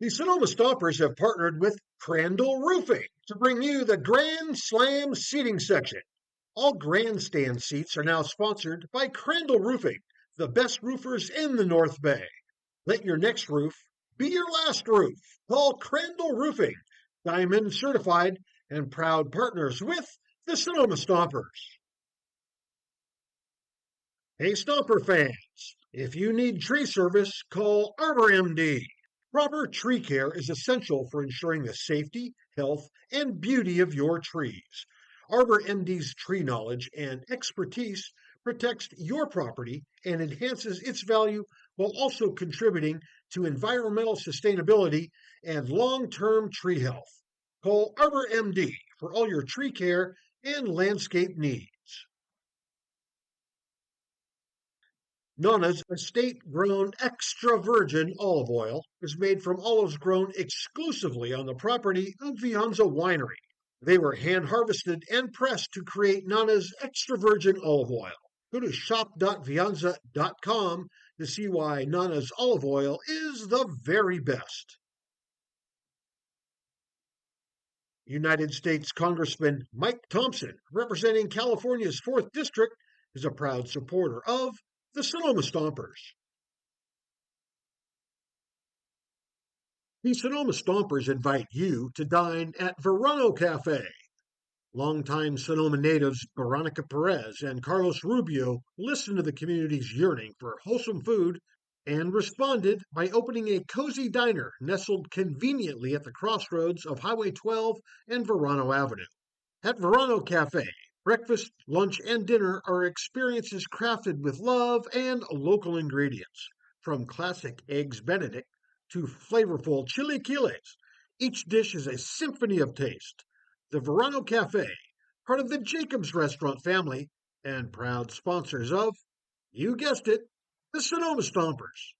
The Sonoma Stompers have partnered with Crandall Roofing to bring you the Grand Slam seating section. All grandstand seats are now sponsored by Crandall Roofing, the best roofers in the North Bay. Let your next roof be your last roof. Call Crandall Roofing, Diamond certified and proud partners with the Sonoma Stompers. Hey, Stomper fans, if you need tree service, call Arbor MD. Proper tree care is essential for ensuring the safety, health, and beauty of your trees. Arbor MD's tree knowledge and expertise protects your property and enhances its value while also contributing to environmental sustainability and long-term tree health. Call Arbor MD for all your tree care and landscape needs. Nana's estate-grown extra virgin olive oil is made from olives grown exclusively on the property of Vianza Winery. They were hand-harvested and pressed to create Nana's extra virgin olive oil. Go to shop.vianza.com to see why Nana's olive oil is the very best. United States Congressman Mike Thompson, representing California's 4th District, is a proud supporter of the Sonoma Stompers. The Sonoma Stompers invite you to dine at Verano Cafe. Longtime Sonoma natives Veronica Perez and Carlos Rubio listened to the community's yearning for wholesome food and responded by opening a cozy diner nestled conveniently at the crossroads of Highway 12 and Verano Avenue. At Verano Cafe, breakfast, lunch, and dinner are experiences crafted with love and local ingredients. From classic Eggs Benedict to flavorful chilaquiles, each dish is a symphony of taste. The Verano Cafe, part of the Jacobs Restaurant family, and proud sponsors of, you guessed it, the Sonoma Stompers.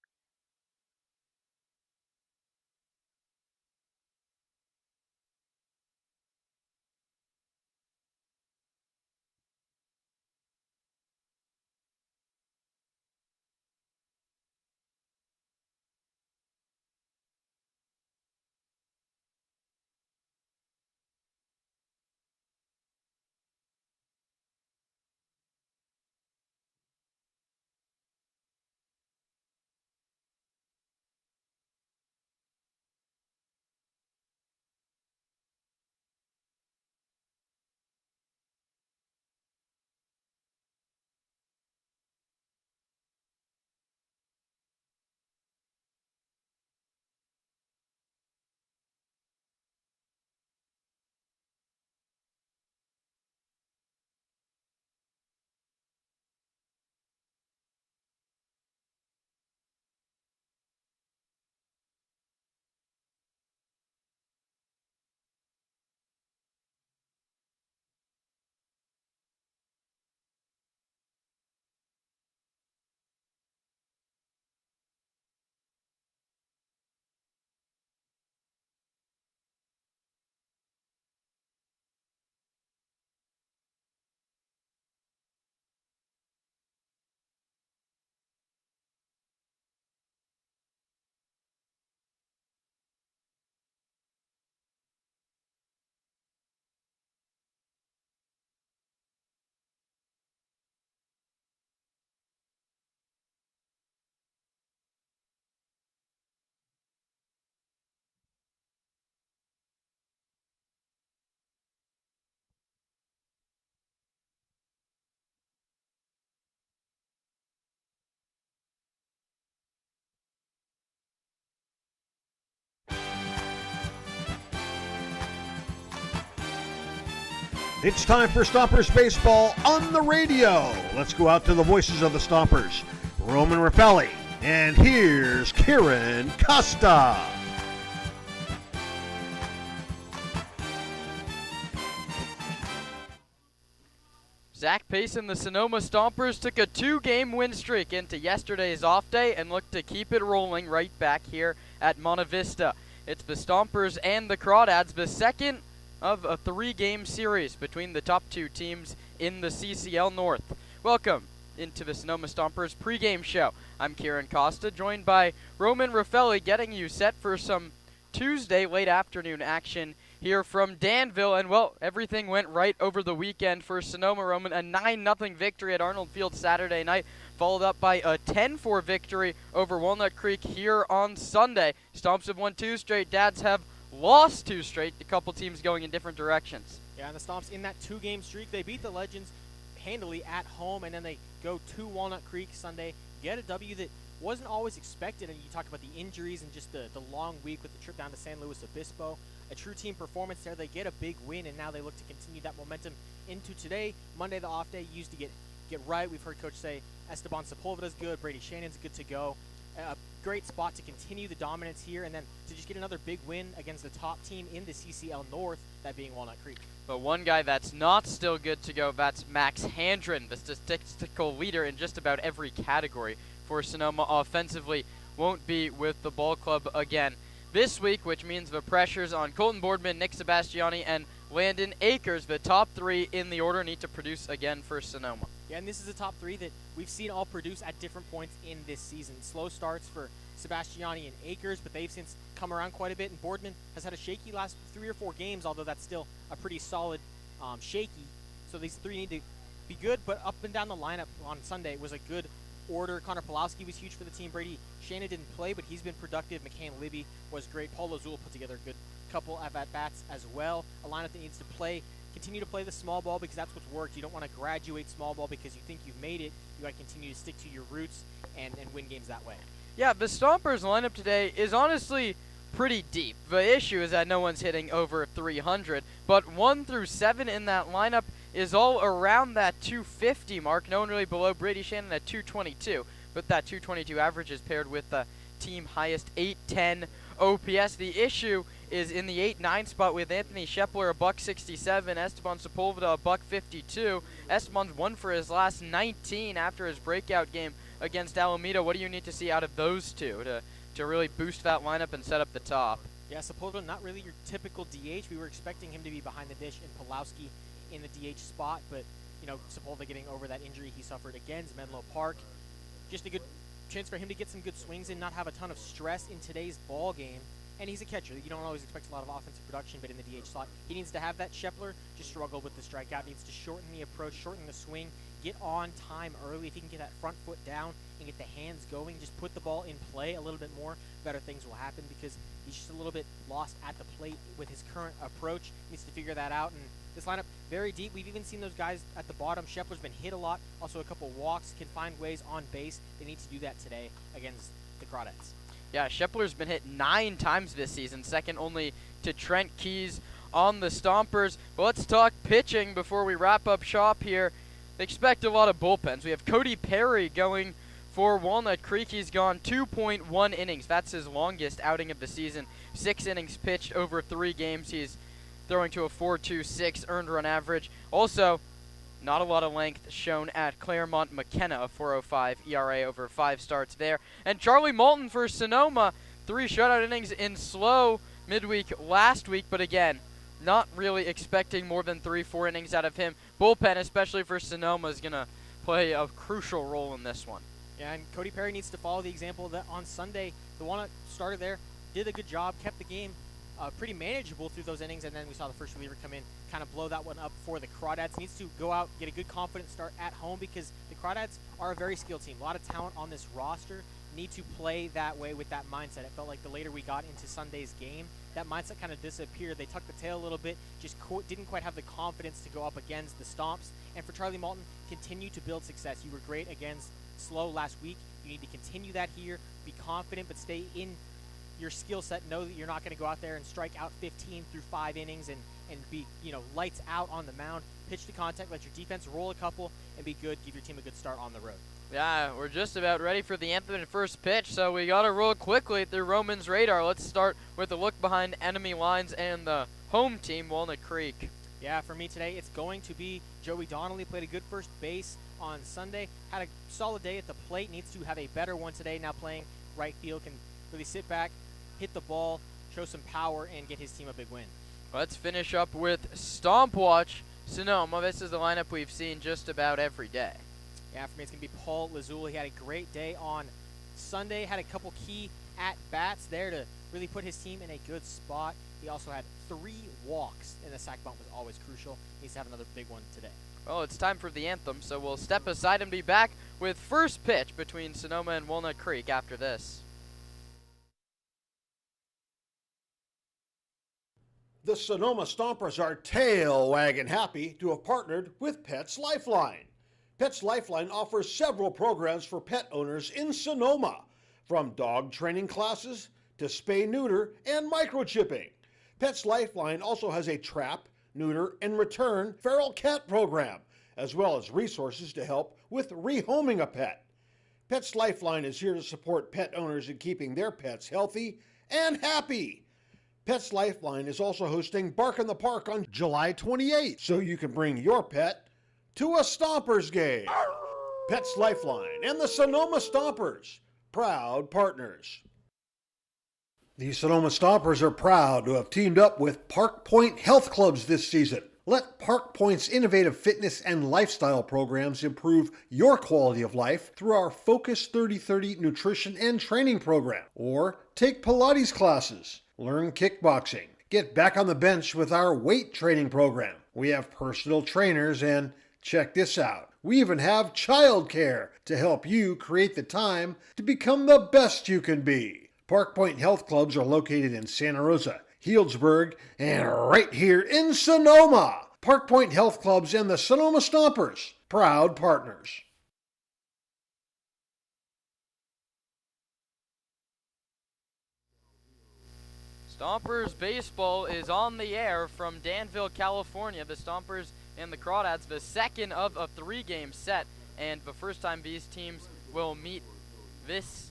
It's time for Stompers Baseball on the radio. Let's go out to the voices of the Stompers, Roman Raffelli, and here's Kieran Costa. Zach Pace and the Sonoma Stompers took a 2-game win streak into yesterday's off day and look to keep it rolling right back here at Monte Vista. It's the Stompers and the Crawdads, the second of a 3-game series between the top 2 teams in the CCL North. Welcome into the Sonoma Stompers pregame show. I'm Kieran Costa, joined by Roman Raffelli, getting you set for some Tuesday late afternoon action here from Danville. And, well, everything went right over the weekend for Sonoma Roman. A 9-0 victory at Arnold Field Saturday night, followed up by a 10-4 victory over Walnut Creek here on Sunday. Stomps have won 2 straight. Dads have lost 2 straight. A couple teams going in different directions. Yeah, and the Stomps in that 2-game streak, they beat the Legends handily at home, and then they go to Walnut Creek Sunday, get a W that wasn't always expected. And you talk about the injuries and just the long week with the trip down to San Luis Obispo. A true team performance there. They get a big win, and now they look to continue that momentum into today. Monday, the off day, used to get right. We've heard Coach say Esteban Sepulveda's good, Brady Shannon's good to go. A great spot to continue the dominance here, and then to just get another big win against the top team in the CCL North, that being Walnut Creek. But one guy that's not still good to go, that's Max Handren, the statistical leader in just about every category for Sonoma offensively, won't be with the ball club again this week, which means the pressures on Colton Boardman, Nick Sebastiani, and Landon Akers, the top 3 in the order, need to produce again for Sonoma. Yeah, and this is a top 3 that we've seen all produce at different points in this season. Slow starts for Sebastiani and Akers, but they've since come around quite a bit, and Boardman has had a shaky last 3 or 4 games, although that's still a pretty solid shaky. So these 3 need to be good, but up and down the lineup on Sunday was a good order. Connor Pulowski was huge for the team. Brady Shannon didn't play, but he's been productive. McCann Libby was great. Paul Lazul put together a good couple of at-bats as well. A lineup that needs to continue to play the small ball, because that's what's worked. You don't want to graduate small ball because you think you've made it. You got to continue to stick to your roots and win games that way. Yeah, the Stompers lineup today is honestly pretty deep. The issue is that no one's hitting over 300, but 1 through 7 in that lineup is all around that 250 mark. No one really below Brady Shannon at 222, but that 222 average is paired with the team highest 810 OPS. The issue is in the 8-9 spot with Anthony Shepler, a $167, Esteban Sepulveda, a $152. Esteban's won for his last 19 after his breakout game against Alameda. What do you need to see out of those two to really boost that lineup and set up the top? Yeah, Sepulveda, not really your typical DH. We were expecting him to be behind the dish, and Pulowski in the DH spot, but Sepulveda getting over that injury he suffered against Menlo Park. Just a good chance for him to get some good swings and not have a ton of stress in today's ball game. And he's a catcher. You don't always expect a lot of offensive production, but in the DH slot, he needs to have that. Shepler just struggled with the strikeout. Needs to shorten the approach, shorten the swing, get on time early. If he can get that front foot down and get the hands going, just put the ball in play a little bit more, better things will happen, because he's just a little bit lost at the plate with his current approach. Needs to figure that out. And this lineup, very deep. We've even seen those guys at the bottom. Shepler's been hit a lot. Also a couple walks, can find ways on base. They need to do that today against the Crawdads. Yeah, Shepler's been hit 9 times this season, second only to Trent Keys on the Stompers. But let's talk pitching before we wrap up shop here. They expect a lot of bullpens. We have Cody Perry going for Walnut Creek. He's gone 2.1 innings. That's his longest outing of the season. 6 innings pitched over 3 games. He's throwing to a 4.26 earned run average. Also, not a lot of length shown at Claremont McKenna, a 4.05 ERA over 5 starts there. And Charlie Moulton for Sonoma, 3 shutout innings in slow midweek last week, but again, not really expecting more than 3-4 innings out of him. Bullpen, especially for Sonoma, is going to play a crucial role in this one. Yeah, and Cody Perry needs to follow the example that on Sunday, the Walnut starter there did a good job, kept the game pretty manageable through those innings, and then we saw the first reliever come in, kind of blow that one up for the Crawdads. Needs to go out, get a good confident start at home, because the Crawdads are a very skilled team. A lot of talent on this roster. Need to play that way with that mindset. It felt like the later we got into Sunday's game, that mindset kind of disappeared. They tucked the tail a little bit, just didn't quite have the confidence to go up against the Stomps. And for Charlie Moulton, continue to build success. You were great against Slow last week. You need to continue that here. Be confident, but stay in your skill set. Know that you're not going to go out there and strike out 15 through 5 innings and be, lights out on the mound. Pitch to contact, let your defense roll a couple, and be good. Give your team a good start on the road. Yeah, we're just about ready for the anthem and first pitch, so we got to roll quickly through Roman's radar. Let's start with a look behind enemy lines and the home team, Walnut Creek. Yeah, for me today, it's going to be Joey Donnelly. Played a good first base on Sunday. Had a solid day at the plate. Needs to have a better one today. Now playing right field. Can really sit back, hit the ball, show some power, and get his team a big win. Let's finish up with Stomp Watch Sonoma. This is the lineup we've seen just about every day. Yeah, for me, it's going to be Paul Lazul. He had a great day on Sunday. Had a couple key at-bats there to really put his team in a good spot. He also had 3 walks, and the sack bunt was always crucial. He needs to have another big one today. Well, it's time for the anthem, so we'll step aside and be back with first pitch between Sonoma and Walnut Creek after this. The Sonoma Stompers are tail-wagging happy to have partnered with Pets Lifeline. Pets Lifeline offers several programs for pet owners in Sonoma, from dog training classes to spay-neuter and microchipping. Pets Lifeline also has a trap, neuter, and return feral cat program, as well as resources to help with rehoming a pet. Pets Lifeline is here to support pet owners in keeping their pets healthy and happy. Pets Lifeline is also hosting Bark in the Park on July 28th, so you can bring your pet to a Stompers game. Pets Lifeline and the Sonoma Stompers, proud partners. The Sonoma Stompers are proud to have teamed up with Park Point Health Clubs this season. Let Park Point's innovative fitness and lifestyle programs improve your quality of life through our Focus 30/30 nutrition and training program. Or take Pilates classes, learn kickboxing, get back on the bench with our weight training program. We have personal trainers and, check this out, we even have childcare to help you create the time to become the best you can be. Park Point Health Clubs are located in Santa Rosa, Healdsburg, and right here in Sonoma. Park Point Health Clubs and the Sonoma Stompers, proud partners. Stompers baseball is on the air from Danville, California. The Stompers and the Crawdads, the second of a 3-game set, and the first time these teams will meet this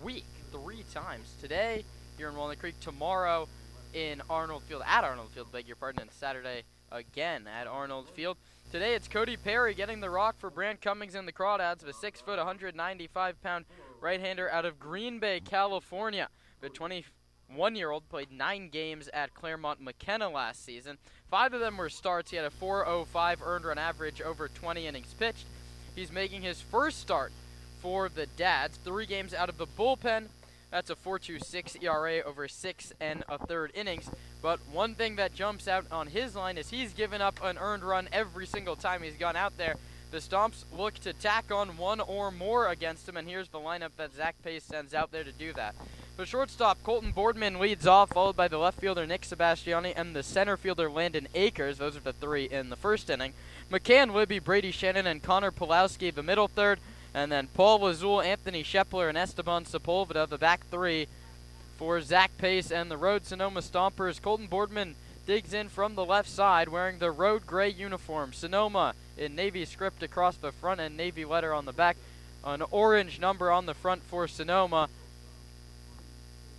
week 3 times. Today here in Walnut Creek, tomorrow in Arnold Field, beg your pardon, and Saturday again at Arnold Field. Today it's Cody Perry getting the rock for Brant Cummings and the Crawdads, the 6-foot, 195-pound right-hander out of Green Bay, California. The 21-year-old played 9 games at Claremont McKenna last season. 5 of them were starts. He had a .405 earned run average over 20 innings pitched. He's making his first start for the Dads. 3 games out of the bullpen. That's a .426 ERA over 6 1/3 innings. But one thing that jumps out on his line is he's given up an earned run every single time he's gone out there. The Stomps look to tack on 1 or more against him, and here's the lineup that Zach Pace sends out there to do that. The shortstop, Colton Boardman, leads off, followed by the left fielder, Nick Sebastiani, and the center fielder, Landon Akers. Those are the 3 in the first inning. McCann, Libby, Brady Shannon, and Connor Pulowski, the middle third. And then Paul Lazul, Anthony Shepler, and Esteban Sepulveda, the back 3 for Zach Pace and the Road Sonoma Stompers. Colton Boardman digs in from the left side wearing the road gray uniform. Sonoma in navy script across the front and navy letter on the back. An orange number on the front for Sonoma.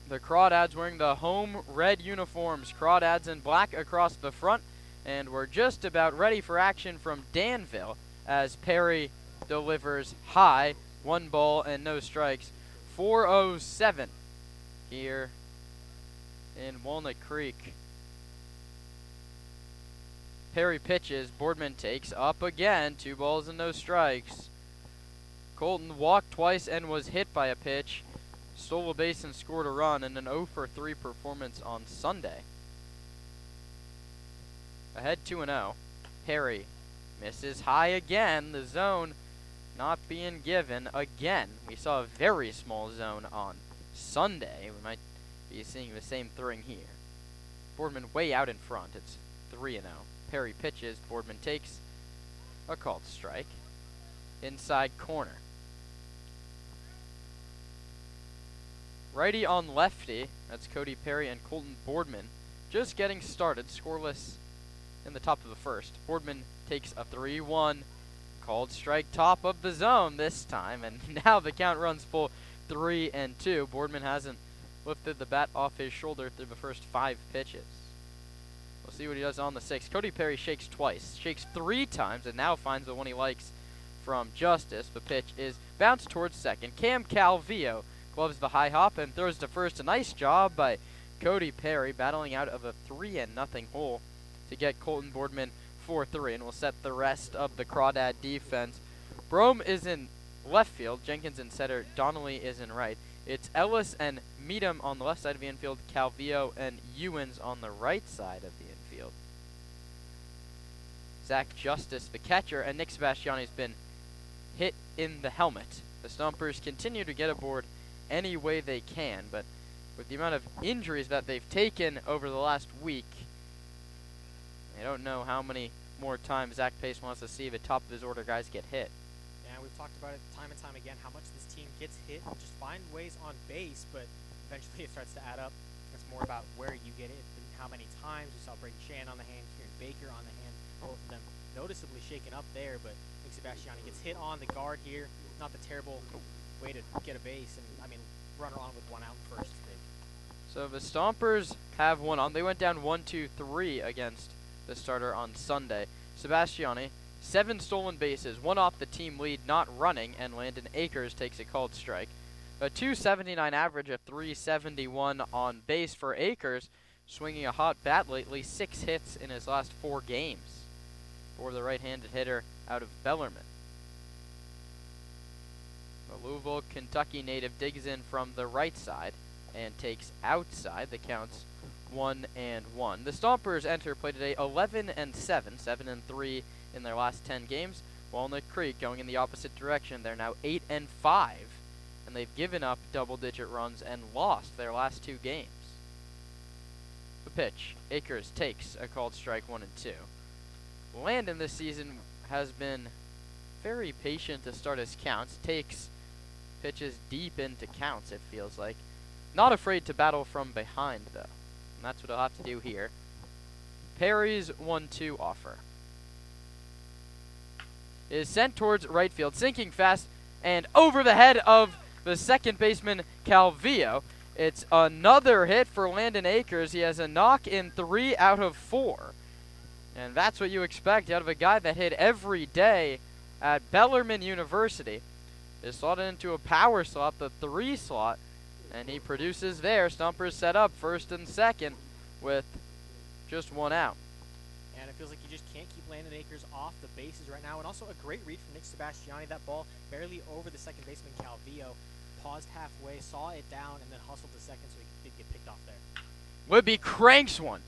The Crawdads wearing the home red uniforms. Crawdads in black across the front. And we're just about ready for action from Danville as Perry delivers high. 1 ball and no strikes. 4:07 here in Walnut Creek. Perry pitches. Boardman takes up again. 2 balls and no strikes. Colton walked twice and was hit by a pitch. Stole a base and scored a run in an 0-for-3 performance on Sunday. Ahead 2-0. Perry misses high again. The zone not being given again. We saw a very small zone on Sunday. We might be seeing the same thing here. Boardman way out in front. It's 3-0. Perry pitches. Boardman takes a called strike. Inside corner. Righty on lefty. That's Cody Perry and Colton Boardman. Just getting started. Scoreless in the top of the first. Boardman takes a 3-1. Called strike top of the zone this time, and now the count runs full 3-2. Boardman hasn't lifted the bat off his shoulder through the first 5 pitches. We'll see what he does on the 6th. Cody Perry shakes twice, shakes 3 times, and now finds the one he likes from Justice. The pitch is bounced towards second. Cam Calvillo gloves the high hop and throws to first. A nice job by Cody Perry battling out of a 3-0 hole to get Colton Boardman 4-3, and will set the rest of the Crawdad defense. Brome is in left field, Jenkins in center, Donnelly is in right. It's Ellis and Meadham on the left side of the infield, Calvillo and Ewens on the right side of the infield. Zach Justice, the catcher, and Nick Sebastiani's been hit in the helmet. The Stompers continue to get aboard any way they can, but with the amount of injuries that they've taken over the last week, I don't know how many more times Zach Pace wants to see the top of his order guys get hit. Yeah, we've talked about it time and time again, how much this team gets hit, just find ways on base, but eventually it starts to add up. It's more about where you get it than how many times. We saw Braden Shan on the hand, Kieran Baker on the hand, both of them noticeably shaken up there, but Nick Sebastiani gets hit on the guard here. Not the terrible way to get a base, and runner on with one out in first. So the Stompers have one on. They went down 1-2-3 against the starter on Sunday. Sebastiani, 7 stolen bases, 1 off the team lead, not running, and Landon Akers takes a called strike. A .279 average, a .371 on base for Akers, swinging a hot bat lately, 6 hits in his last 4 games for the right-handed hitter out of Bellarmine. The Louisville, Kentucky native digs in from the right side and takes outside. The count's 1-1. The Stompers enter play today 11-7, 7-3 in their last 10 games. Walnut Creek going in the opposite direction. They're now 8-5, and they've given up double-digit runs and lost their last 2 games. The pitch, Akers takes a called strike 1-2. Landon this season has been very patient to start his counts. Takes pitches deep into counts, it feels like. Not afraid to battle from behind, though. And that's what he'll have to do here. Perry's 1-2 offer is sent towards right field, sinking fast and over the head of the second baseman, Calvillo. It's another hit for Landon Akers. He has a knock in 3 out of 4. And that's what you expect out of a guy that hit every day at Bellarmine University. Is slotted into a power slot, the 3 slot, and he produces there. Stompers set up first and second with just 1 out. And it feels like you just can't keep Landon Akers off the bases right now. And also a great read from Nick Sebastiani. That ball barely over the second baseman, Calvillo. Paused halfway, saw it down, and then hustled to second, so he did get picked off there. Libby cranks one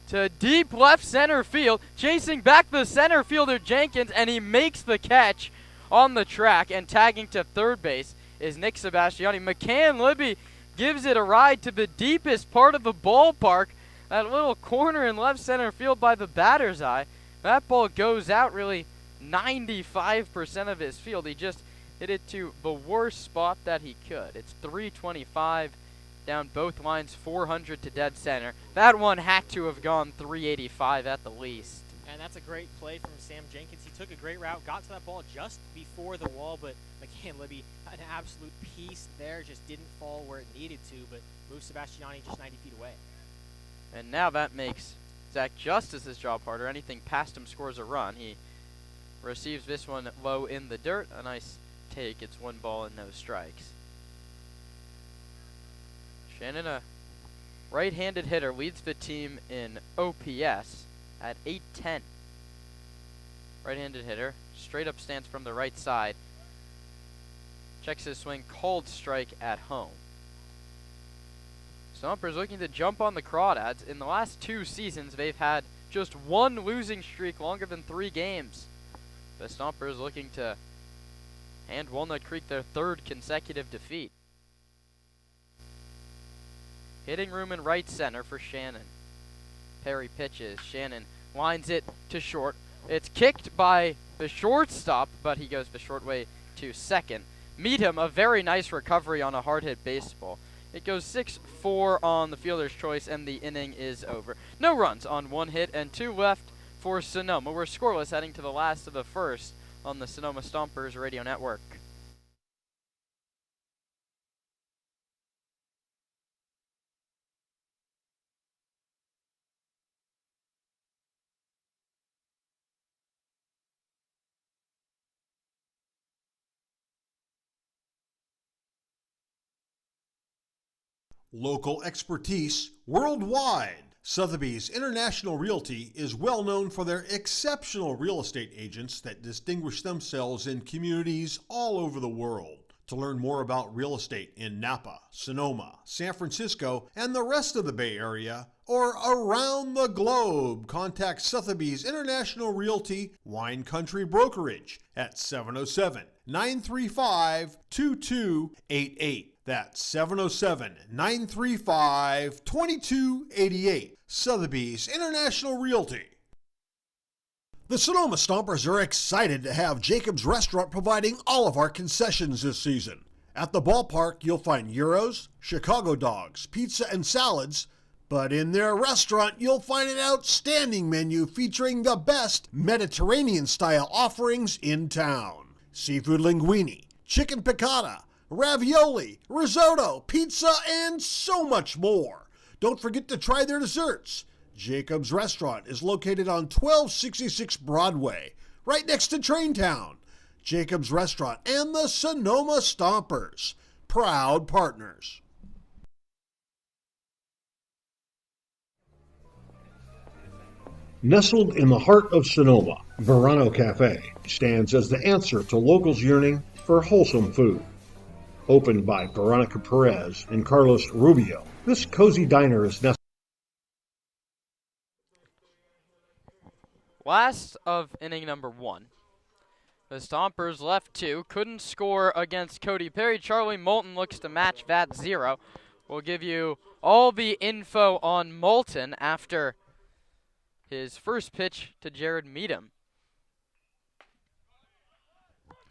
to deep left center field, chasing back the center fielder Jenkins, and he makes the catch on the track, and tagging to third base is Nick Sebastiani. McCann Libby gives it a ride to the deepest part of the ballpark, that little corner in left center field by the batter's eye. That ball goes out really 95% of his field. He just hit it to the worst spot that he could. It's 325 down both lines, 400 to dead center. That one had to have gone 385 at the least. And that's a great play from Sam Jenkins. He took a great route, got to that ball just before the wall, but McCann Libby, an absolute piece there, just didn't fall where it needed to, but moved Sebastiani just 90 feet away. And now that makes Zach Justice's job harder. Anything past him scores a run. He receives this one low in the dirt. A nice take. It's 1 ball and no strikes. Shannon, a right-handed hitter, leads the team in OPS at 810. Right-handed hitter, straight up stance from the right side. Checks his swing, cold strike at home. Stompers looking to jump on the Crawdads. In the last 2 seasons, they've had just 1 losing streak longer than 3 games. The Stompers looking to hand Walnut Creek their 3rd consecutive defeat. Hitting room in right center for Shannon. Perry pitches. Shannon lines it to short. It's kicked by the shortstop, but he goes the short way to second. Meadham, a very nice recovery on a hard-hit baseball. It goes 6-4 on the fielder's choice, and the inning is over. No runs on 1 hit and 2 left for Sonoma. We're scoreless heading to the last of the first on the Sonoma Stompers Radio Network. Local expertise worldwide. Sotheby's International Realty is well known for their exceptional real estate agents that distinguish themselves in communities all over the world. To learn more about real estate in Napa, Sonoma, San Francisco, and the rest of the Bay Area, or around the globe, contact Sotheby's International Realty Wine Country Brokerage at 707-935-2288. That's 707-935-2288. Sotheby's International Realty. The Sonoma Stompers are excited to have Jacob's Restaurant providing all of our concessions this season. At the ballpark, you'll find gyros, Chicago dogs, pizza, and salads. But in their restaurant, you'll find an outstanding menu featuring the best Mediterranean-style offerings in town. Seafood linguine, chicken piccata, ravioli, risotto, pizza, and so much more. Don't forget to try their desserts. Jacob's Restaurant is located on 1266 Broadway, right next to Traintown. Jacob's Restaurant and the Sonoma Stompers, proud partners. Nestled in the heart of Sonoma, Verano Cafe stands as the answer to locals yearning for wholesome food. Opened by Veronica Perez and Carlos Rubio, this cozy diner is nestled. Last of inning number 1. The Stompers left 2, couldn't score against Cody Perry. Charlie Moulton looks to match that 0. We'll give you all the info on Moulton after his first pitch to Jared Meadham.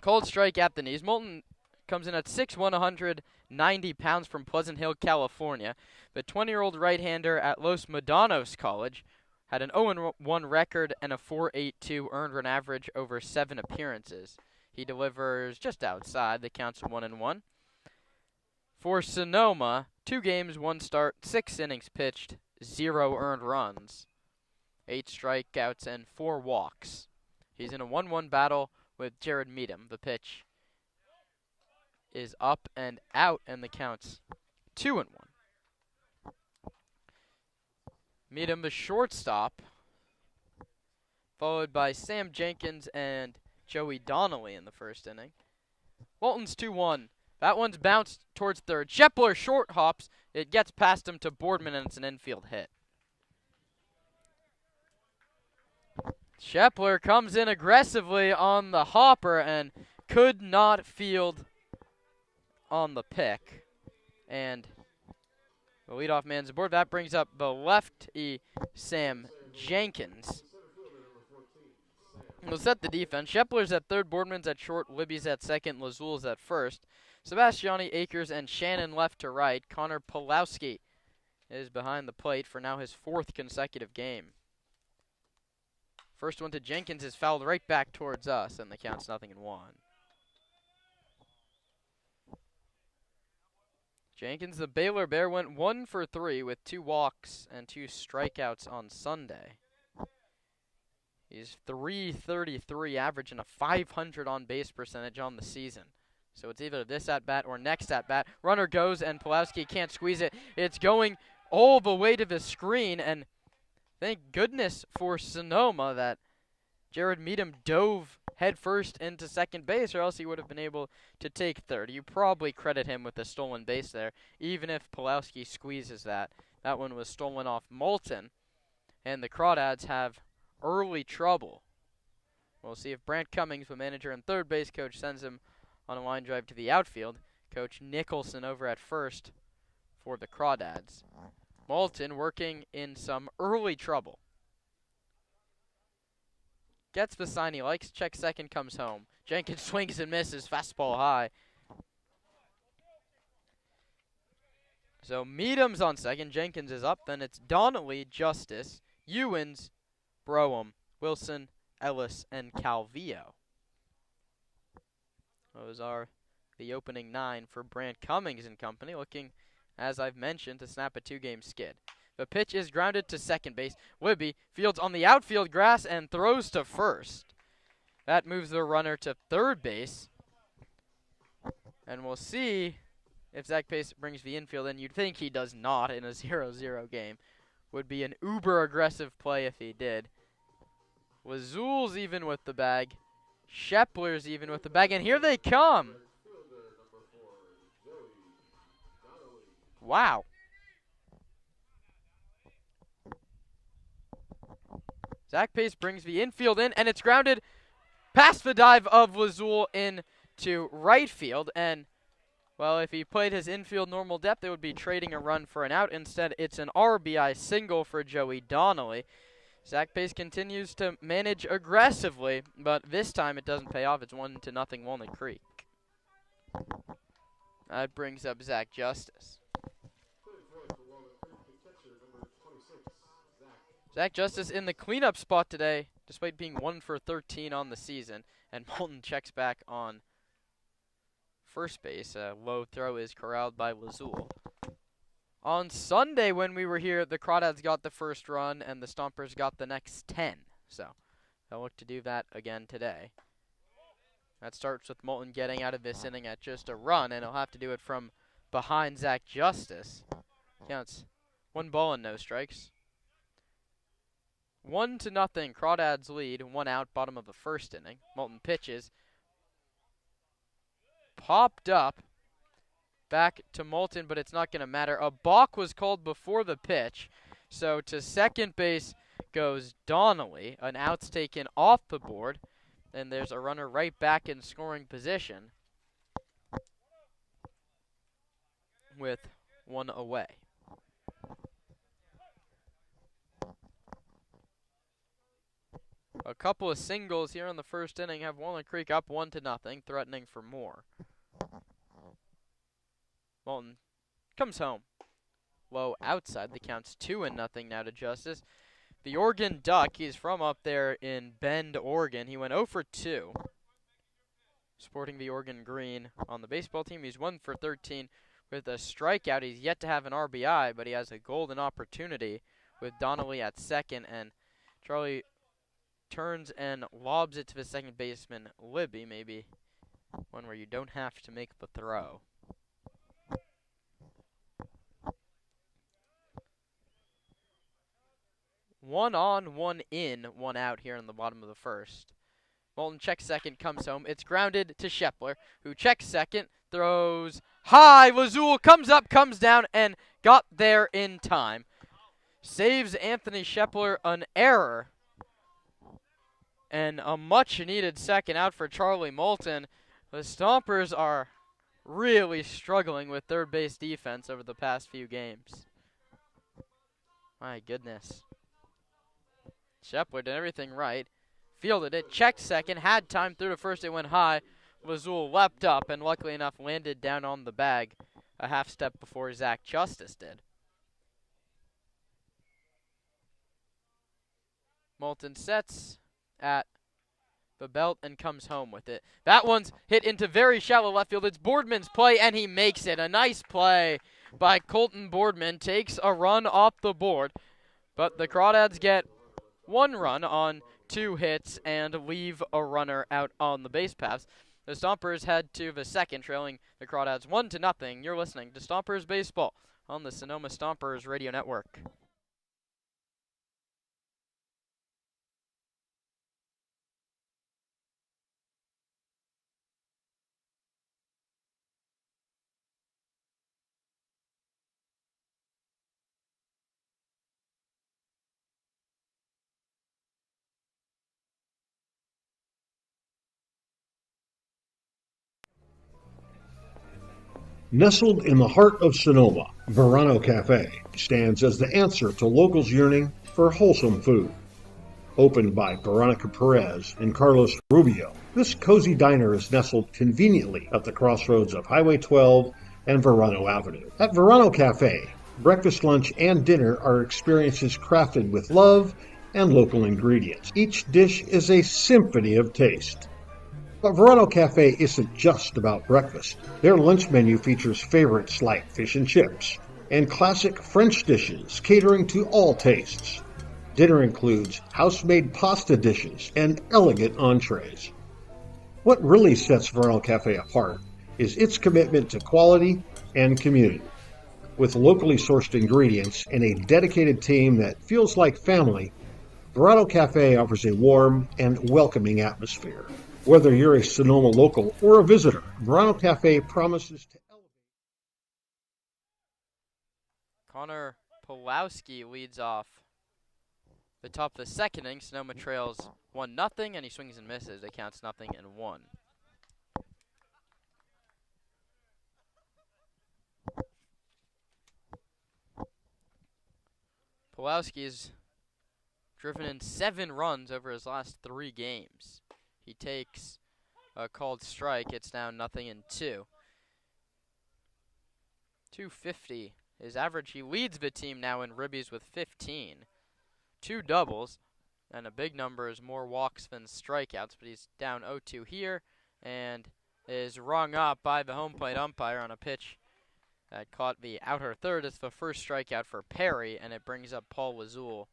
Cold strike at the knees. Moulton comes in at 6'1", 190 pounds from Pleasant Hill, California. The 20-year-old right-hander at Los Medanos College had an 0-1 record and a 4.82 earned run average over 7 appearances. He delivers just outside. The count's 1-1. For Sonoma, 2 games, 1 start, 6 innings pitched, 0 earned runs, 8 strikeouts, and 4 walks. He's in a 1-1 battle with Jared Meadham. The pitch is up and out, and the count's 2-1. Meadham, the shortstop, followed by Sam Jenkins and Joey Donnelly in the first inning. Walton's 2-1. That one's bounced towards third. Shepler short hops. It gets past him to Boardman, and it's an infield hit. Shepler comes in aggressively on the hopper and could not field on the pick. And the leadoff man's aboard. That brings up the lefty, Sam Jenkins. We'll set the defense. Shepler's at third, Boardman's at short, Libby's at second, Lazul's at first. Sebastiani, Akers, and Shannon left to right. Connor Pulowski is behind the plate for now his 4th consecutive game. First one to Jenkins is fouled right back towards us, and the count's 0-1. Jenkins, the Baylor Bear, went 1 for 3 with 2 walks and 2 strikeouts on Sunday. He's .333 average and a .500 on-base percentage on the season. So it's either this at-bat or next at-bat. Runner goes, and Pulowski can't squeeze it. It's going all the way to the screen, and thank goodness for Sonoma that Jared Meadham dove headfirst into second base, or else he would have been able to take third. You probably credit him with a stolen base there, even if Pulowski squeezes that. That one was stolen off Moulton, and the Crawdads have early trouble. We'll see if Brant Cummings, the manager and third base coach, sends him on a line drive to the outfield. Coach Nicholson over at first for the Crawdads. Moulton working in some early trouble. Gets the sign he likes, checks second, comes home. Jenkins swings and misses, fastball high. So Meadham's on second, Jenkins is up, then it's Donnelly, Justice, Ewens, Broham, Wilson, Ellis, and Calvillo. Those are the opening 9 for Brant Cummings and company, looking, as I've mentioned, to snap a 2-game skid. The pitch is grounded to second base. Libby fields on the outfield grass and throws to first. That moves the runner to third base. And we'll see if Zach Pace brings the infield in. You'd think he does not in a 0-0 game. Would be an uber-aggressive play if he did. Lazul's even with the bag. Shepler's even with the bag. And here they come. Wow. Zach Pace brings the infield in, and it's grounded past the dive of Lazul into right field. And, well, if he played his infield normal depth, it would be trading a run for an out. Instead, it's an RBI single for Joey Donnelly. Zach Pace continues to manage aggressively, but this time it doesn't pay off. It's 1-0 Walnut Creek. That brings up Zach Justice. Zach Justice in the cleanup spot today, despite being 1 for 13 on the season. And Moulton checks back on first base. A low throw is corralled by Lazul. On Sunday when we were here, the Crawdads got the first run and the Stompers got the next 10. So they'll look to do that again today. That starts with Moulton getting out of this inning at just a run, and he'll have to do it from behind Zach Justice. Counts 1 ball and no strikes. 1-0, Crawdads lead, 1 out, bottom of the first inning. Moulton pitches. Popped up. Back to Moulton, but it's not going to matter. A balk was called before the pitch. So to second base goes Donnelly. An out's taken off the board. And there's a runner right back in scoring position with 1 away. A couple of singles here in the first inning have Walnut Creek up 1-0, threatening for more. Moulton comes home. Low outside. The count's 2-0 now to Justice. The Oregon Duck, he's from up there in Bend, Oregon. He went 0 for 2. Sporting the Oregon green on the baseball team. He's 1 for 13 with a strikeout. He's yet to have an RBI, but he has a golden opportunity with Donnelly at second. And Charlie turns and lobs it to the second baseman, Libby. Maybe one where you don't have to make the throw. One on, 1 in, 1 out here in the bottom of the first. Moulton checks second, comes home. It's grounded to Shepler, who checks second, throws high. Lazul comes up, comes down, and got there in time. Saves Anthony Shepler an error. And a much-needed second out for Charlie Moulton. The Stompers are really struggling with third base defense over the past few games. My goodness. Shepler did everything right. Fielded it, checked second, had time through to first, it went high. Lazul leapt up and luckily enough landed down on the bag a half step before Zach Justice did. Moulton sets at the belt and comes home with it. That one's hit into very shallow left field. It's Boardman's play, and he makes it. A nice play by Colton Boardman. Takes a run off the board, but the Crawdads get 1 run on 2 hits and leave a runner out on the base paths. The Stompers head to the second, trailing the Crawdads 1-0. You're listening to Stompers Baseball on the Sonoma Stompers Radio Network. Nestled in the heart of Sonoma, Verano Cafe stands as the answer to locals yearning for wholesome food. Opened by Veronica Perez and Carlos Rubio, this cozy diner is nestled conveniently at the crossroads of Highway 12 and Verano Avenue. At Verano Cafe, breakfast, lunch, and dinner are experiences crafted with love and local ingredients. Each dish is a symphony of taste. But Verano Cafe isn't just about breakfast. Their lunch menu features favorites like fish and chips and classic French dishes catering to all tastes. Dinner includes house-made pasta dishes and elegant entrees. What really sets Verano Cafe apart is its commitment to quality and community. With locally sourced ingredients and a dedicated team that feels like family, Verano Cafe offers a warm and welcoming atmosphere. Whether you're a Sonoma local or a visitor, Verano Cafe promises to Connor Pulowski leads off the top of the second inning. Sonoma trails 1-0, and he swings and misses. It counts 0-1. Pulowski's driven in 7 runs over his last 3 games. He takes a called strike. It's now 0-2. 250 is average. He leads the team now in ribbies with 15. 2 doubles, and a big number is more walks than strikeouts, but he's down 0-2 here and is rung up by the home plate umpire on a pitch that caught the outer third. It's the first strikeout for Perry, and it brings up Paul Wazul.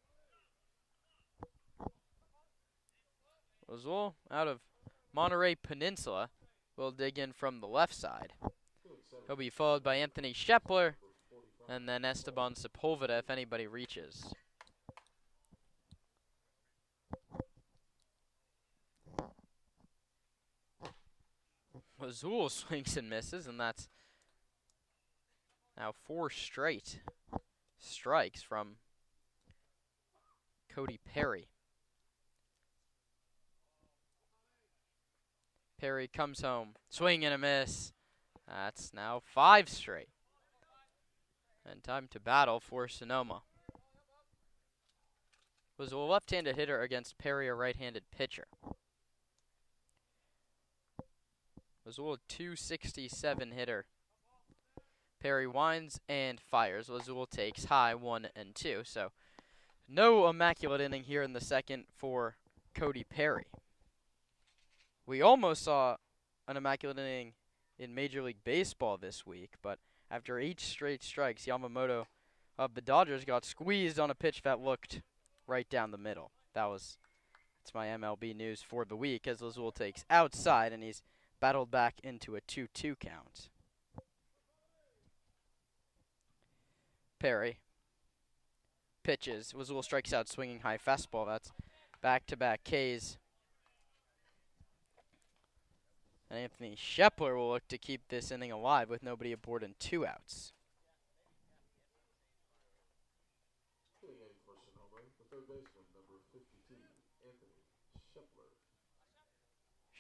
Wazul out of Monterey Peninsula will dig in from the left side. He'll be followed by Anthony Shepler and then Esteban Sepulveda if anybody reaches. Wazul swings and misses, and that's now 4 straight strikes from Cody Perry. Perry comes home, swing and a miss. That's now 5 straight. And time to battle for Sonoma. Was a left-handed hitter against Perry, a right-handed pitcher. Was a 267 hitter. Perry winds and fires. Lazul takes high 1-2. So no immaculate inning here in the second for Cody Perry. We almost saw an immaculate inning in Major League Baseball this week, but after 8 straight strikes, Yamamoto of the Dodgers got squeezed on a pitch that looked right down the middle. That's my MLB news for the week, as Lazul takes outside, and he's battled back into a 2-2 count. Perry pitches. Lazul strikes out swinging high fastball. That's back-to-back Ks. And Anthony Shepler will look to keep this inning alive with nobody aboard and 2 outs.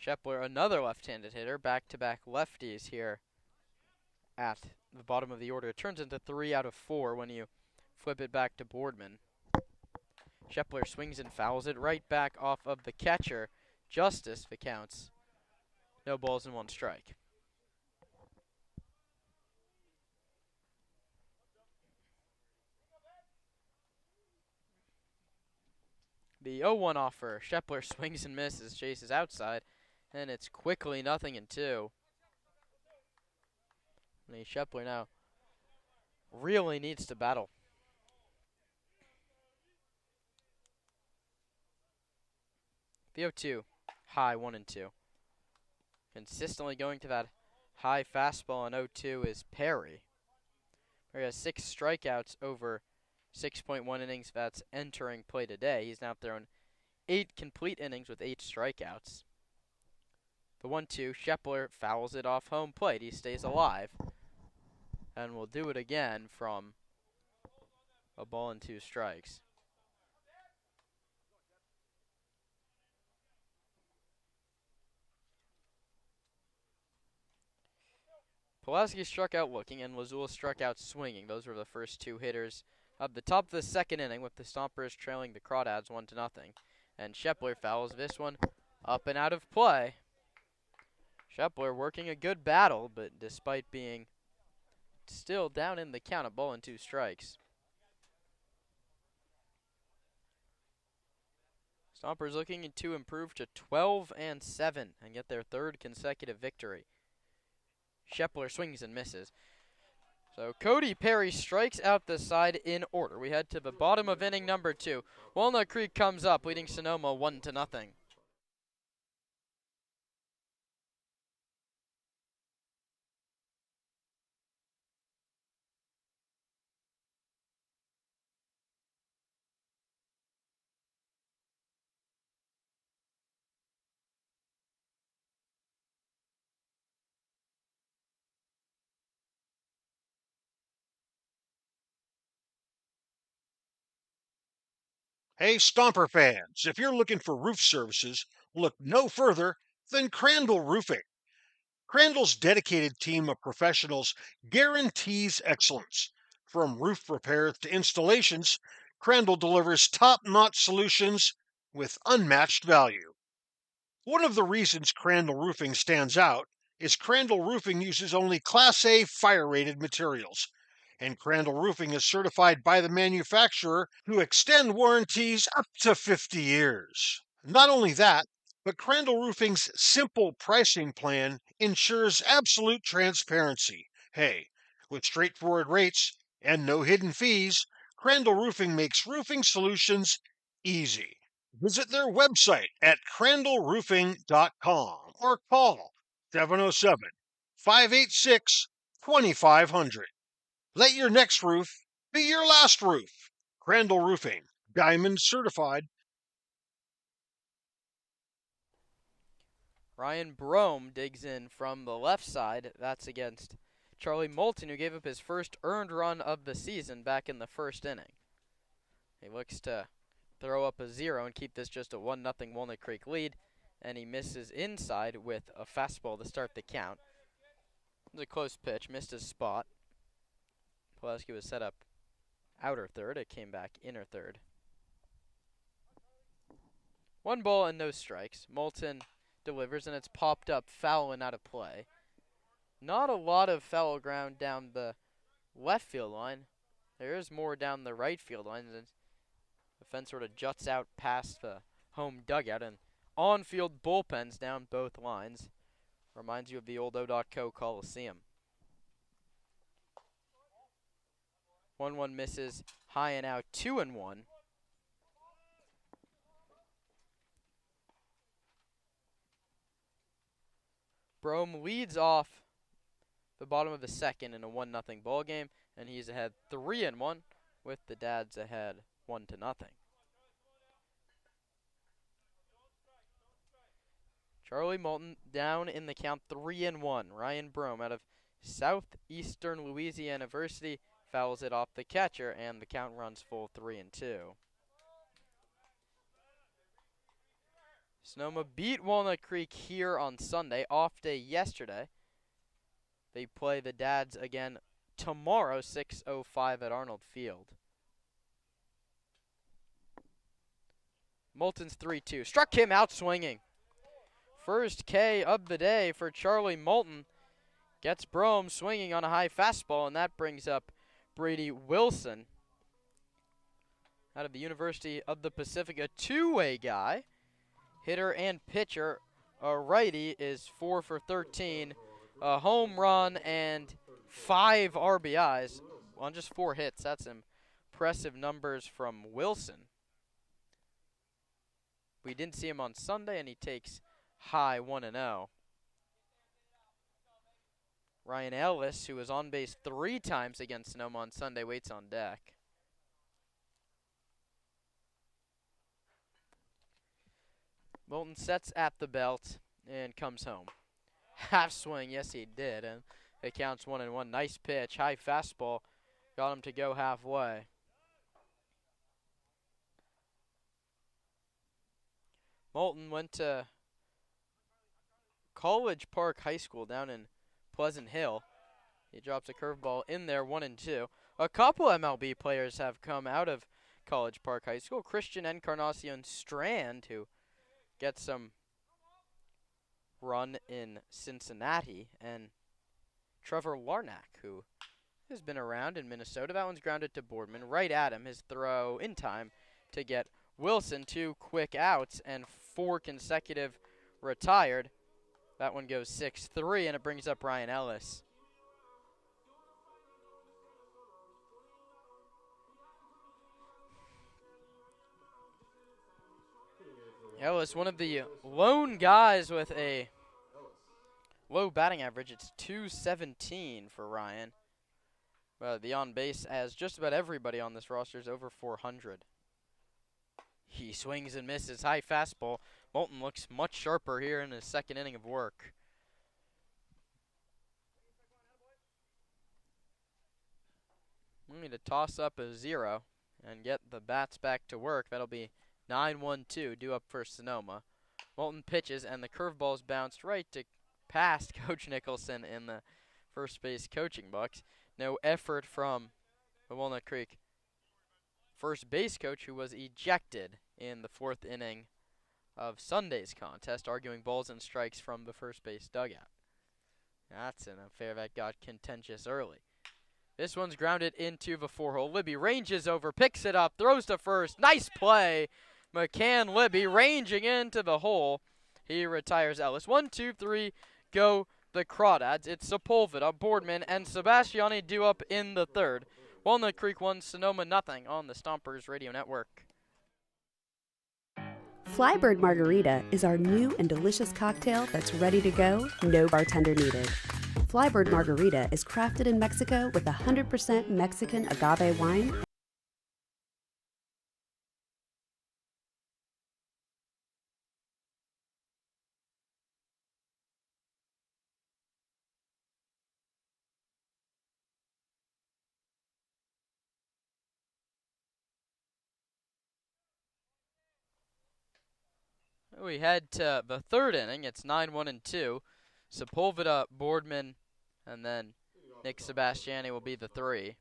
Shepler, another left-handed hitter, back-to-back lefties here at the bottom of the order. It turns into 3 out of 4 when you flip it back to Boardman. Shepler swings and fouls it right back off of the catcher. Justice, if it counts. No balls and 1 strike. The 0-1 offer. Shepler swings and misses, chases outside, and it's quickly 0-2. And Shepler now really needs to battle. The 0-2, high 1-2. Consistently going to that high fastball on 0-2 is Perry. Perry has 6 strikeouts over 6.1 innings that's entering play today. He's now thrown 8 complete innings with 8 strikeouts. The 1-2, Shepler fouls it off home plate. He stays alive and will do it again from a ball and 2 strikes. Pulaski struck out looking, and Lazul struck out swinging. Those were the first 2 hitters of the top of the second inning, with the Stompers trailing the Crawdads 1-0. And Shepler fouls this one up and out of play. Shepler working a good battle, but despite being still down in the count, a ball and 2 strikes. Stompers looking to improve to 12-7 and get their 3rd consecutive victory. Shepler swings and misses. So Cody Perry strikes out the side in order. We head to the bottom of inning number 2. Walnut Creek comes up, leading Sonoma 1-0. Hey, Stomper fans, if you're looking for roof services, look no further than Crandall Roofing. Crandall's dedicated team of professionals guarantees excellence. From roof repairs to installations, Crandall delivers top-notch solutions with unmatched value. One of the reasons Crandall Roofing stands out is Crandall Roofing uses only Class A fire-rated materials, and Crandall Roofing is certified by the manufacturer to extend warranties up to 50 years. Not only that, but Crandall Roofing's simple pricing plan ensures absolute transparency. Hey, with straightforward rates and no hidden fees, Crandall Roofing makes roofing solutions easy. Visit their website at crandallroofing.com or call 707 586 2500. Let your next roof be your last roof. Crandall Roofing, Diamond Certified. Ryan Brome digs in from the left side. That's against Charlie Moulton, who gave up his first earned run of the season back in the first inning. He looks to throw up a 0 and keep this just a 1-0 Walnut Creek lead, and he misses inside with a fastball to start the count. It was a close pitch, missed his spot. Pulaski was set up outer third. It came back inner third. 1 ball and no strikes. Moulton delivers, and it's popped up foul and out of play. Not a lot of foul ground down the left field line. There is more down the right field line. The fence sort of juts out past the home dugout, and on-field bullpens down both lines. Reminds you of the old O.Co Coliseum. 1-1 misses, high and out, 2-1. Brome leads off the bottom of the second in a 1-0 ball game, and he's ahead 3-1 with the Dads ahead 1-0. Charlie Moulton down in the count 3-1. Ryan Brome out of Southeastern Louisiana University fouls it off the catcher, and the count runs full 3-2. Sonoma beat Walnut Creek here on Sunday, off day yesterday. They play the Dads again tomorrow, 6:05 at Arnold Field. Moulton's 3-2. Struck him out swinging. First K of the day for Charlie Moulton. Gets Brome swinging on a high fastball, and that brings up Brady Wilson out of the University of the Pacific, a two-way guy. Hitter and pitcher. A righty is 4 for 13. A home run and 5 RBIs on just 4 hits. That's impressive numbers from Wilson. We didn't see him on Sunday, and he takes high 1-0. Ryan Ellis, who was on base 3 times against Sonoma on Sunday, waits on deck. Moulton sets at the belt and comes home. Half swing, yes he did, and it counts 1-1. Nice pitch, high fastball, got him to go halfway. Moulton went to College Park High School down in Pleasant Hill. He drops a curveball in there, 1-2. A couple MLB players have come out of College Park High School. Christian Encarnacion Strand, who gets some run in Cincinnati, and Trevor Larnack, who has been around in Minnesota. That one's grounded to Boardman. Right at him, his throw in time to get Wilson 2 quick outs and 4 consecutive retired. That one goes 6-3, and it brings up Ryan Ellis. Ellis, one of the lone guys with a low batting average. It's .217 for Ryan. The on base, as just about everybody on this roster, is over 400. He swings and misses. High fastball. Moulton looks much sharper here in his second inning of work. We need to toss up a 0, and get the bats back to work. That'll be 9-1-2 due up for Sonoma. Moulton pitches, and the curveball's bounced right to past Coach Nicholson in the first base coaching box. No effort from the Walnut Creek first base coach, who was ejected in the 4th inning of Sunday's contest, arguing balls and strikes from the first base dugout. That's an affair that got contentious early. This one's grounded into the 4-hole. Libby ranges over, picks it up, throws to first. Nice play. McCann Libby ranging into the hole. He retires Ellis. 1, 2, 3, go the Crawdads. It's Sepulveda, Boardman, and Sebastiani due up in the 3rd. Walnut Creek 1, Sonoma nothing on the Stompers Radio Network. Flybird Margarita is our new and delicious cocktail that's ready to go, no bartender needed. Flybird Margarita is crafted in Mexico with 100% Mexican agave wine. We head to the 3rd inning. It's 9-1-2. Sepulveda, Boardman, and then Nick Sebastiani will be the 3.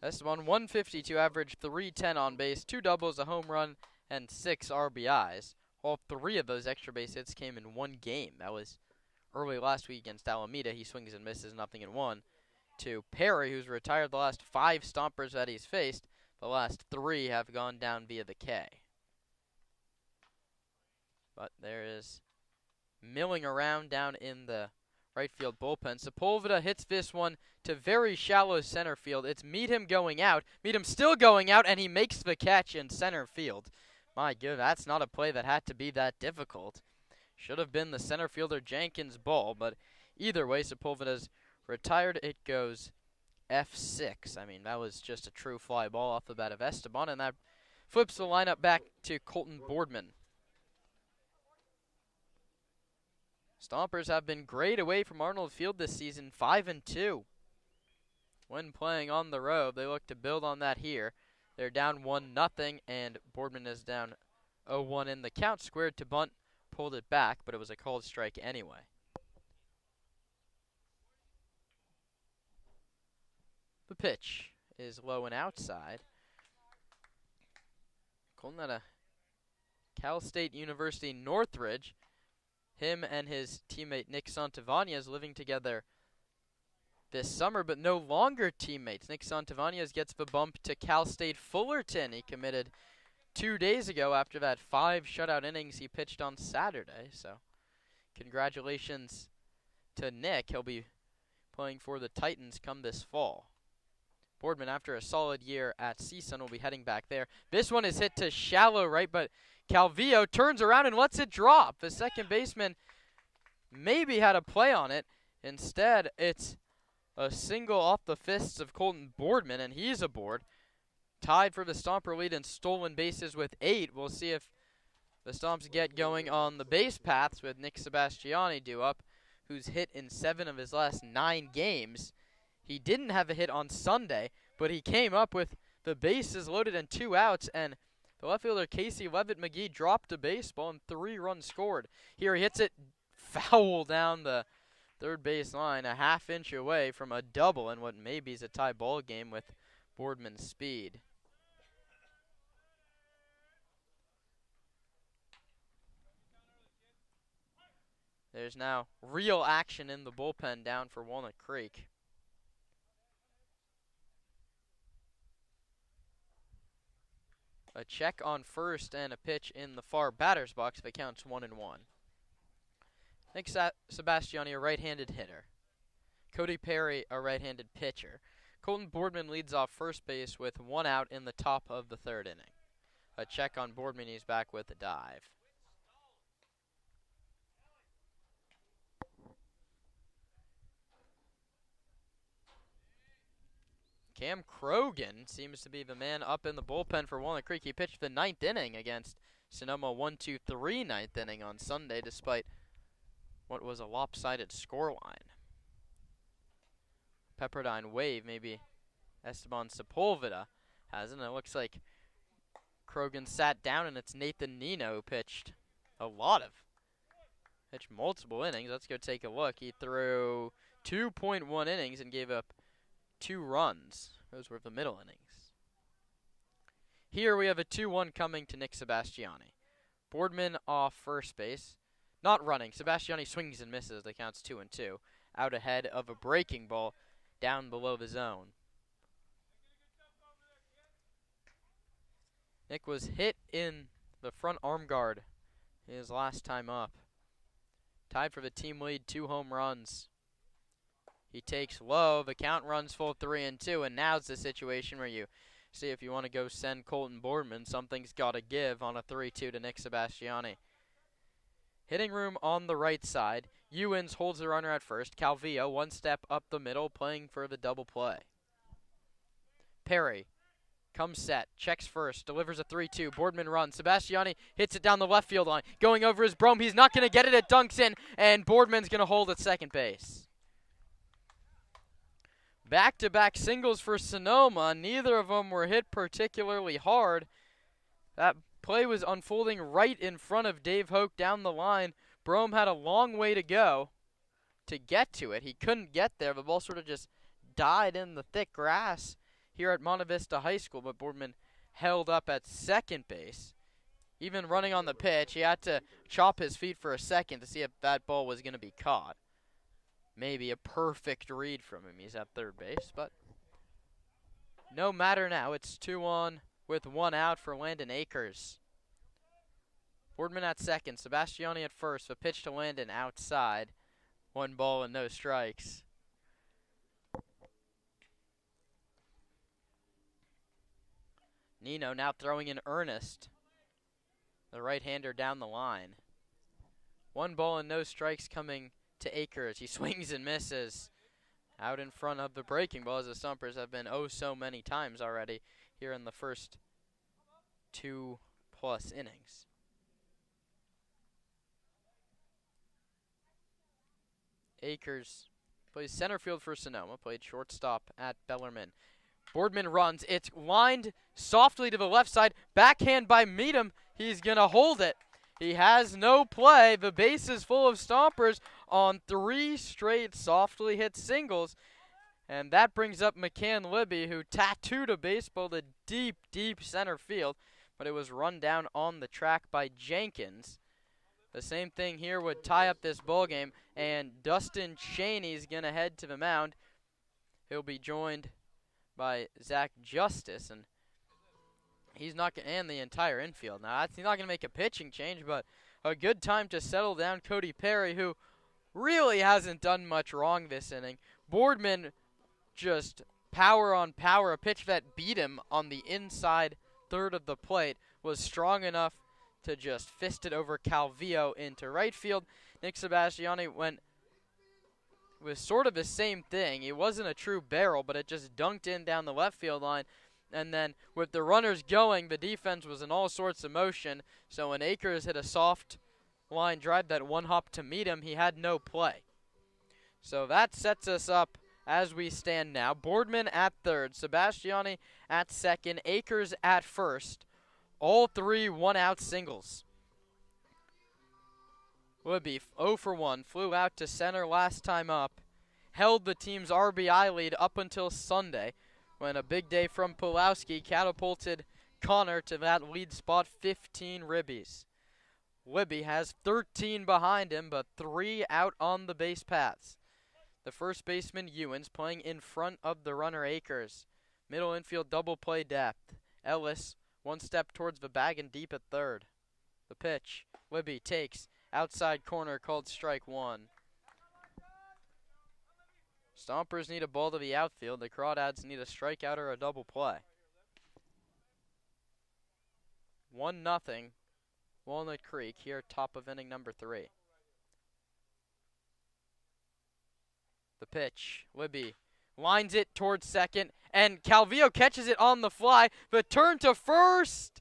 Esteban, 152 average, 310 on base, 2 doubles, a home run, and 6 RBIs. All 3 of those extra base hits came in one game. That was early last week against Alameda. He swings and misses, nothing in one. To Perry, who's retired the last 5 Stompers that he's faced. The last 3 have gone down via the K. But there is milling around down in the right field bullpen. Sepulveda hits this one to very shallow center field. It's Meadham going out. Meadham still going out, and he makes the catch in center field. My God, that's not a play that had to be that difficult. Should have been the center fielder Jenkins' ball, but either way, Sepulveda's retired. It goes F6. I mean, that was just a true fly ball off the bat of Esteban, and that flips the lineup back to Colton Boardman. Stompers have been great away from Arnold Field this season, 5-2. When playing on the road, they look to build on that here. They're down 1-0, and Boardman is down 0-1 in the count. Squared to bunt, pulled it back, but it was a called strike anyway. The pitch is low and outside. Colton at a Cal State University Northridge. Him and his teammate Nick Santavanez living together this summer, but no longer teammates. Nick Santavanez gets the bump to Cal State Fullerton. He committed 2 days ago after that 5 shutout innings he pitched on Saturday. So congratulations to Nick. He'll be playing for the Titans come this fall. Boardman, after a solid year at CSUN, will be heading back there. This one is hit to shallow right, but Calvillo turns around and lets it drop. The second baseman maybe had a play on it. Instead, it's a single off the fists of Colton Boardman, and he's aboard. Tied for the Stomper lead in stolen bases with 8. We'll see if the Stomps get going on the base paths with Nick Sebastiani due up, who's hit in 7 of his last 9 games. He didn't have a hit on Sunday, but he came up with the bases loaded and 2 outs, and the left fielder Casey Levitt McGee dropped a baseball and 3 runs scored. Here he hits it foul down the third base line, a half-inch away from a double in what maybe is a tie ball game with Boardman's speed. There's now real action in the bullpen down for Walnut Creek. A check on first and a pitch in the far batter's box that counts 1-1. Nick Sebastiani, a right-handed hitter. Cody Perry, a right-handed pitcher. Colton Boardman leads off first base with 1 out in the top of the 3rd inning. A check on Boardman, he's back with a dive. Cam Krogan seems to be the man up in the bullpen for Walnut Creek. He pitched the 9th inning against Sonoma 1-2-3 9th inning on Sunday, despite what was a lopsided scoreline. Pepperdine wave, maybe Esteban Sepulveda Hasn't it? Looks like Krogan sat down, and it's Nathan Nino who pitched pitched multiple innings. Let's go take a look. He threw 2.1 innings and gave up 2 runs. Those were the middle innings. Here we have a 2-1 coming to Nick Sebastiani. Boardman off first base. Not running. Sebastiani swings and misses. The count's 2-2. Out ahead of a breaking ball down below the zone. Nick was hit in the front arm guard his last time up. Tied for the team lead, 2 home runs. He takes low. The count runs full 3-2, and now's the situation where you see if you want to go send Colton Boardman. Something's got to give on a 3-2 to Nick Sebastiani. Hitting room on the right side. Ewens holds the runner at first. Calvillo, 1 step up the middle, playing for the double play. Perry comes set, checks first, delivers a 3-2. Boardman runs. Sebastiani hits it down the left field line. Going over his Brome. He's not going to get it. It dunks in, and Boardman's going to hold at second base. Back-to-back singles for Sonoma. Neither of them were hit particularly hard. That play was unfolding right in front of Dave Hoke down the line. Brome had a long way to go to get to it. He couldn't get there. The ball sort of just died in the thick grass here at Monte Vista High School, but Boardman held up at second base. Even running on the pitch, he had to chop his feet for a second to see if that ball was going to be caught. Maybe a perfect read from him. He's at third base, but no matter now. It's 2-1 with 1 out for Landon Akers. Boardman at second, Sebastiani at first. The pitch to Landon outside. 1 ball and no strikes. Nino now throwing in earnest. The right-hander down the line. 1 ball and no strikes coming to Akers. He swings and misses. Out in front of the breaking ball, as the Stompers have been oh so many times already here in the first 2+ innings. Akers plays center field for Sonoma, played shortstop at Bellarmine. Boardman runs. It's lined softly to the left side. Backhand by Meadham. He's going to hold it. He has no play. The base is full of Stompers on 3 straight softly hit singles. And that brings up McCann Libby, who tattooed a baseball to deep, deep center field. But it was run down on the track by Jenkins. The same thing here would tie up this ball game. And Dustin Cheney's going to head to the mound. He'll be joined by Zach Justice, and he's not going to end the entire infield. Now, he's not going to make a pitching change, but a good time to settle down Cody Perry, who really hasn't done much wrong this inning. Boardman just power on power. A pitch that beat him on the inside third of the plate was strong enough to just fist it over Calvillo into right field. Nick Sebastiani went with sort of the same thing. It wasn't a true barrel, but it just dunked in down the left field line. And then with the runners going, the defense was in all sorts of motion. So when Akers hit a soft line drive that one hop to meet him, he had no play. So that sets us up as we stand now. Boardman at third, Sebastiani at second, Akers at first. All 3 1-out singles. Libby 0 for 1, flew out to center last time up. Held the team's RBI lead up until Sunday, when a big day from Pulowski catapulted Connor to that lead spot, 15 ribbies. Libby has 13 behind him, but 3 out on the base paths. The first baseman, Ewens, playing in front of the runner, Akers. Middle infield double play depth. Ellis, 1 step towards the bag and deep at third. The pitch, Libby takes. Outside corner called strike 1. Stompers need a ball to the outfield. The Crawdads need a strikeout or a double play. 1-0. Walnut Creek here, top of inning number 3. The pitch, Libby lines it towards second, and Calvillo catches it on the fly. The turn to first.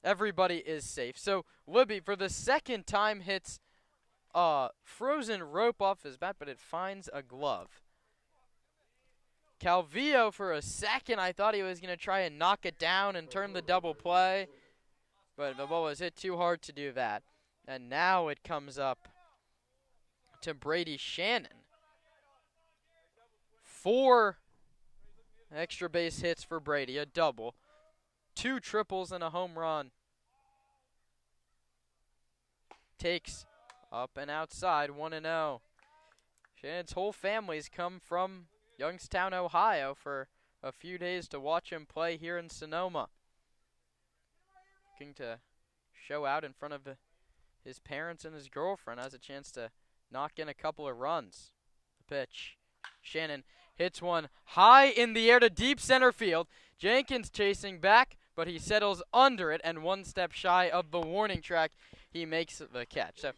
Everybody is safe. So Libby, for the second time, hits a frozen rope off his bat, but it finds a glove. Calvillo, for a second, I thought he was going to try and knock it down and turn the double play, but the ball was hit too hard to do that. And now it comes up to Brady Shannon. 4 extra base hits for Brady, a double. 2 triples and a home run. Takes up and outside, 1-0. Shannon's whole family's come from Youngstown, Ohio for a few days to watch him play here in Sonoma. Looking to show out in front of his parents and his girlfriend. Has a chance to knock in a couple of runs. The pitch. Shannon hits one high in the air to deep center field. Jenkins chasing back, but he settles under it, and 1 step shy of the warning track, he makes the catch. So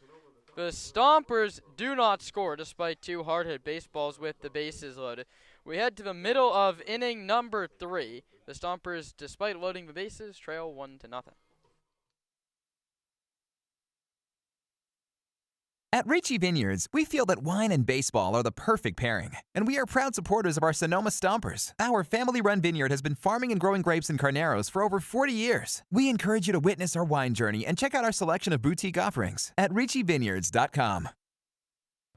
the Stompers do not score despite 2 hard-hit baseballs with the bases loaded. We head to the middle of inning number 3. The Stompers, despite loading the bases, trail 1-0. At Ricci Vineyards, we feel that wine and baseball are the perfect pairing, and we are proud supporters of our Sonoma Stompers. Our family-run vineyard has been farming and growing grapes and carneros for over 40 years. We encourage you to witness our wine journey and check out our selection of boutique offerings at RicciVineyards.com.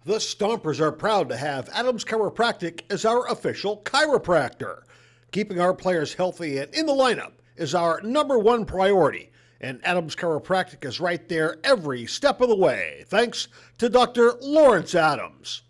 The Stompers are proud to have Adams Chiropractic as our official chiropractor. Keeping our players healthy and in the lineup is our #1 priority, and Adams Chiropractic is right there every step of the way, thanks to Dr. Lawrence Adams.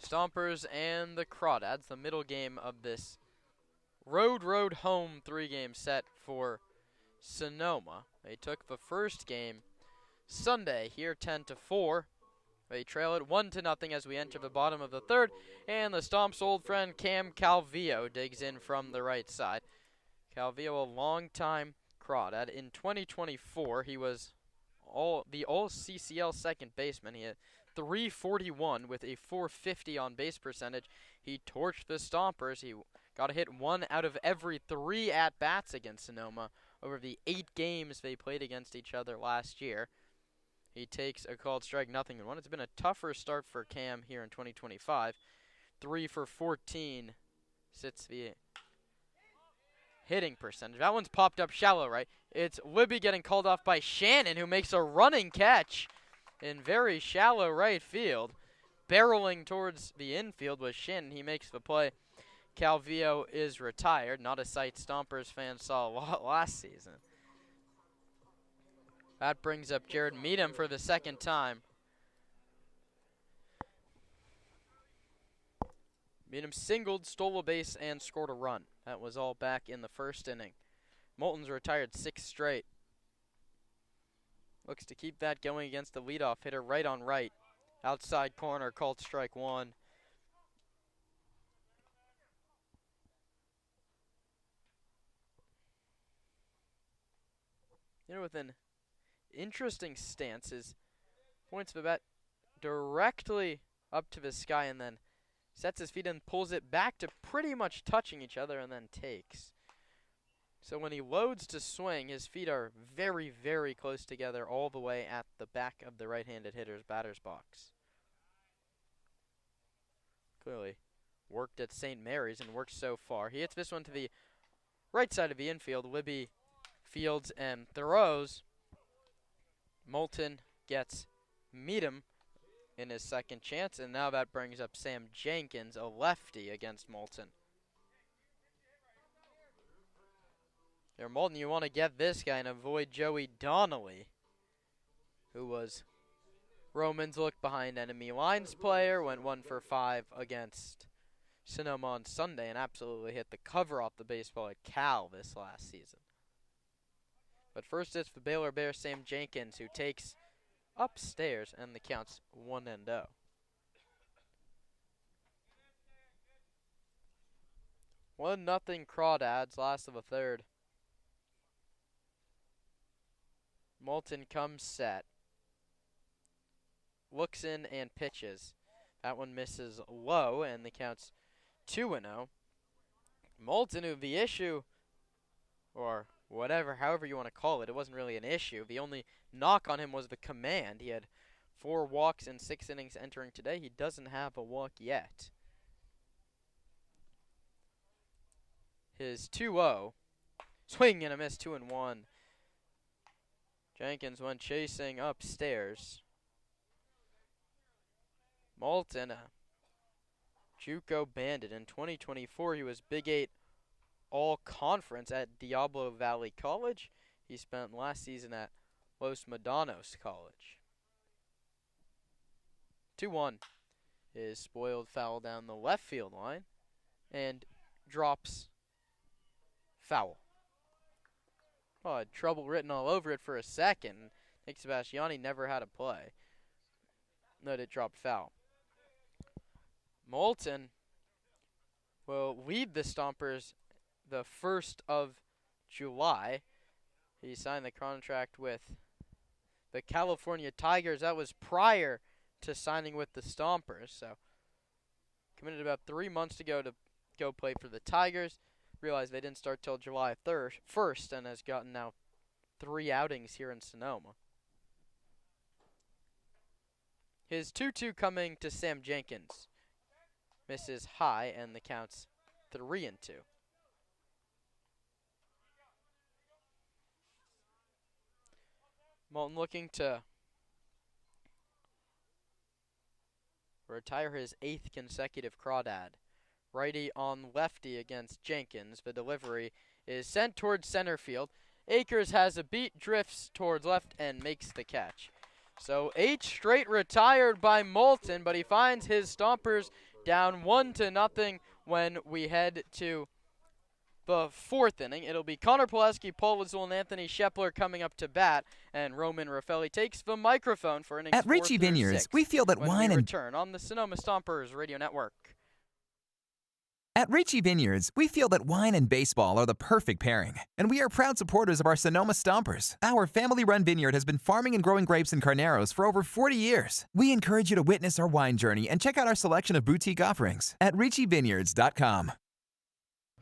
Stompers and the Crawdads, the middle game of this road home 3-game set for Sonoma. They took the first game Sunday here 10-4. They trail it 1-0 as we enter the bottom of the 3rd, and the Stomp's old friend Cam Calvillo digs in from the right side. Calvillo, a long-time Crawdad. In 2024, he was the all-CCL second baseman. He had .341 with a .450 on base percentage. He torched the Stompers. He got a hit 1 out of every 3 at-bats against Sonoma over the 8 games they played against each other last year. He takes a called strike, 0-1. It's been a tougher start for Cam here in 2025. 3 for 14 sits the hitting percentage. That one's popped up shallow right. It's Libby getting called off by Shannon, who makes a running catch in very shallow right field. Barreling towards the infield was Shannon. He makes the play. Calvillo is retired. Not a sight Stompers fans saw a lot last season. That brings up Jared Meadham for the second time. Meadham singled, stole a base, and scored a run. That was all back in the first inning. Moulton's retired 6 straight. Looks to keep that going against the leadoff hitter right on right. Outside corner, called strike 1. You know, with an interesting stance, is points the bat directly up to the sky and then sets his feet and pulls it back to pretty much touching each other and then takes. So when he loads to swing, his feet are very, very close together all the way at the back of the right-handed hitter's batter's box. Clearly worked at St. Mary's and worked so far. He hits this one to the right side of the infield. Libby fields and throws. Moulton gets Meadham in his second chance, and now that brings up Sam Jenkins, a lefty, against Moulton. Here, Moulton, you want to get this guy and avoid Joey Donnelly. who was Roman's look behind enemy lines player, went 1 for 5 against Sonoma on Sunday and absolutely hit the cover off the baseball at Cal this last season. But first it's the Baylor Bear, Sam Jenkins, who takes upstairs, and the count's 1-0. 1-0 Crawdads, last of the third. Moulton comes set. Looks in and pitches. That one misses low, and the count's 2-0. Moulton, who the issue, or whatever, however you want to call it, it wasn't really an issue. The only knock on him was the command. He had 4 walks in 6 innings entering today. He doesn't have a walk yet. His 2-0, swing and a miss, 2-1. Jenkins went chasing upstairs. Moulton, a JUCO bandit. In 2024, he was Big 8 All-Conference at Diablo Valley College. He spent last season at Los Medanos College. 2-1 is spoiled foul down the left field line and drops foul. Oh, had trouble written all over it for a second. Nick Sebastiani never had a play. Let it drop foul. Moulton will lead the Stompers the 1st of July. He signed the contract with the California Tigers. That was prior to signing with the Stompers. So committed about 3 months ago to go play for the Tigers. Realized they didn't start till July 1st and has gotten now 3 outings here in Sonoma. His 2-2 coming to Sam Jenkins. Misses high, and the count's 3-2. Moulton looking to retire his 8th consecutive crawdad. Righty on lefty against Jenkins. The delivery is sent towards center field. Akers has a beat, drifts towards left, and makes the catch. So 8 straight retired by Moulton, but he finds his Stompers down 1-0 when we head to the 4th inning. It'll be Connor Pulaski, Paul Lazul, and Anthony Shepler coming up to bat, and Roman Raffelli takes the microphone for innings 4 At Ritchie through Vineyards, 6 we feel that when wine we and return on the Sonoma Stompers Radio Network. At Ritchie Vineyards, we feel that wine and baseball are the perfect pairing, and we are proud supporters of our Sonoma Stompers. Our family-run vineyard has been farming and growing grapes and carneros for over 40 years. We encourage you to witness our wine journey and check out our selection of boutique offerings at ritchievineyards.com.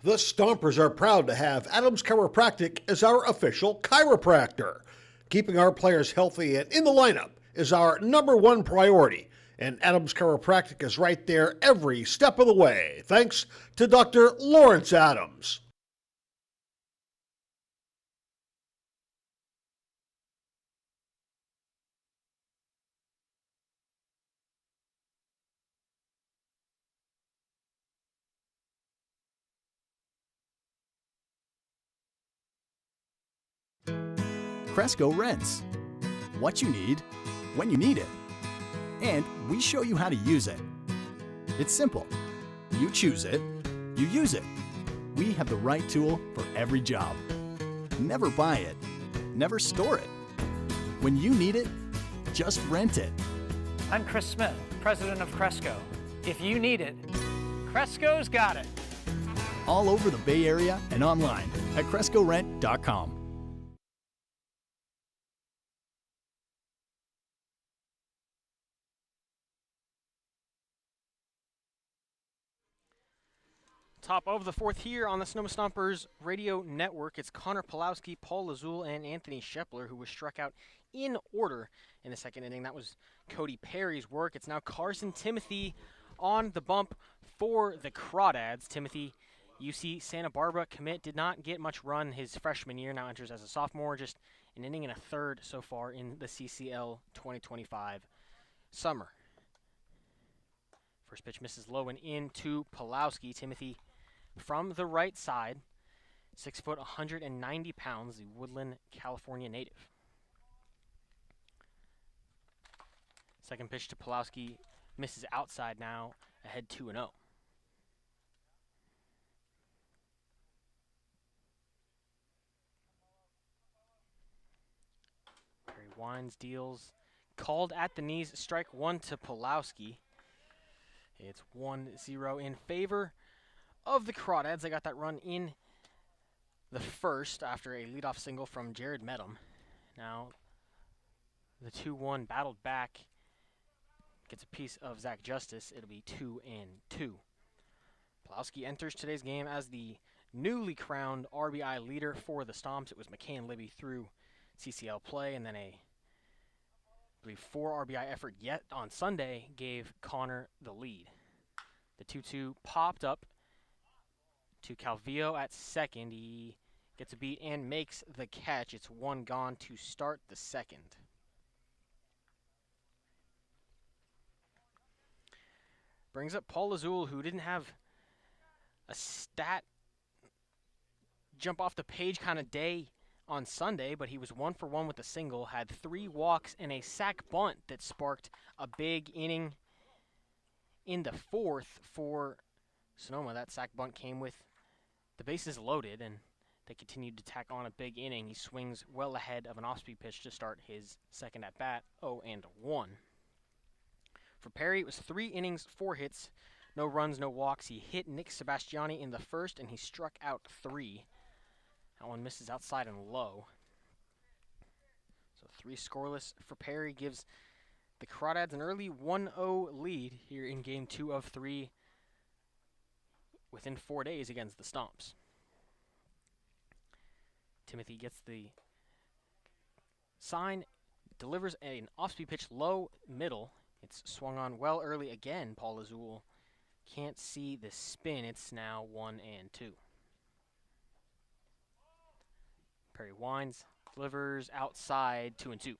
The Stompers are proud to have Adams Chiropractic as our official chiropractor. Keeping our players healthy and in the lineup is our #1 priority, and Adams Chiropractic is right there every step of the way, thanks to Dr. Lawrence Adams. Cresco Rents. What you need, when you need it. And we show you how to use it. It's simple. You choose it, you use it. We have the right tool for every job. Never buy it, never store it. When you need it, just rent it. I'm Chris Smith, president of Cresco. If you need it, Cresco's got it. All over the Bay Area and online at CrescoRent.com. Top of the 4th here on the Sonoma Stompers Radio Network. It's Connor Pulowski, Paul Lazul, and Anthony Shepler, who was struck out in order in the 2nd inning. That was Cody Perry's work. It's now Carson Timothy on the bump for the Crawdads. Timothy, UC Santa Barbara commit, did not get much run his freshman year. Now enters as a sophomore, just an inning and a third so far in the CCL 2025 summer. First pitch misses low and into Pulowski. Timothy from the right side, 6 foot, 190 pounds, the Woodland, California native. Second pitch to Pulowski, misses outside now, ahead 2-0. Perry winds, deals, called at the knees, strike one to Pulowski. It's 1-0 in favor of the Crawdads. They got that run in the first after a leadoff single from Jared Medham. Now the 2-1 battled back, gets a piece of Zach Justice. It'll be 2-2. Pulowski enters today's game as the newly crowned RBI leader for the Stomps. It was McCann Libby through CCL play, and then a, I believe, 4 RBI effort yet on Sunday gave Connor the lead. The 2-2 popped up to Calvillo at second. He gets a beat and makes the catch. It's 1 gone to start the second. Brings up Paul Azul, who didn't have a stat jump off the page kind of day on Sunday, but he was 1 for 1 with a single, had 3 walks and a sac bunt that sparked a big inning in the fourth for Sonoma. That sac bunt came with the bases loaded, and they continued to tack on a big inning. He swings well ahead of an off-speed pitch to start his second at-bat, 0-1. For Perry, it was 3 innings, 4 hits, no runs, no walks. He hit Nick Sebastiani in the first, and he struck out 3. That one misses outside and low. So 3 scoreless for Perry gives the Crawdads an early 1-0 lead here in Game 2 of 3 within 4 days against the Stomps. Timothy gets the sign, delivers an off-speed pitch low middle. It's swung on well early again. Paul Azul can't see the spin. It's now 1-2. Perry winds, delivers outside, 2-2.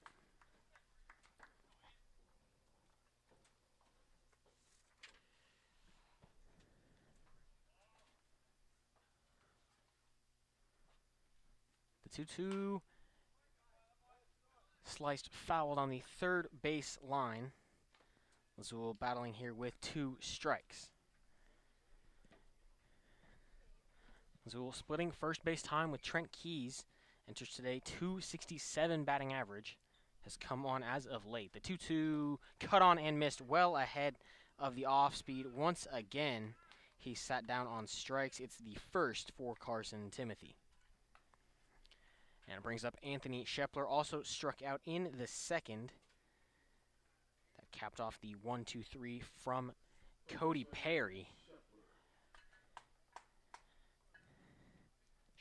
The 2-2 sliced fouled on the third base line. Azul battling here with 2 strikes. Azul splitting first base time with Trent Keys. Enters today, 267 batting average. Has come on as of late. The 2-2 cut on and missed well ahead of the off speed. Once again, he sat down on strikes. It's the first for Carson Timothy. And it brings up Anthony Shepler, also struck out in the second. That capped off the 1-2-3 from Cody Perry.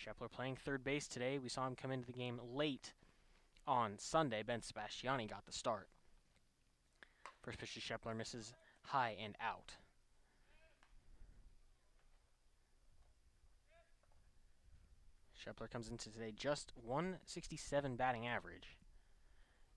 Shepler playing third base today. We saw him come into the game late on Sunday. Ben Sebastiani got the start. First pitch to Shepler misses high and out. Shepler comes into today just 167 batting average.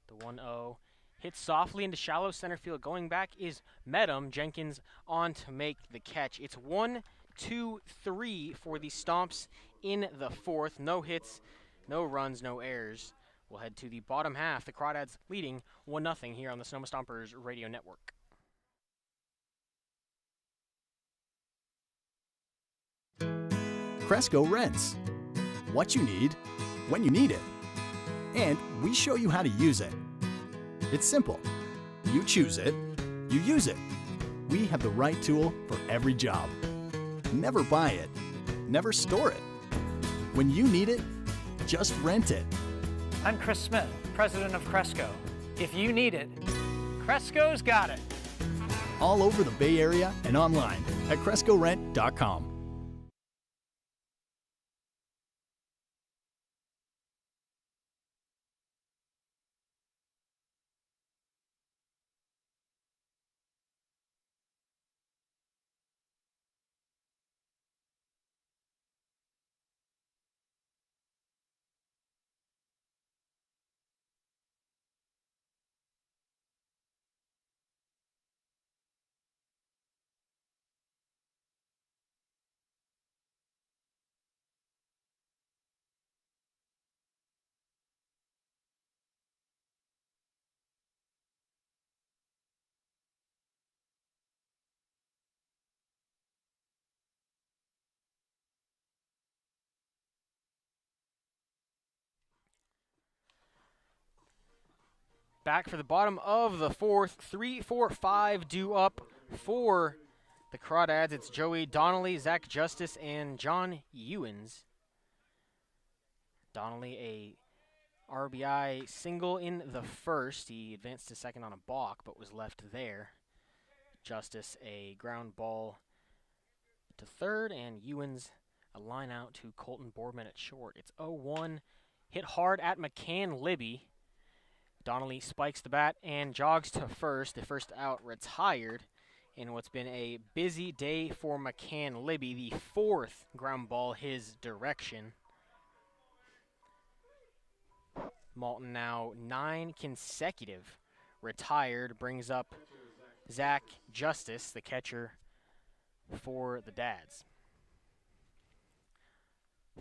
The 1-0 hits softly into shallow center field. Going back is Medham. Jenkins on to make the catch. It's 1-2-3 for the Stomps in the fourth. No hits, no runs, no errors. We'll head to the bottom half. The Crawdads leading 1-0 here on the Sonoma Stompers Radio Network. Cresco Rents. What you need, when you need it. And we show you how to use it. It's simple. You choose it, you use it. We have the right tool for every job. Never buy it, never store it. When you need it, just rent it. I'm Chris Smith, president of Cresco. If you need it, Cresco's got it. All over the Bay Area and online at CrescoRent.com. back for the bottom of the fourth. 3, 4, 5 due up for the Crawdads. It's Joey Donnelly, Zach Justice, and John Ewens. Donnelly, a RBI single in the first. He advanced to second on a balk, but was left there. Justice, a ground ball to third, and Ewens, a line out to Colton Boardman at short. It's 0-1. Hit hard at McCann Libby. Donnelly spikes the bat and jogs to first. The first out retired in what's been a busy day for McCann Libby. The fourth ground ball his direction. Malton now 9 consecutive retired. Brings up Zach Justice, the catcher for the Dads.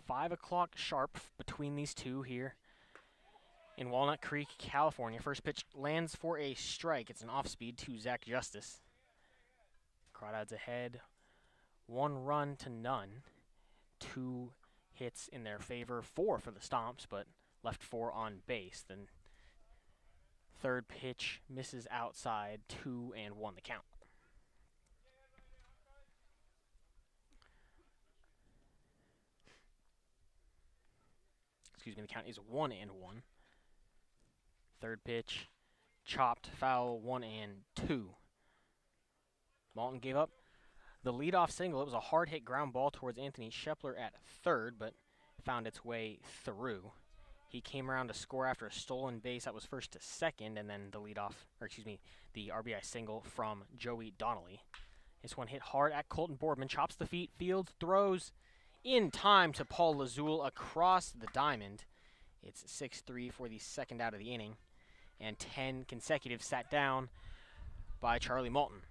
5 o'clock sharp between these two here in Walnut Creek, California. First pitch lands for a strike. It's an off-speed to Zach Justice. Crawdads ahead, 1 run to none. 2 hits in their favor, 4 for the Stomps, but left 4 on base. Then third pitch misses outside, 2-1 the count. Excuse me, the count is 1-1. Third pitch, chopped, foul, 1-2. Malton gave up the leadoff single. It was a hard-hit ground ball towards Anthony Shepler at third, but found its way through. He came around to score after a stolen base that was first to second, and then the the RBI single from Joey Donnelly. This one hit hard at Colton Boardman, chops the feet, fields, throws in time to Paul Lazul across the diamond. It's 6-3 for the second out of the inning, and 10 consecutive sat down by Charlie Malton.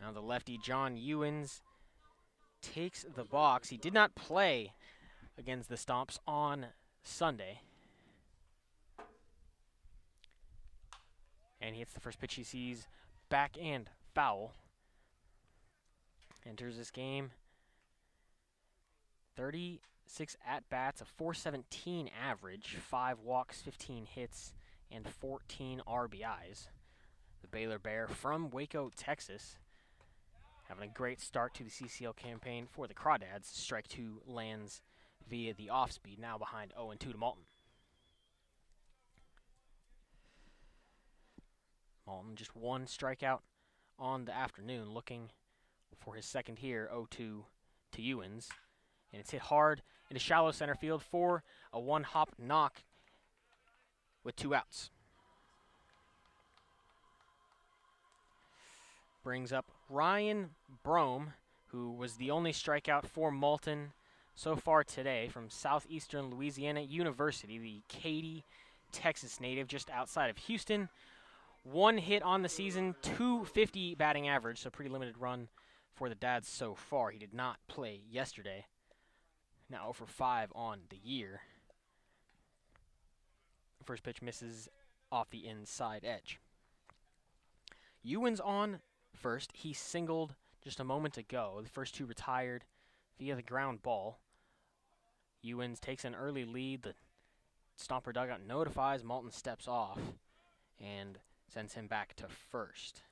Now the lefty John Ewens takes the box. He did not play against the Stomps on Sunday. And he hits the first pitch he sees, back and foul. Enters this game 36 at-bats, a .417 average, 5 walks, 15 hits, and 14 RBIs. The Baylor Bear from Waco, Texas, having a great start to the CCL campaign for the Crawdads. Strike 2 lands via the off-speed, now behind 0-2 to Malton. Malton just 1 strikeout on the afternoon, looking for his second here, 0-2 to Ewens. And it's hit hard into shallow center field for a 1-hop knock with 2 outs. Brings up Ryan Brome, who was the only strikeout for Malton so far today, from Southeastern Louisiana University, the Katy, Texas native, just outside of Houston. 1 hit on the season, .250 batting average, so pretty limited run for the Dads so far. He did not play yesterday. Now 0 for 5 on the year. First pitch misses off the inside edge. Ewens on first. He singled just a moment ago. The first 2 retired via the ground ball. Ewens takes an early lead. The Stomper dugout notifies. Malton steps off and sends him back to first.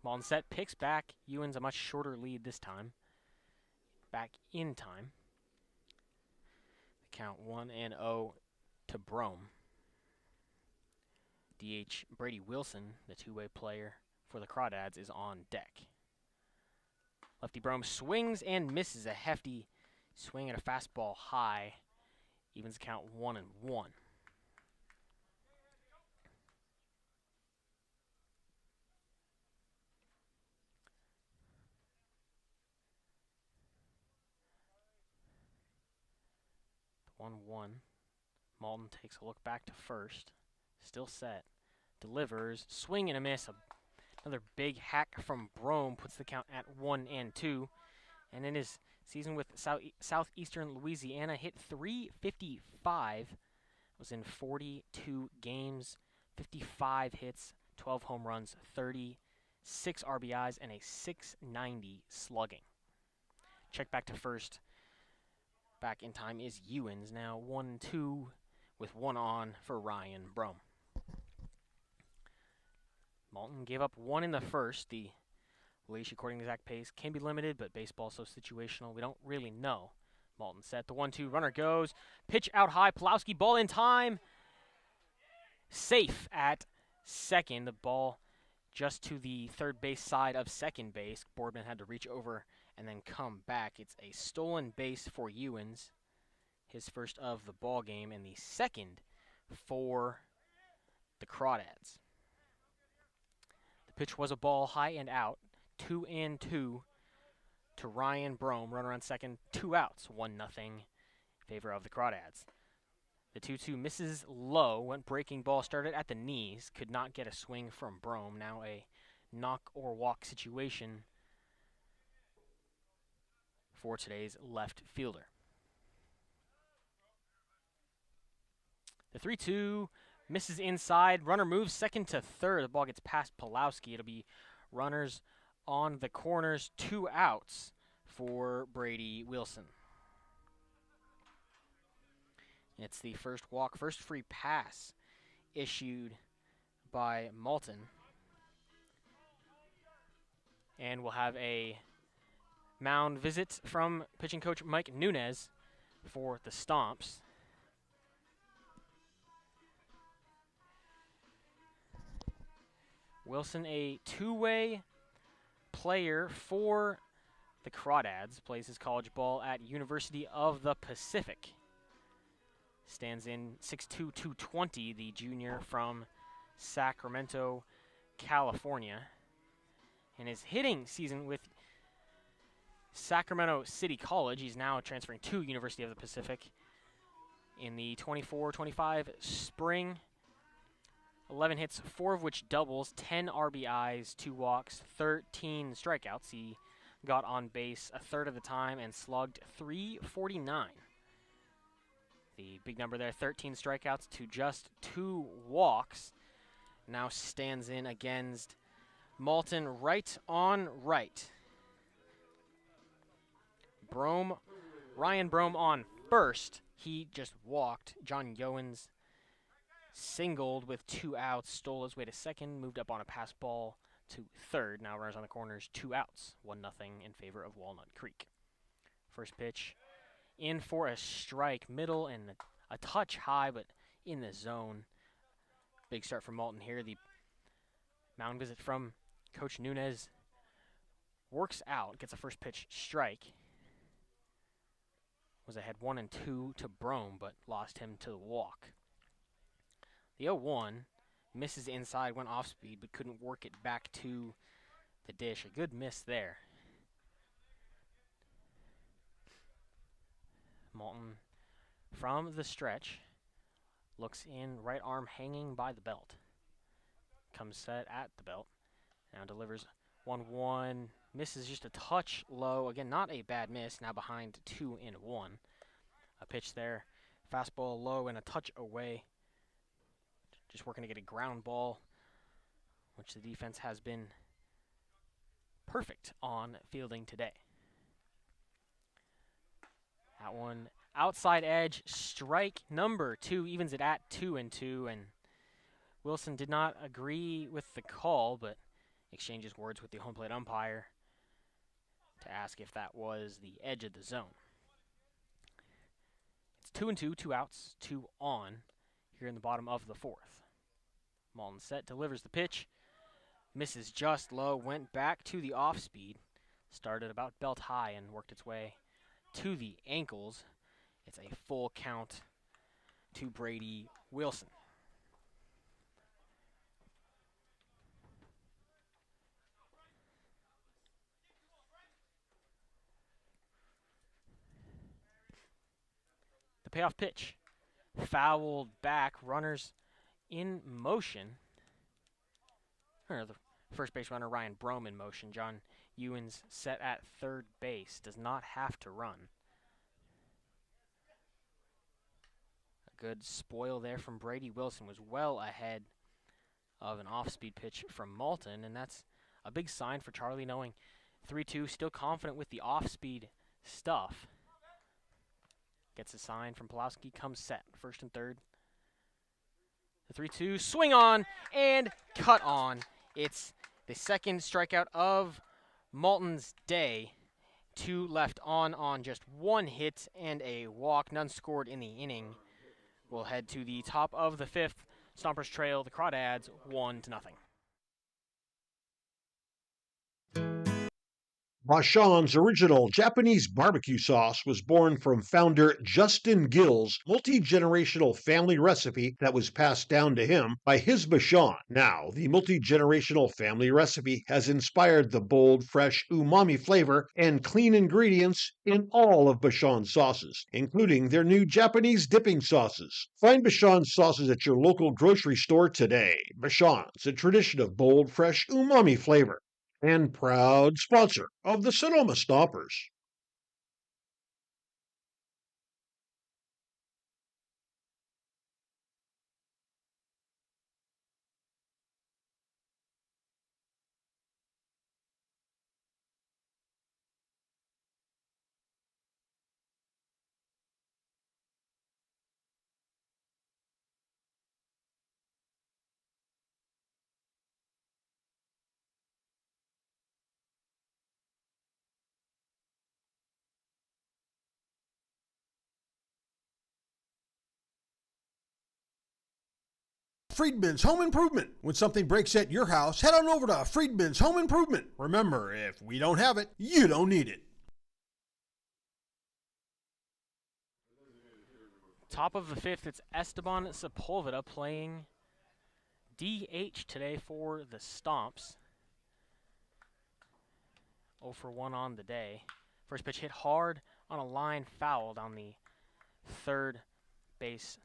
Malton set, picks back. Ewens a much shorter lead this time. Back in time. The count 1-0 to Brome. DH Brady Wilson, the two-way player for the Crawdads, is on deck. Lefty Brome swings and misses a hefty swing at a fastball high. Evens count 1-1. The 1-1. Malton takes a look back to first. Still set. Delivers. Swing and a miss. Another big hack from Brome puts the count at 1-2. And in his season with Southeastern Louisiana, hit .355. Was in 42 games, 55 hits, 12 home runs, 30 6 RBIs, and a .690 slugging. Check back to first. Back in time is Ewens, now 1-2 with 1 on for Ryan Brome. Malton gave up 1 in the first. The leash, according to Zach Pace, can be limited, but baseball's so situational, we don't really know. Malton set, the 1-2, runner goes, pitch out high, Pulowski, ball in time. Safe at second, the ball just to the third base side of second base. Boardman had to reach over and then come back. It's a stolen base for Ewens, his first of the ball game, and the second for the Crawdads. The pitch was a ball high and out, 2-2 to Ryan Brome. Runner on second, 2 outs, 1-0 in favor of the Crawdads. The 2-2 misses low, went breaking ball, started at the knees, could not get a swing from Brome. Now a knock or walk situation for today's left fielder. The 3-2 misses inside, runner moves second to third. The ball gets past Pulowski. It'll be runners on the corners, 2 outs for Brady Wilson. It's the first walk, first free pass issued by Malton. And we'll have a mound visit from pitching coach Mike Nunez for the Stomps. Wilson, a two-way player for the Crawdads, plays his college ball at University of the Pacific. Stands in 6'2", 220, the junior from Sacramento, California. In his hitting season with Sacramento City College, he's now transferring to University of the Pacific in the 24-25 spring. 11 hits, 4 of which doubles, 10 RBIs, 2 walks, 13 strikeouts. He got on base a third of the time and slugged .349. The big number there, 13 strikeouts to just 2 walks. Now stands in against Malton right on right. Ryan Brome on first. He just walked. John Yowens singled with 2 outs, stole his way to second, moved up on a pass ball to third. Now runners on the corners, 2 outs, 1-0 in favor of Walnut Creek. First pitch in for a strike, middle and a touch high, but in the zone. Big start for Malton here. The mound visit from Coach Nunez works out, gets a first pitch strike. Was ahead 1-2 to Brome, but lost him to the walk. The 0-1 misses inside, went off speed, but couldn't work it back to the dish. A good miss there. Malton from the stretch looks in, right arm hanging by the belt. Comes set at the belt. Now delivers 1-1. Misses just a touch low. Again, not a bad miss. Now behind 2-1. A pitch there. Fastball low and a touch away. Just working to get a ground ball, which the defense has been perfect on fielding today. That one outside edge, strike number 2, evens it at 2-2, and Wilson did not agree with the call, but exchanges words with the home plate umpire to ask if that was the edge of the zone. It's 2-2, 2 outs, 2 on here in the bottom of the 4th. Malton set, delivers the pitch, misses just low, went back to the off speed, started about belt high and worked its way to the ankles. It's a full count to Brady Wilson. The payoff pitch, fouled back, runners in motion. The first base runner, Ryan Brome, in motion. John Ewens set at third base, does not have to run. A good spoil there from Brady Wilson, was well ahead of an off-speed pitch from Malton, and that's a big sign for Charlie, knowing 3-2, still confident with the off-speed stuff. Gets a sign from Pulowski, comes set, first and third. The 3-2, swing on, and cut on. It's the second strikeout of Malton's day. 2 left on just 1 hit and a walk, none scored in the inning. We'll head to the top of the 5th. Stompers trail the Crawdads 1-0. Bashan's original Japanese barbecue sauce was born from founder Justin Gill's multi-generational family recipe that was passed down to him by his Bashan. Now, the multi-generational family recipe has inspired the bold, fresh umami flavor and clean ingredients in all of Bashan's sauces, including their new Japanese dipping sauces. Find Bashan's sauces at your local grocery store today. Bashan's, a tradition of bold, fresh umami flavor, and proud sponsor of the Sonoma Stompers. Friedman's Home Improvement. When something breaks at your house, head on over to Friedman's Home Improvement. Remember, if we don't have it, you don't need it. Top of the 5th, it's Esteban Sepulveda playing DH today for the Stomps. 0 for 1 on the day. First pitch hit hard on a line foul down the third base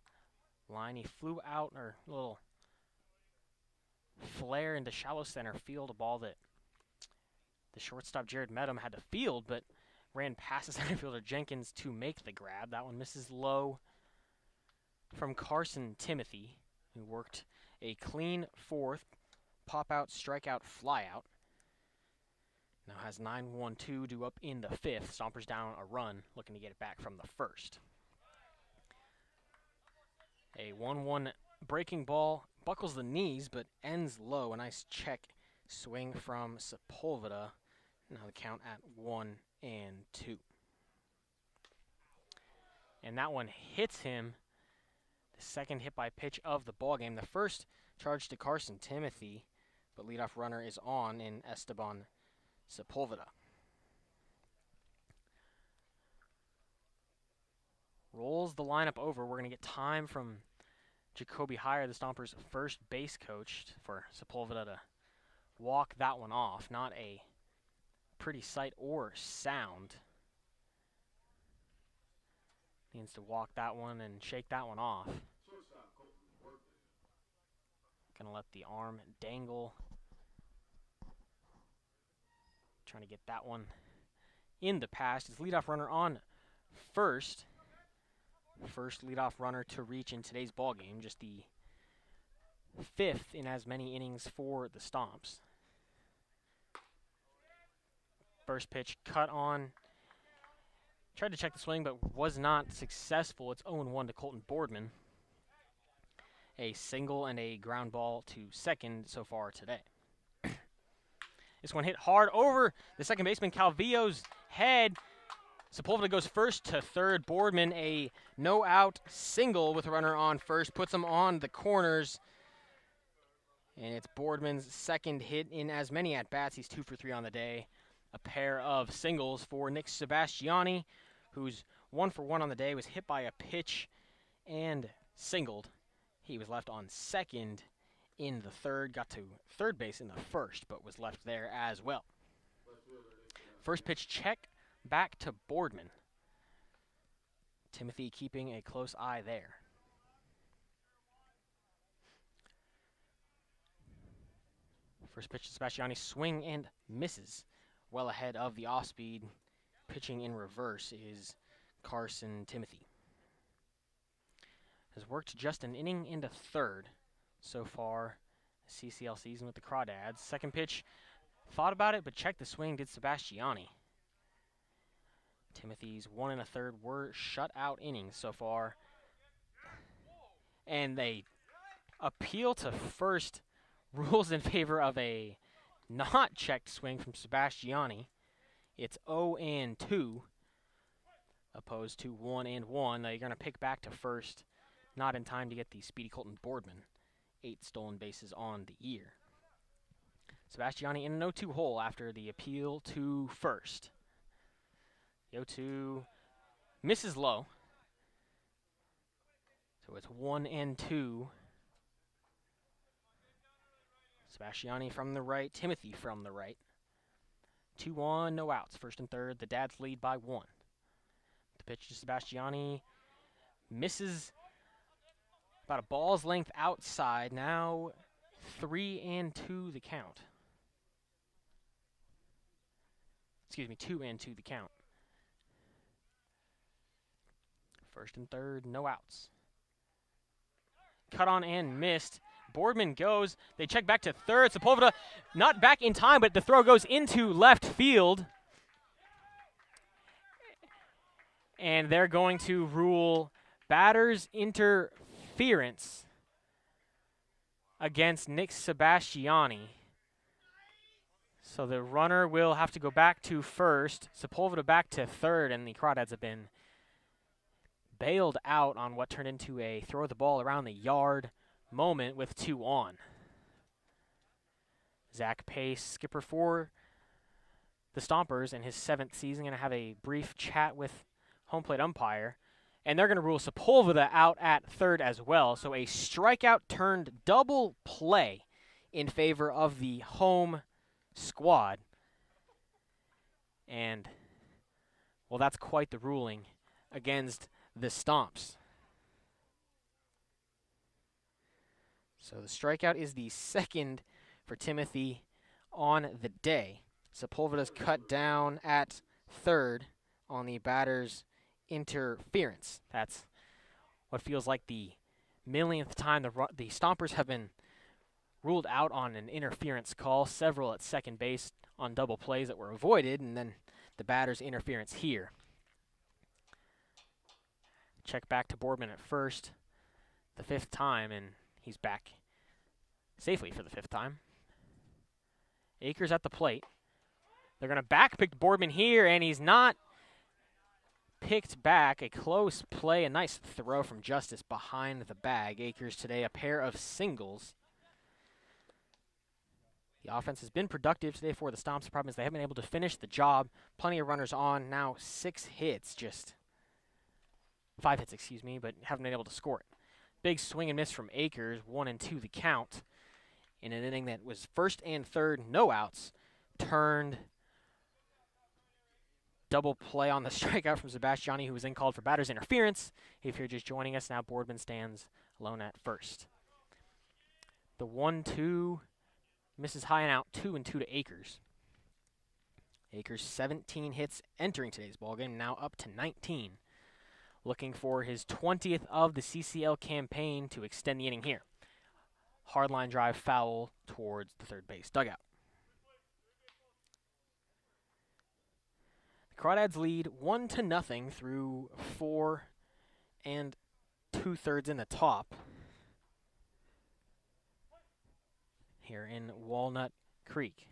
line. He flew out, or a little flare into shallow center field, a ball that the shortstop Jared Medham had to field, but ran past the center fielder Jenkins to make the grab. That one misses low from Carson Timothy, who worked a clean 4th, pop-out, strikeout, flyout. Now has 9-1-2 due up in the 5th. Stompers down a run, looking to get it back from the 1st. A 1-1 breaking ball buckles the knees, but ends low. A nice check swing from Sepulveda. Now the count at 1-2. And that one hits him. The second hit by pitch of the ballgame. The first charge to Carson Timothy, but leadoff runner is on in Esteban Sepulveda. Rolls the lineup over. We're going to get time from Jacoby Heyer, the Stompers' first base coach, for Sepulveda to walk that one off. Not a pretty sight or sound. Needs to walk that one and shake that one off. Gonna let the arm dangle. Trying to get that one in the past. His leadoff runner on first. First leadoff runner to reach in today's ball game. Just the 5th in as many innings for the Stomps. First pitch cut on. Tried to check the swing, but was not successful. It's 0-1 to Colton Boardman. A single and a ground ball to second so far today. This one hit hard over the second baseman Calvillo's head. Sepulveda goes first to third. Boardman, a no-out single with a runner on first, puts him on the corners. And it's Boardman's second hit in as many at-bats. He's 2 for 3 on the day. A pair of singles for Nick Sebastiani, who's 1 for 1 on the day, was hit by a pitch and singled. He was left on second in the third, got to third base in the first, but was left there as well. First pitch check back to Boardman. Timothy keeping a close eye there. First pitch to Sebastiani, swing and misses. Well ahead of the off-speed. Pitching in reverse is Carson Timothy. Has worked just an inning into third so far CCL season with the Crawdads. Second pitch thought about it, but checked the swing, did Sebastiani. Timothy's 1 1/3 were shutout innings so far. And they appeal to first, rules in favor of a not checked swing from Sebastiani. It's 0-2 opposed to 1-1. They're going to pick back to first, not in time to get the speedy Colton Boardman. 8 stolen bases on the year. Sebastiani in an 0-2 hole after the appeal to first. The 0-2 misses low. So it's 1-2. Sebastiani from the right, Timothy from the right. 2-1, no outs. First and third, the Dads lead by 1. The pitch to Sebastiani misses about a ball's length outside. Now 3-2 the count. Excuse me, 2-2 the count. First and third, no outs. Cut on and missed. Boardman goes. They check back to third. Sepulveda not back in time, but the throw goes into left field. And they're going to rule batter's interference against Nick Sebastiani. So the runner will have to go back to first. Sepulveda back to third, and the Crawdads have been bailed out on what turned into a throw the ball around the yard moment with 2 on. Zach Pace, skipper for the Stompers in his 7th season, going to have a brief chat with home plate umpire, and they're going to rule Sepulveda out at third as well. So a strikeout turned double play in favor of the home squad. And, well, that's quite the ruling against the Stomps. So the strikeout is the second for Timothy on the day. Sepulveda's cut down at third on the batter's interference. That's what feels like the millionth time the Stompers have been ruled out on an interference call, several at second base on double plays that were avoided, and then the batter's interference here. Check back to Boardman at first, the 5th time, and he's back safely for the 5th time. Akers at the plate. They're going to backpick Boardman here, and he's not picked back. A close play, a nice throw from Justice behind the bag. Akers today a pair of singles. The offense has been productive today for the Stomps. The problem is they haven't been able to finish the job. Plenty of runners on, now 6 hits, just 5 hits, excuse me, but haven't been able to score it. Big swing and miss from Akers, 1-2 the count. In an inning that was first and third, no outs, turned double play on the strikeout from Sebastiani, who was in called for batter's interference. If you're just joining us now, Boardman stands alone at first. The 1-2 misses high and out, 2-2 to Akers. Akers 17 hits entering today's ballgame, now up to 19. Looking for his 20th of the CCL campaign to extend the inning here. Hardline drive foul towards the third base dugout. The Crawdads lead 1-0 through 4 2/3 in the top here in Walnut Creek.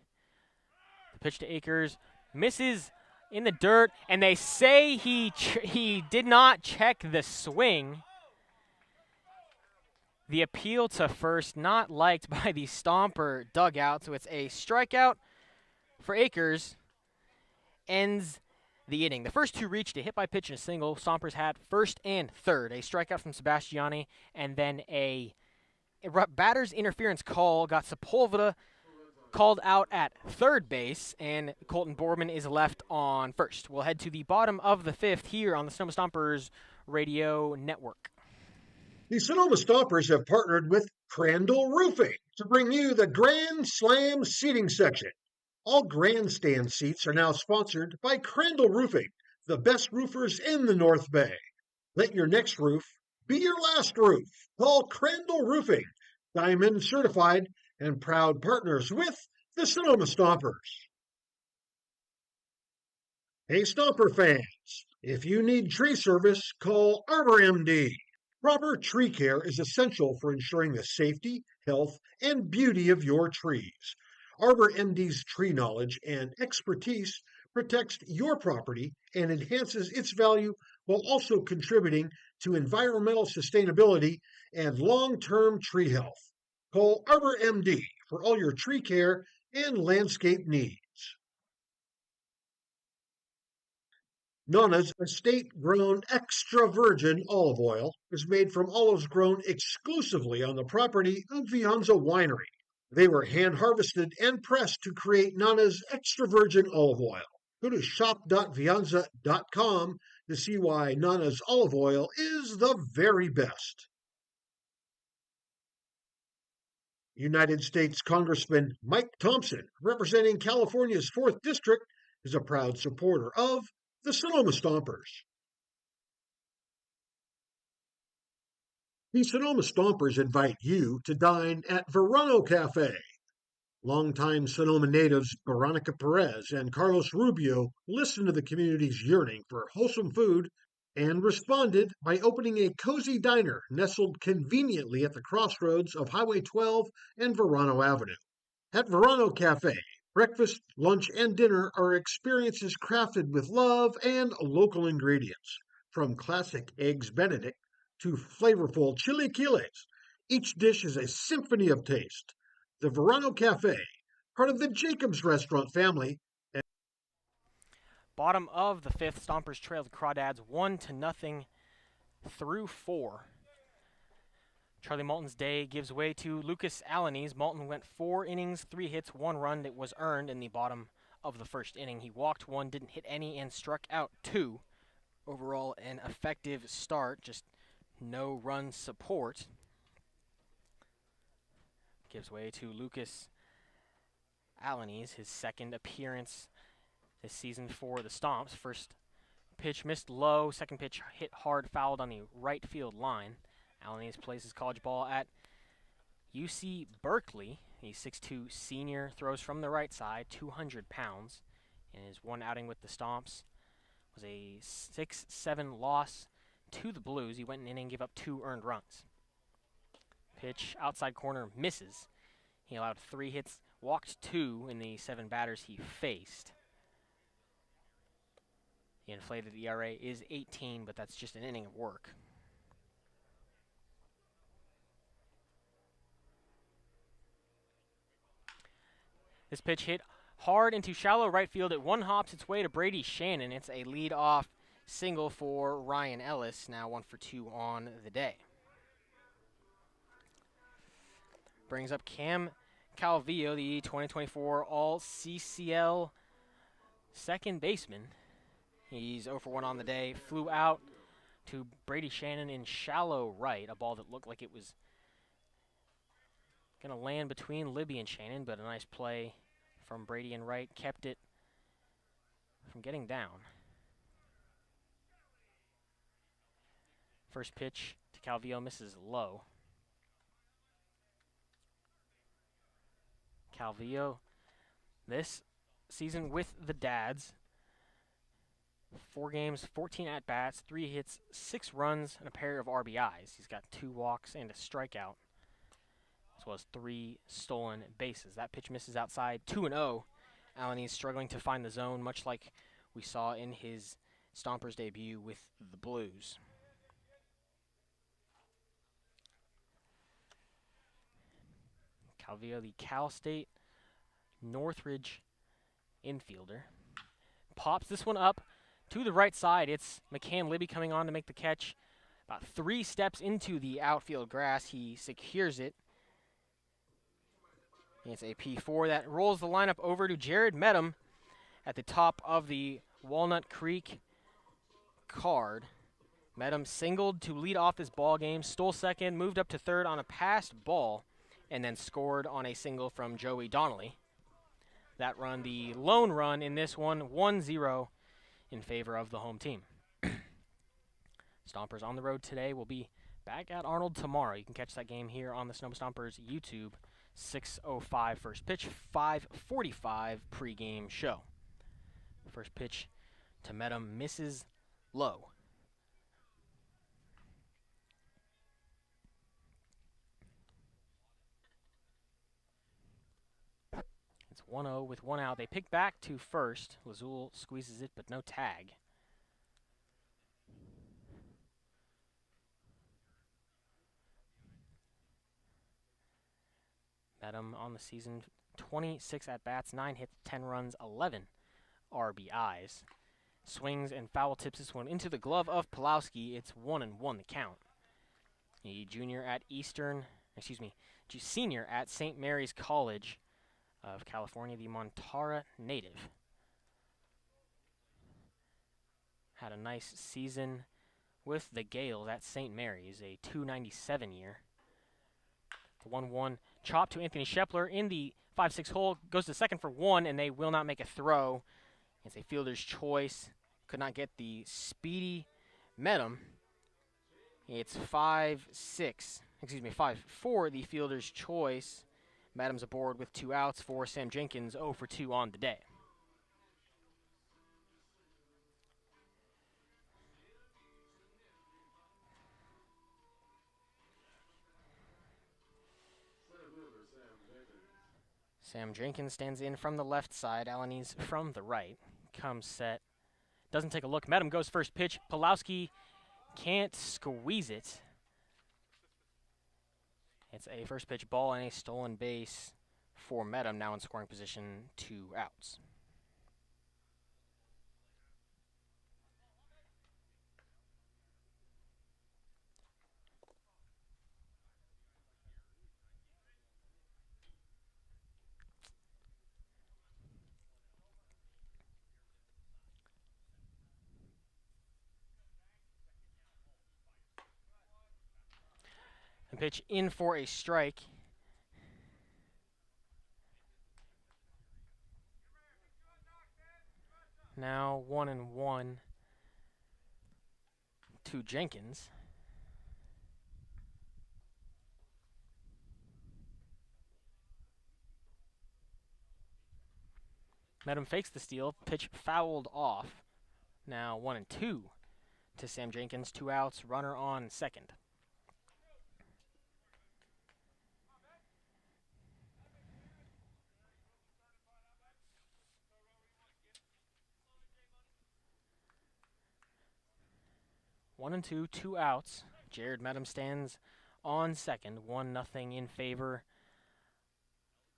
The pitch to Akers misses in the dirt, and they say he did not check the swing. The appeal to first not liked by the Stomper dugout, so it's a strikeout for Akers. Ends the inning. The first 2 reached a hit by pitch and a single. Stompers had first and third. A strikeout from Sebastiani, and then a batter's interference call got Sepulveda called out at third base, and Colton Boardman is left on first. We'll head to the bottom of the 5th here on the Sonoma Stompers Radio Network. The Sonoma Stompers have partnered with Crandall Roofing to bring you the Grand Slam seating section. All grandstand seats are now sponsored by Crandall Roofing, the best roofers in the North Bay. Let your next roof be your last roof. Call Crandall Roofing, Diamond certified and proud partners with the Sonoma Stompers. Hey, Stomper fans, if you need tree service, call Arbor MD. Proper tree care is essential for ensuring the safety, health, and beauty of your trees. Arbor MD's tree knowledge and expertise protects your property and enhances its value while also contributing to environmental sustainability and long-term tree health. Call Arbor MD for all your tree care and landscape needs. Nana's estate-grown extra virgin olive oil is made from olives grown exclusively on the property of Vianza Winery. They were hand-harvested and pressed to create Nana's extra virgin olive oil. Go to shop.vianza.com to see why Nana's olive oil is the very best. United States Congressman Mike Thompson, representing California's 4th District, is a proud supporter of the Sonoma Stompers. The Sonoma Stompers invite you to dine at Verano Cafe. Longtime Sonoma natives Veronica Perez and Carlos Rubio listened to the community's yearning for wholesome food and responded by opening a cozy diner nestled conveniently at the crossroads of Highway 12 and Verano Avenue. At Verano Cafe, breakfast, lunch, and dinner are experiences crafted with love and local ingredients. From classic Eggs Benedict to flavorful chilaquiles, each dish is a symphony of taste. The Verano Cafe, part of the Jacobs Restaurant family. Bottom of the 5th, Stompers trailed Crawdads 1-0 through 4. Charlie Malton's day gives way to Lucas Alanis. Malton went 4 innings, 3 hits, 1 run that was earned in the bottom of the first inning. He walked 1, didn't hit any, and struck out 2. Overall, an effective start, just no run support. Gives way to Lucas Alanis, his second appearance this season for the Stomps. First pitch missed low, second pitch hit hard, fouled on the right field line. Alanis plays his college ball at UC Berkeley. The 6'2 senior throws from the right side, 200 pounds. In his one outing with the Stomps was a 6-7 loss to the Blues. He went an inning, gave up 2 earned runs. Pitch outside corner misses. He allowed 3 hits, walked 2 in the 7 batters he faced. The inflated ERA is 18, but that's just an inning of work. This pitch hit hard into shallow right field. It one hops its way to Brady Shannon. It's a lead-off single for Ryan Ellis, now 1 for 2 on the day. Brings up Cam Calvillo, the 2024 All-CCL second baseman. He's 0 for 1 on the day. Flew out to Brady Shannon in shallow right, a ball that looked like it was going to land between Libby and Shannon, but a nice play from Brady in right kept it from getting down. First pitch to Calvillo misses low. Calvillo this season with the Dads, 4 games, 14 at-bats, 3 hits, 6 runs, and a pair of RBIs. He's got 2 walks and a strikeout, as well as 3 stolen bases. That pitch misses outside, 2-0. Alanis struggling to find the zone, much like we saw in his Stompers debut with the Blues. Calvillo, the Cal State Northridge infielder, pops this one up to the right side. It's McCann Libby coming on to make the catch. About 3 steps into the outfield grass, he secures it. It's a P4 that rolls the lineup over to Jared Medham at the top of the Walnut Creek card. Medham singled to lead off this ball game, stole second, moved up to third on a passed ball, and then scored on a single from Joey Donnelly. That run, the lone run in this one, 1-0 in favor of the home team. Stompers on the road today. Will be back at Arnold tomorrow. You can catch that game here on the Sonoma Stompers YouTube 6:05 first pitch, 5:45 pregame show. First pitch to Medham misses low. It's 1-0 with one out. They pick back to first. Lazul squeezes it, but no tag. Medham on the season, 26 at-bats, 9 hits, 10 runs, 11 RBIs. Swings and foul tips this one into the glove of Pulowski. It's 1-1 the count. A senior at St. Mary's College of California, the Montara native. Had a nice season with the Gales at St. Mary's, a .297 year. The 1-1 chop to Anthony Shepler in the 5-6 hole, goes to second for one, and they will not make a throw. It's a fielder's choice. Could not get the speedy Medham. It's 5-4 the fielder's choice. Medham's aboard with 2 outs for Sam Jenkins, 0 for 2 on the day. Sam Jenkins stands in from the left side. Alanis from the right. Comes set. Doesn't take a look. Medham goes first pitch. Pulowski can't squeeze it. It's a first pitch ball and a stolen base for Medham, now in scoring position, 2 outs. And pitch in for a strike. Now 1-1 to Jenkins. Medham fakes the steal. Pitch fouled off. Now 1-2 to Sam Jenkins. 2 outs. Runner on second. One and two, 2 outs. Jared Medham stands on second, 1-0 in favor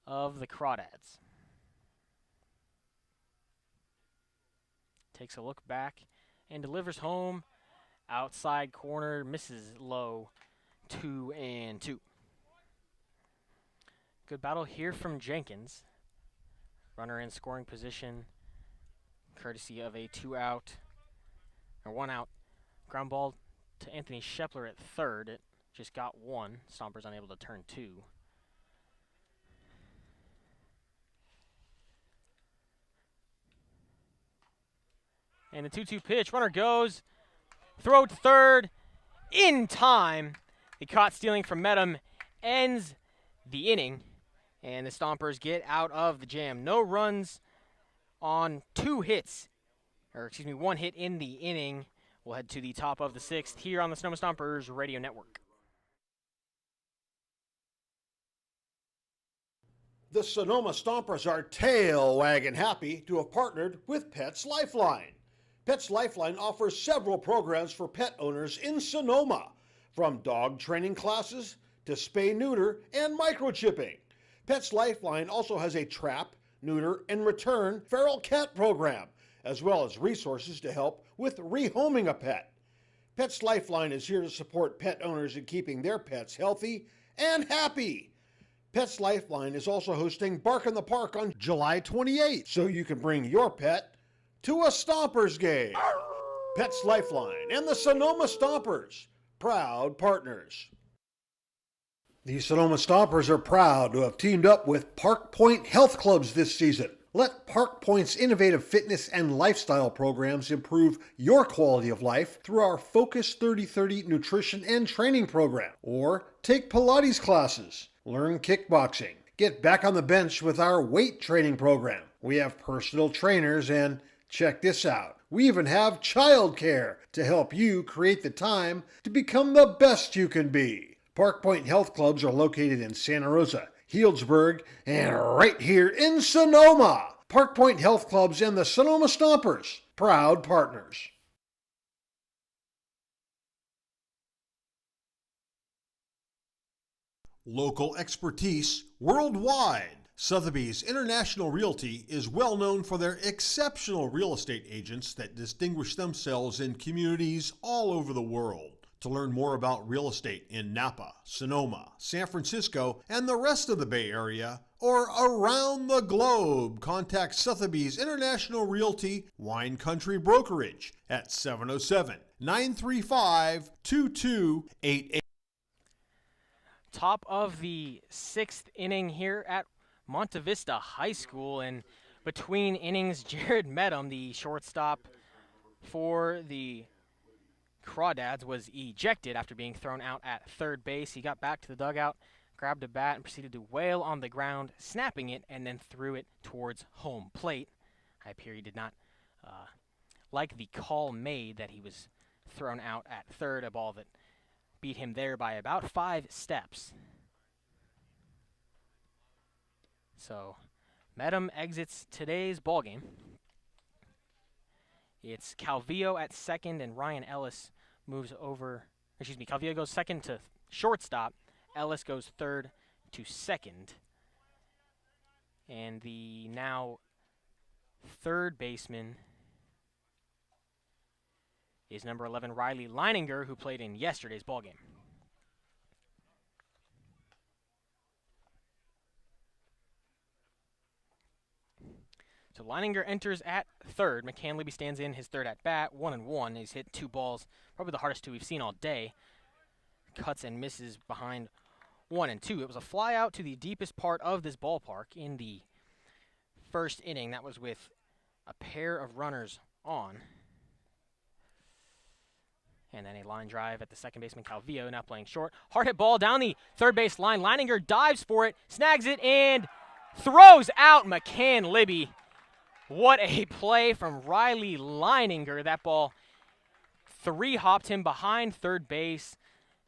of the Crawdads. Takes a look back and delivers home. Outside corner, misses low, 2-2. Good battle here from Jenkins. Runner in scoring position, courtesy of a 1 out. Ground ball to Anthony Shepler at third. It just got 1. Stompers unable to turn 2. And the 2-2 pitch. Runner goes. Throw to third. In time. The caught stealing from Medham ends the inning. And the Stompers get out of the jam. No runs on 1 hit in the inning. We'll head to the top of the 6th here on the Sonoma Stompers Radio Network. The Sonoma Stompers are tail wagging happy to have partnered with Pets Lifeline. Pets Lifeline offers several programs for pet owners in Sonoma, from dog training classes to spay-neuter and microchipping. Pets Lifeline also has a trap, neuter, and return feral cat program, as well as resources to help with rehoming a pet. Pets Lifeline is here to support pet owners in keeping their pets healthy and happy. Pets Lifeline is also hosting Bark in the Park on July 28th, so you can bring your pet to a Stompers game. Pets Lifeline and the Sonoma Stompers, proud partners. The Sonoma Stompers are proud to have teamed up with Park Point Health Clubs this season. Let Park Point's innovative fitness and lifestyle programs improve your quality of life through our Focus 30/30 nutrition and training program. Or take Pilates classes, learn kickboxing, Get back on the bench with our weight training program. We have personal trainers and check this out. We even have childcare to help you create the time to become the best you can be. Park Point Health Clubs are located in Santa Rosa, Healdsburg, and right here in Sonoma. Park Point Health Clubs and the Sonoma Stompers, proud partners. Local expertise worldwide. Sotheby's International Realty is well known for their exceptional real estate agents that distinguish themselves in communities all over the world. To learn more about real estate in Napa, Sonoma, San Francisco, and the rest of the Bay Area, or around the globe, contact Sotheby's International Realty Wine Country Brokerage at 707-935-2288. Top of the 6th inning here at Monte Vista High School, and between innings, Jared Medham, the shortstop for the Crawdads, was ejected after being thrown out at third base. He got back to the dugout, grabbed a bat, and proceeded to wail on the ground, snapping it, and then threw it towards home plate. I appear he did not like the call made that he was thrown out at third, a ball that beat him there by about 5 steps. So, Medham exits today's ballgame. It's Calvillo at second, and Ryan Ellis moves over. Calvillo goes second to shortstop. Ellis goes third to second. And the now third baseman is number 11, Riley Leininger, who played in yesterday's ballgame. So Leininger enters at third. McCann Libby stands in his third at bat, 1-1. He's hit 2 balls, probably the hardest 2 we've seen all day. Cuts and misses behind 1 and 2. It was a fly out to the deepest part of this ballpark in the first inning. That was with a pair of runners on. And then a line drive at the second baseman, Calvillo, now playing short. Hard hit ball down the third base line. Leininger dives for it, snags it, and throws out McCann Libby. What a play from Riley Leininger. That ball 3-hopped him behind third base.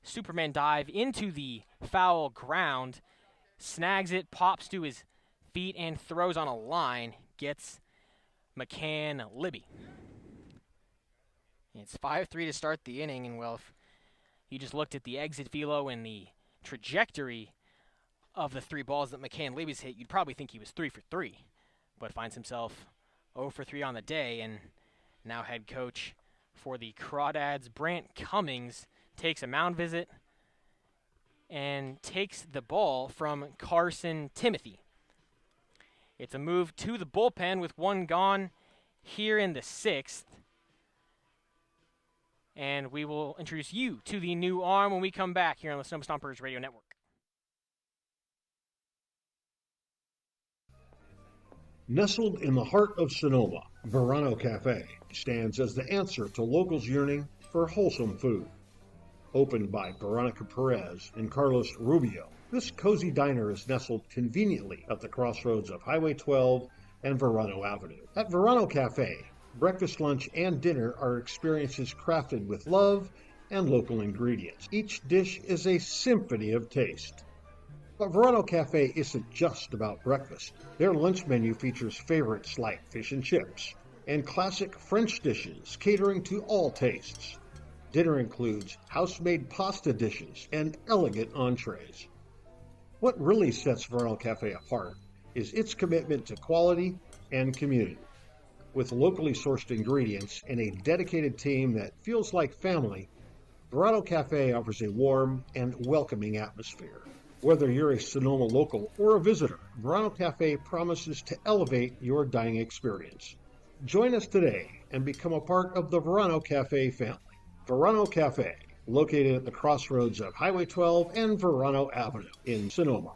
Superman dive into the foul ground. Snags it, pops to his feet, and throws on a line. Gets McCann Libby. It's 5-3 to start the inning, and well, if you just looked at the exit velo and the trajectory of the 3 balls that McCann Libby's hit, you'd probably think he was 3 for 3, but finds himself 0 for 3 on the day, and now head coach for the Crawdads, Brant Cummings, takes a mound visit and takes the ball from Carson Timothy. It's a move to the bullpen with 1 gone here in the 6th. And we will introduce you to the new arm when we come back here on the Sonoma Stompers Radio Network. Nestled in the heart of Sonoma, Verano Cafe stands as the answer to locals yearning for wholesome food. Opened by Veronica Perez and Carlos Rubio, this cozy diner is nestled conveniently at the crossroads of Highway 12 and Verano Avenue. At Verano Cafe, breakfast, lunch, and dinner are experiences crafted with love and local ingredients. Each dish is a symphony of taste. But Verano Cafe isn't just about breakfast. Their lunch menu features favorites like fish and chips and classic French dishes catering to all tastes. Dinner includes house-made pasta dishes and elegant entrees. What really sets Verano Cafe apart is its commitment to quality and community. With locally sourced ingredients and a dedicated team that feels like family, Verano Cafe offers a warm and welcoming atmosphere. Whether you're a Sonoma local or a visitor, Verano Cafe promises to elevate your dining experience. Join us today and become a part of the Verano Cafe family. Verano Cafe, located at the crossroads of Highway 12 and Verano Avenue in Sonoma.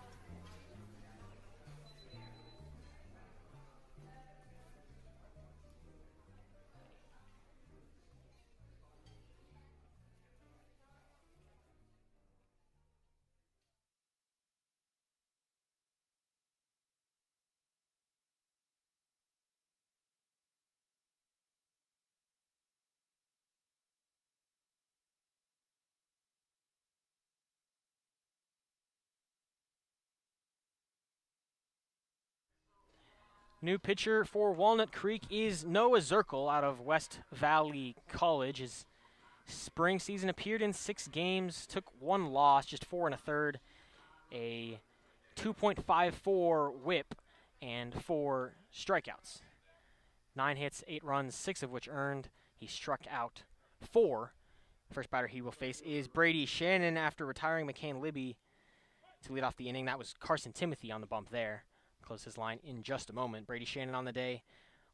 New pitcher for Walnut Creek is Noah Zirkle out of West Valley College. His spring season appeared in 6 games, took 1 loss, just 4 1/3, a 2.54 whip, and 4 strikeouts. 9 hits, 8 runs, 6 of which earned. He struck out 4. First batter he will face is Brady Shannon after retiring McCain Libby to lead off the inning. That was Carson Timothy on the bump there. Close his line in just a moment. Brady Shannon on the day,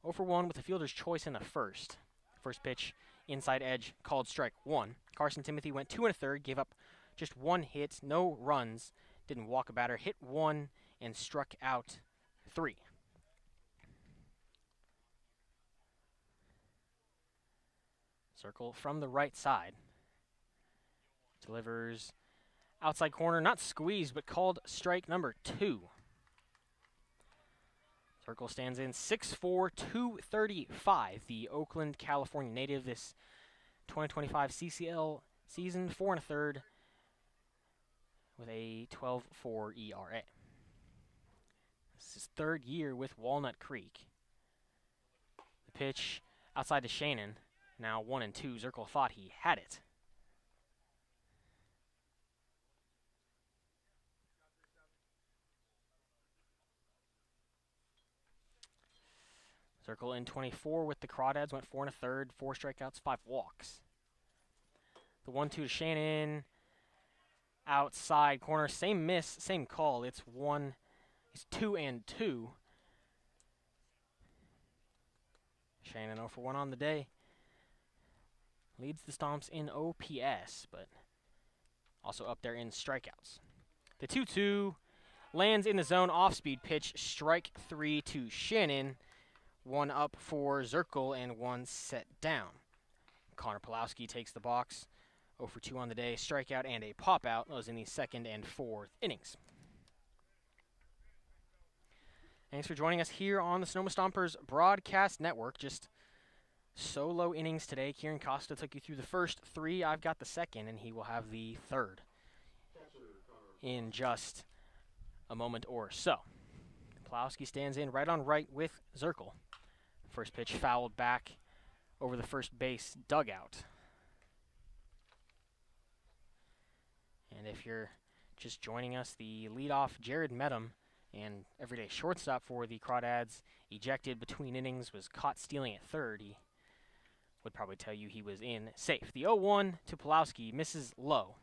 0 for 1 with a fielder's choice in the first. First pitch, inside edge, called strike 1. Carson Timothy went 2 1/3, gave up just 1 hit, no runs, didn't walk a batter, hit 1, and struck out 3. Zirkle from the right side. Delivers outside corner, not squeezed, but called strike number 2. Zirkle stands in 6'4", 235. The Oakland, California native this 2025 CCL season, 4 1/3 with a 12.4 ERA. This is his 3rd year with Walnut Creek. The pitch outside to Shannon. Now 1-2. Zirkle thought he had it. Zirkle in 24 with the Crawdads, went 4 1/3, 4 strikeouts, 5 walks. The 1-2 to Shannon. Outside corner, same miss, same call. It's 2-2. Shannon 0 for 1 on the day. Leads the Stomps in OPS, but also up there in strikeouts. The 2-2 lands in the zone, off-speed pitch, strike 3 to Shannon. 1 up for Zirkle and 1 set down. Connor Pulowski takes the box. 0 for 2 on the day, strikeout and a pop-out. Those in the 2nd and 4th innings. Thanks for joining us here on the Sonoma Stompers Broadcast Network. Just solo innings today. Kieran Costa took you through the first 3. I've got the 2nd, and he will have the 3rd in just a moment or so. Pulowski stands in right on right with Zirkle. First pitch fouled back over the first base dugout. And if you're just joining us, the leadoff Jared Medham and everyday shortstop for the Crawdads ejected between innings, was caught stealing at 3rd. He would probably tell you he was in safe. The 0-1 to Pulowski misses low.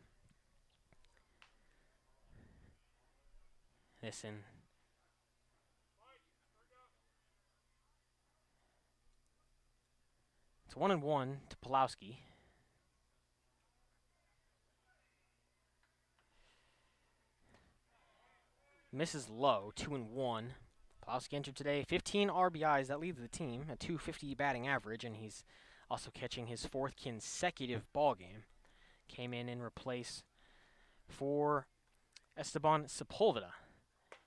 Listen. It's 1-1 to Pulowski. Misses low, 2-1. Pulowski entered today 15 RBIs. That leads the team at .250 batting average, and he's also catching his 4th consecutive ball game. Came in replace for Esteban Sepulveda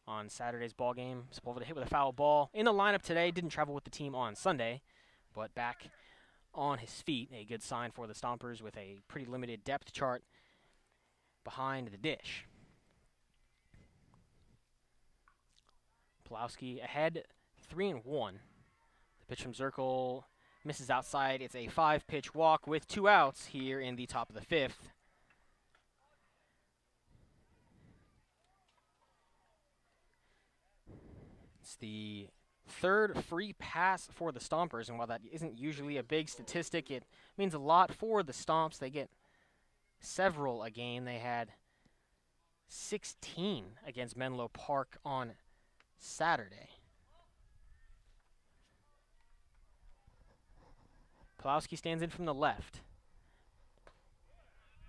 on Saturday's ball game. Sepulveda hit with a foul ball in the lineup today. Didn't travel with the team on Sunday, but back on his feet. A good sign for the Stompers with a pretty limited depth chart behind the dish. Pulowski ahead 3-1. The pitch from Zirkle misses outside. It's a 5-pitch walk with 2 outs here in the top of the 5th. It's the 3rd free pass for the Stompers, and while that isn't usually a big statistic, it means a lot for the Stomps. They get several a game. They had 16 against Menlo Park on Saturday. Pulowski stands in from the left.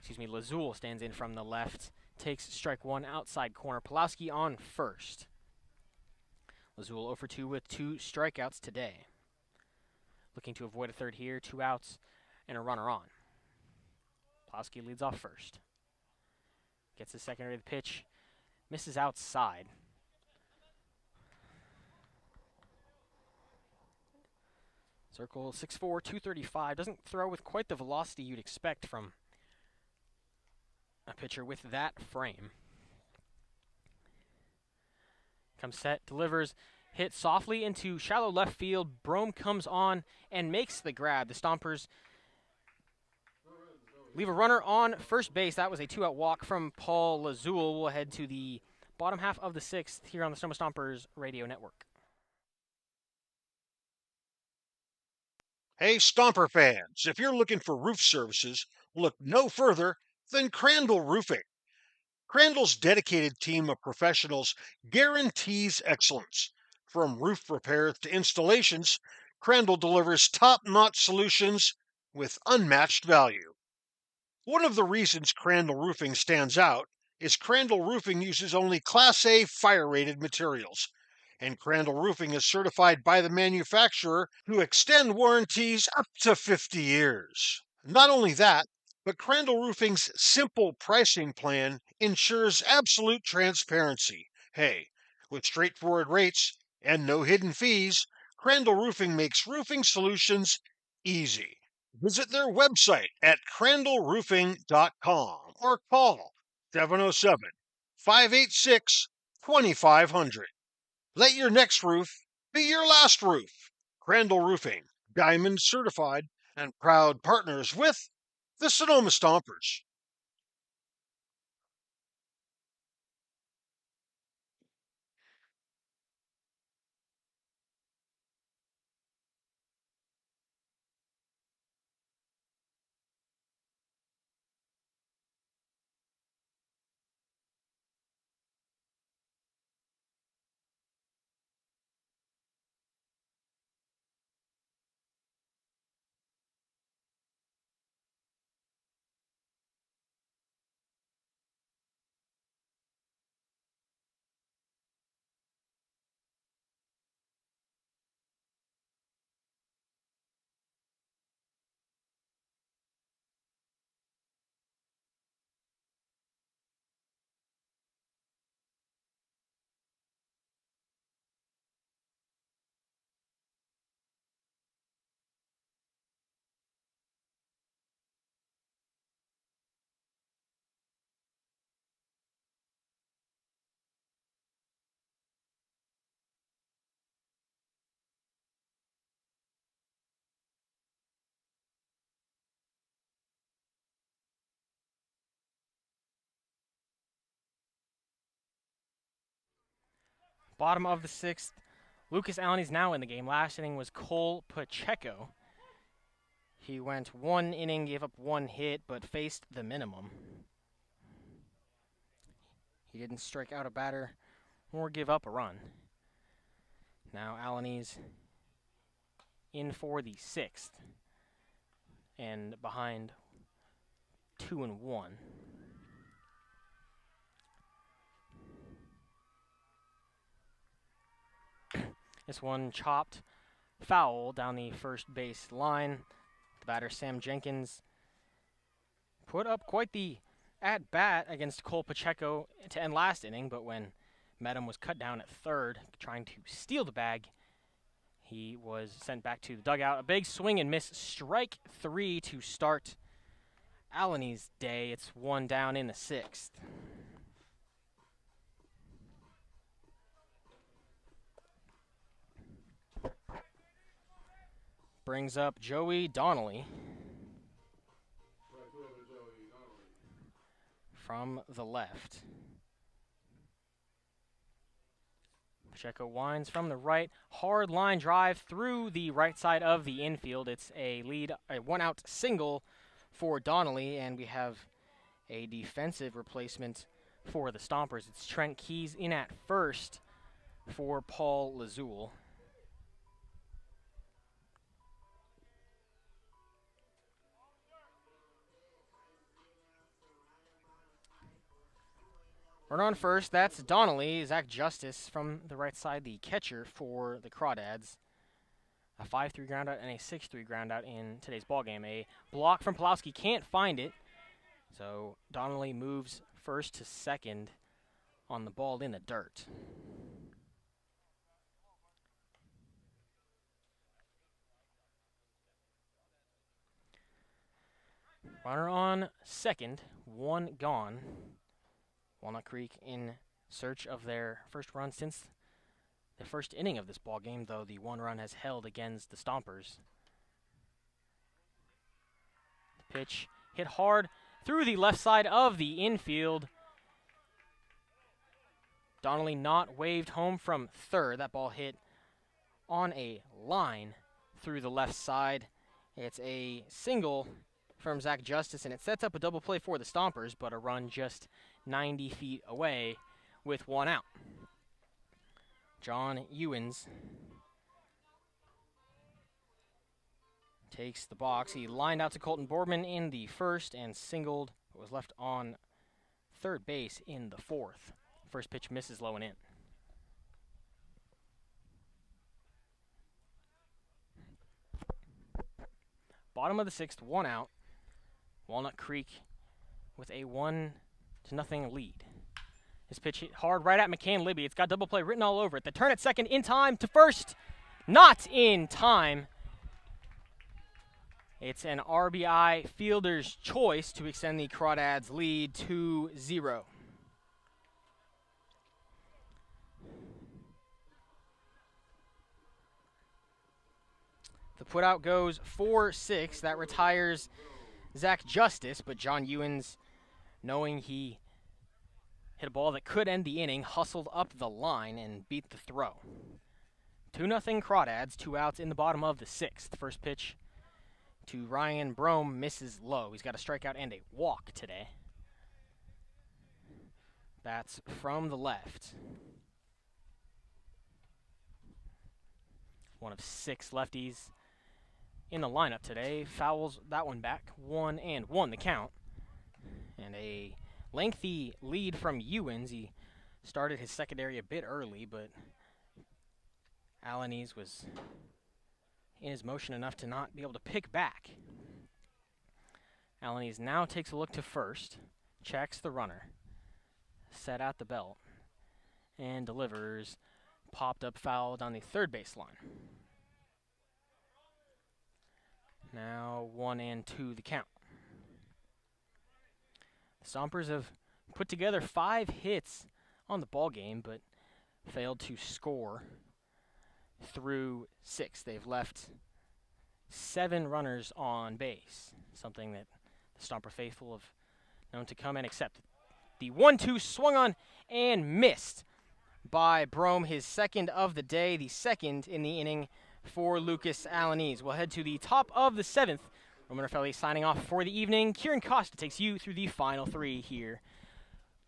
Lazul stands in from the left. Takes strike 1 outside corner. Pulowski on first. Lazul 0 for 2 with 2 strikeouts today. Looking to avoid a 3rd here. 2 outs and a runner on. Pulowski leads off first. Gets his secondary of the pitch. Misses outside. Zirkle 6'4", 235. Doesn't throw with quite the velocity you'd expect from a pitcher with that frame. Comes set, delivers, hit softly into shallow left field. Brome comes on and makes the grab. The Stompers leave a runner on first base. That was a 2-out walk from Paul Lazul. We'll head to the bottom half of the 6th here on the Sonoma Stompers Radio Network. Hey, Stomper fans, if you're looking for roof services, look no further than Crandall Roofing. Crandall's dedicated team of professionals guarantees excellence. From roof repairs to installations, Crandall delivers top-notch solutions with unmatched value. One of the reasons Crandall Roofing stands out is Crandall Roofing uses only Class A fire-rated materials, and Crandall Roofing is certified by the manufacturer to extend warranties up to 50 years. Not only that, but Crandall Roofing's simple pricing plan ensures absolute transparency. Hey, with straightforward rates and no hidden fees, Crandall Roofing makes roofing solutions easy. Visit their website at crandallroofing.com or call 707-586-2500. Let your next roof be your last roof. Crandall Roofing, Diamond certified and proud partners with the Sonoma Stompers. Bottom of the 6th, Lucas Allen is now in the game. Last inning was Cole Pacheco. He went 1 inning, gave up 1 hit, but faced the minimum. He didn't strike out a batter or give up a run. Now Alani's in for the 6th and behind 2-1. This one chopped foul down the first base line. The batter, Sam Jenkins, put up quite the at-bat against Cole Pacheco to end last inning, but when Medham was cut down at third, trying to steal the bag, he was sent back to the dugout. A big swing and miss, strike 3 to start Alani's day. It's 1 down in the 6th. Brings up Joey Donnelly from the left. Pacheco winds from the right. Hard line drive through the right side of the infield. It's a 1-out single for Donnelly, and we have a defensive replacement for the Stompers. It's Trent Keys in at first for Paul Lazul. Runner on first, that's Donnelly. Zach Justice from the right side, the catcher for the Crawdads. A 5-3 groundout and a 6-3 groundout in today's ballgame. A block from Pulowski, can't find it. So Donnelly moves first to second on the ball in the dirt. Runner on second, 1 gone. Walnut Creek in search of their first run since the first inning of this ball game, though the one run has held against the Stompers. The pitch hit hard through the left side of the infield. Donnelly not waved home from third. That ball hit on a line through the left side. It's a single from Zach Justice, and it sets up a double play for the Stompers, but a run just 90 feet away with one out. John Ewens takes the box. He lined out to Colton Boardman in the first and singled, but was left on third base in the fourth. First pitch misses low and in. Bottom of the sixth, one out. Walnut Creek with a 1-0 lead. His pitch hit hard right at McCann Libby. It's got double play written all over it. The turn at second in time to first. Not in time. It's an RBI fielder's choice to extend the Crawdads lead 2-0. The putout goes 4-6. That retires Zach Justice, but John Ewens, knowing he hit a ball that could end the inning, hustled up the line and beat the throw. 2-0 Crawdads, 2 outs in the bottom of the sixth. First pitch to Ryan Brome misses low. He's got a strikeout and a walk today. That's from the left. One of 6 lefties in the lineup today. Fouls that one back. 1-1 the count. And a lengthy lead from Ewens. He started his secondary a bit early, but Alanese was in his motion enough to not be able to pick back. Alanese now takes a look to first, checks the runner, set at the belt, and delivers. Popped up foul down the third baseline. Now 1-2 the count. The Stompers have put together 5 hits on the ball game, but failed to score through 6. They've left 7 runners on base, something that the Stomper faithful have known to come and accept. The 1-2 swung on and missed by Brome, his second of the day, the second in the inning for Lucas Alanese. We'll head to the top of the 7th. Roman Raffelli signing off for the evening. Kieran Costa takes you through the final 3 here.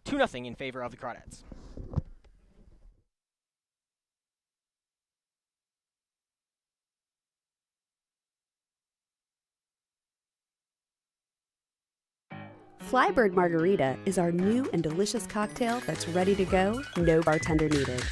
2-0 in favor of the Crawdads. Flybird Margarita is our new and delicious cocktail that's ready to go, no bartender needed.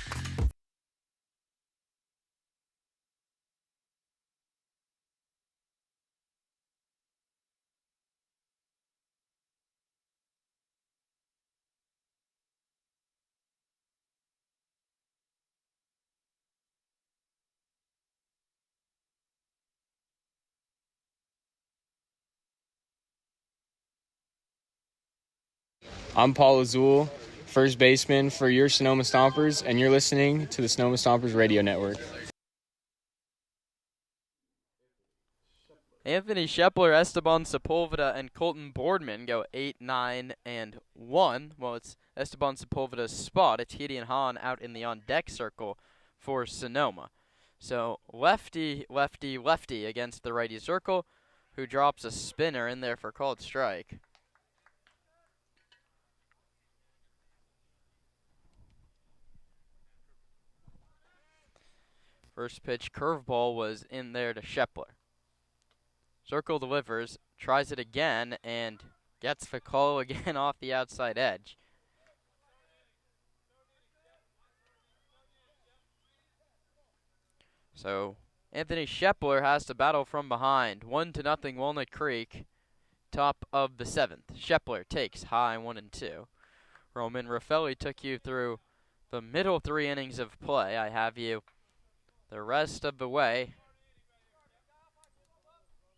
I'm Paul Azul, first baseman for your Sonoma Stompers, and you're listening to the Sonoma Stompers Radio Network. Anthony Shepler, Esteban Sepulveda, and Colton Boardman go 8, 9, and 1. Well, it's Esteban Sepulveda's spot. It's Gideon Hahn out in the on-deck circle for Sonoma. So lefty, lefty, lefty against the righty circle, who drops a spinner in there for called strike. First pitch curveball was in there to Shepler. Circle delivers, tries it again, and gets the call again off the outside edge. So Anthony Shepler has to battle from behind. 1-0 Walnut Creek, top of the 7th. Shepler takes high 1-2. Roman Raffelli took you through the middle 3 innings of play. I have you the rest of the way,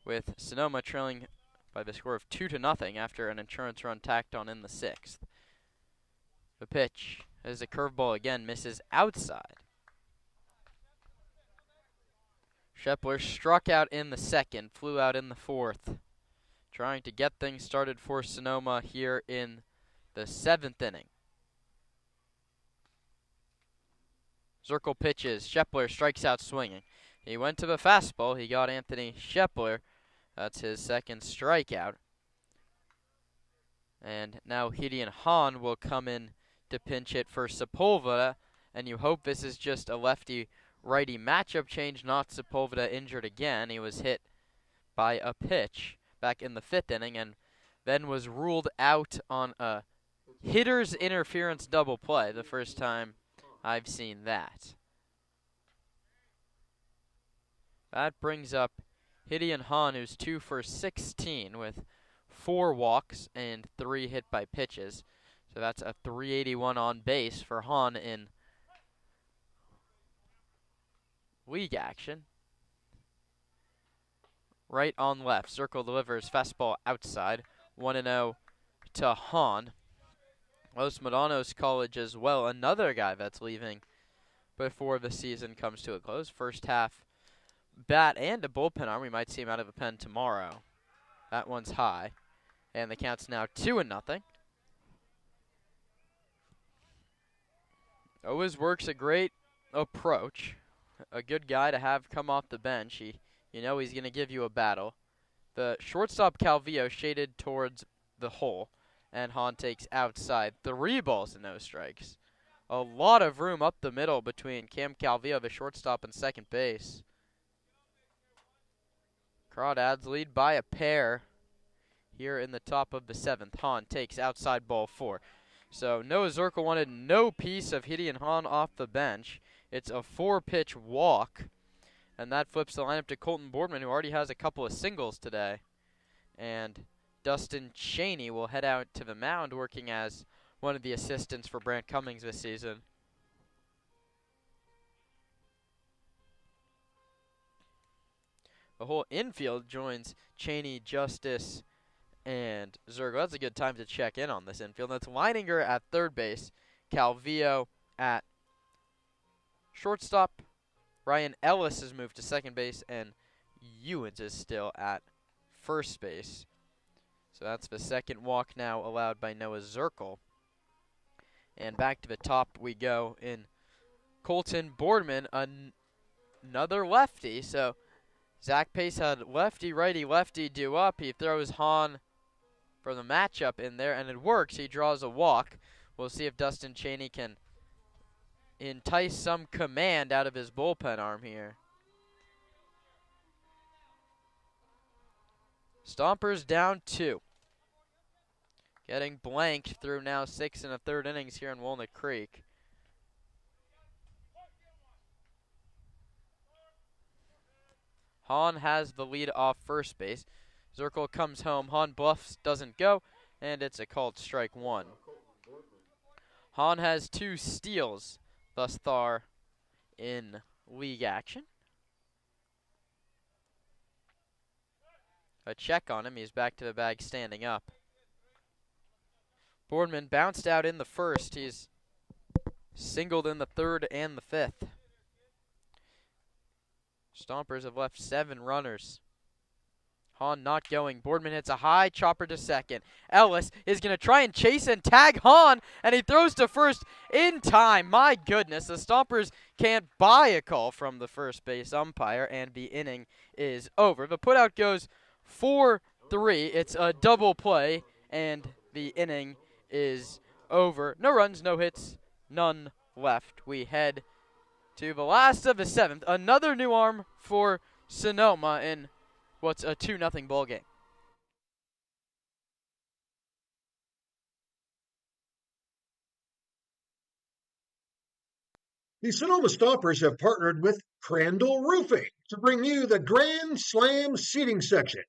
with Sonoma trailing by the score of 2-0 after an insurance run tacked on in the 6th. The pitch is a curveball again, misses outside. Shepler struck out in the second, flew out in the fourth. Trying to get things started for Sonoma here in the 7th inning. Zirkle pitches. Shepler strikes out swinging. He went to the fastball. He got Anthony Shepler. That's his second strikeout. And now Gideon Hahn will come in to pinch hit for Sepulveda. And you hope this is just a lefty-righty matchup change, not Sepulveda injured again. He was hit by a pitch back in the 5th inning and then was ruled out on a hitter's interference double play, the first time I've seen that. That brings up Gideon Hahn, who's 2 for 16 with 4 walks and 3 hit by pitches. So that's a 381 on base for Hahn in league action. Right on left. Zirkle delivers fastball outside. 1-0 to Hahn. Los Medanos College as well. Another guy that's leaving before the season comes to a close. First half bat and a bullpen arm. We might see him out of the pen tomorrow. That one's high. And the count's now 2-0. Always works a great approach. A good guy to have come off the bench. You know he's going to give you a battle. The shortstop Calvillo shaded towards the hole, and Hahn takes outside. 3 balls and no strikes. A lot of room up the middle between Cam Calvillo, the shortstop, and second base. Crawdads lead by a pair here in the top of the 7th. Hahn takes outside ball 4. So Noah Zirkle wanted no piece of Gideon Hahn off the bench. It's a 4-pitch walk. And that flips the lineup to Colton Boardman, who already has a couple of singles today. And Dustin Cheney will head out to the mound, working as one of the assistants for Brant Cummings this season. The whole infield joins Cheney, Justice, and Zirkle. That's a good time to check in on this infield. That's Leininger at third base, Calvillo at shortstop. Ryan Ellis has moved to second base, and Ewens is still at first base. So that's the second walk now allowed by Noah Zirkle. And back to the top we go in Colton Boardman, another lefty. So Zach Pace had lefty, righty, lefty do up. He throws Hahn for the matchup in there, and it works. He draws a walk. We'll see if Dustin Cheney can entice some command out of his bullpen arm here. Stompers down 2. Getting blanked through now 6 1/3 innings here in Walnut Creek. Hahn has the lead off first base. Zirkle comes home. Hahn bluffs, doesn't go, and it's a called strike 1. Hahn has 2 steals thus far in league action. A check on him. He's back to the bag standing up. Boardman bounced out in the first. He's singled in the 3rd and the 5th. Stompers have left 7 runners. Hahn not going. Boardman hits a high chopper to second. Ellis is going to try and chase and tag Hahn, and he throws to first in time. My goodness, the Stompers can't buy a call from the first base umpire, and the inning is over. The putout goes 4-3. It's a double play, and the inning is over. No runs, no hits, none left. We head to the last of the 7th. Another new arm for Sonoma in what's a 2-0 ball game. The Sonoma Stompers have partnered with Crandall Roofing to bring you the Grand Slam seating section.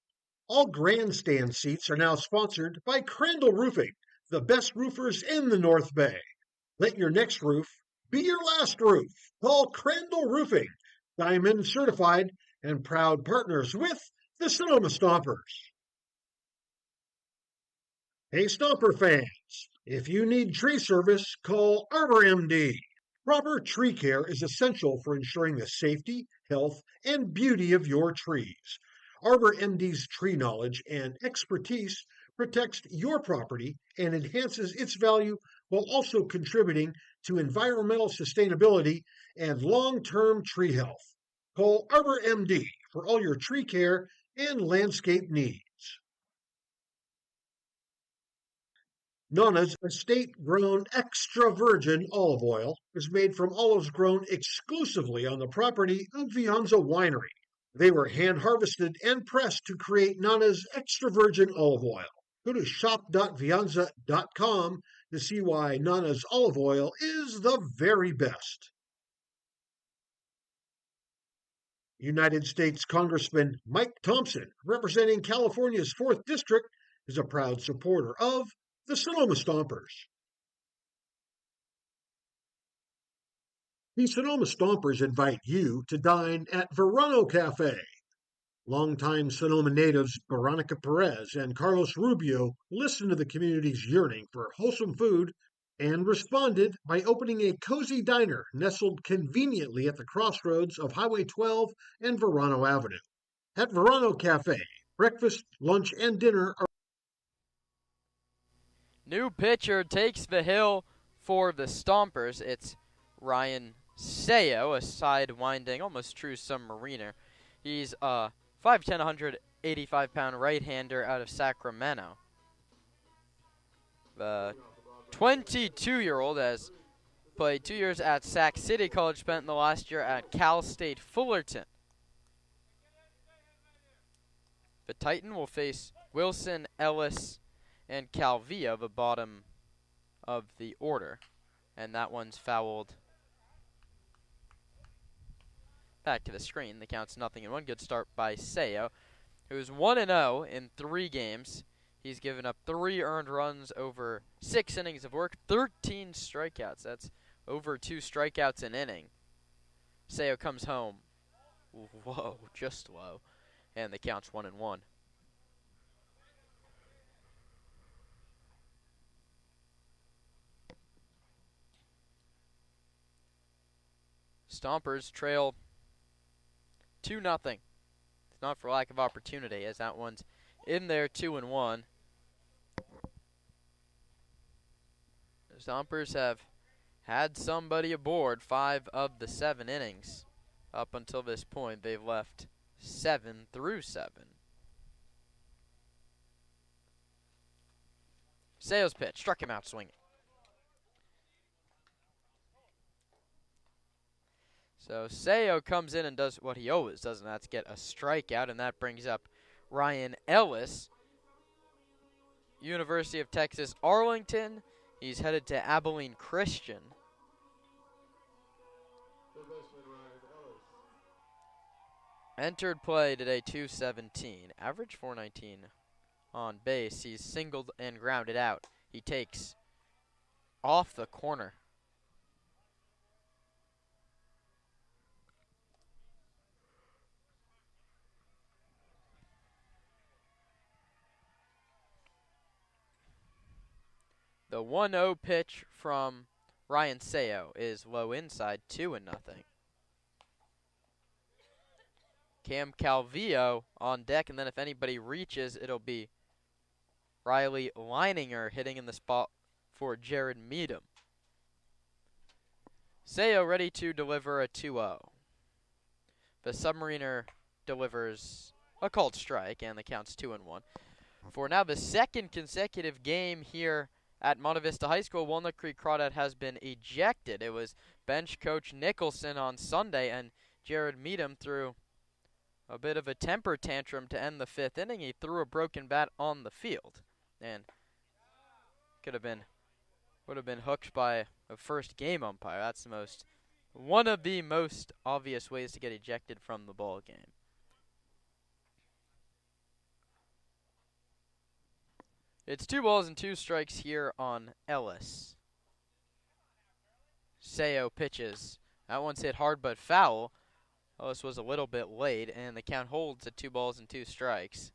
All grandstand seats are now sponsored by Crandall Roofing, the best roofers in the North Bay. Let your next roof be your last roof. Call Crandall Roofing, Diamond certified and proud partners with the Sonoma Stompers. Hey, Stomper fans, if you need tree service, call Arbor MD. Proper tree care is essential for ensuring the safety, health, and beauty of your trees. Arbor MD's tree knowledge and expertise protects your property and enhances its value while also contributing to environmental sustainability and long-term tree health. Call Arbor MD for all your tree care and landscape needs. Nana's estate-grown extra virgin olive oil is made from olives grown exclusively on the property of Vianza Winery. They were hand-harvested and pressed to create Nana's extra virgin olive oil. Go to shop.vianza.com to see why Nana's olive oil is the very best. United States Congressman Mike Thompson, representing California's 4th District, is a proud supporter of the Sonoma Stompers. The Sonoma Stompers invite you to dine at Verano Cafe. Longtime Sonoma natives Veronica Perez and Carlos Rubio listened to the community's yearning for wholesome food and responded by opening a cozy diner nestled conveniently at the crossroads of Highway 12 and Verano Avenue. At Verano Cafe, breakfast, lunch, and dinner are New pitcher takes the hill for the Stompers. It's Ryan Sayo, a side-winding, almost true submariner. He's a 5'10", 185-pound right-hander out of Sacramento. The 22-year-old has played 2 years at Sac City College, spent the last year at Cal State Fullerton. The Titan will face Wilson, Ellis, and Calvillo, the bottom of the order. And that one's fouled back to the screen. The count's 0-1. Good start by Sayo, who's 1-0 in 3 games. He's given up 3 earned runs over 6 innings of work, 13 strikeouts. That's over 2 strikeouts an inning. Sayo comes home. Whoa, just low. And the count's 1-1. Stompers trail 2-0. It's not for lack of opportunity, as that one's in there 2-1. The Stompers have had somebody aboard 5 of the 7 innings. Up until this point, they've left 7 through 7. Sayo's pitch struck him out swinging. So Sayo comes in and does what he always does, and that's get a strikeout, and that brings up Ryan Ellis, University of Texas Arlington. He's headed to Abilene Christian. Entered play today, 217. Average 419 on base. He's singled and grounded out. He takes off the corner. The 1-0 pitch from Ryan Sayo is low inside, 2-0. Cam Calvillo on deck, and then if anybody reaches, it'll be Riley Leininger hitting in the spot for Jared Meadham. Sayo ready to deliver a 2-0. The Submariner delivers a called strike, and the count's 2-1. For now the second consecutive game here at Monte Vista High School, Walnut Creek Crawdad has been ejected. It was bench coach Nicholson on Sunday, and Jared Meadham threw a bit of a temper tantrum to end the 5th inning. He threw a broken bat on the field, and would have been hooked by a first game umpire. That's one of the most obvious ways to get ejected from the ball game. It's 2 balls and 2 strikes here on Ellis. Sayo pitches. That one's hit hard but foul. Ellis was a little bit late, and the count holds at 2 balls and 2 strikes.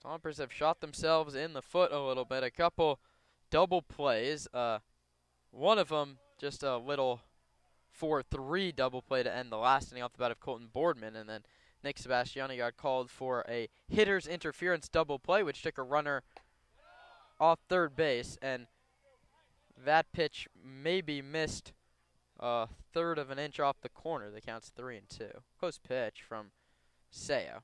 Stompers have shot themselves in the foot a little bit. A couple double plays. One of them just a little 4-3 double play to end the last inning off the bat of Colton Boardman, and then Nick Sebastiani got called for a hitter's interference double play, which took a runner off third base, and that pitch maybe missed a third of an inch off the corner. That counts 3-2. Close pitch from Seo.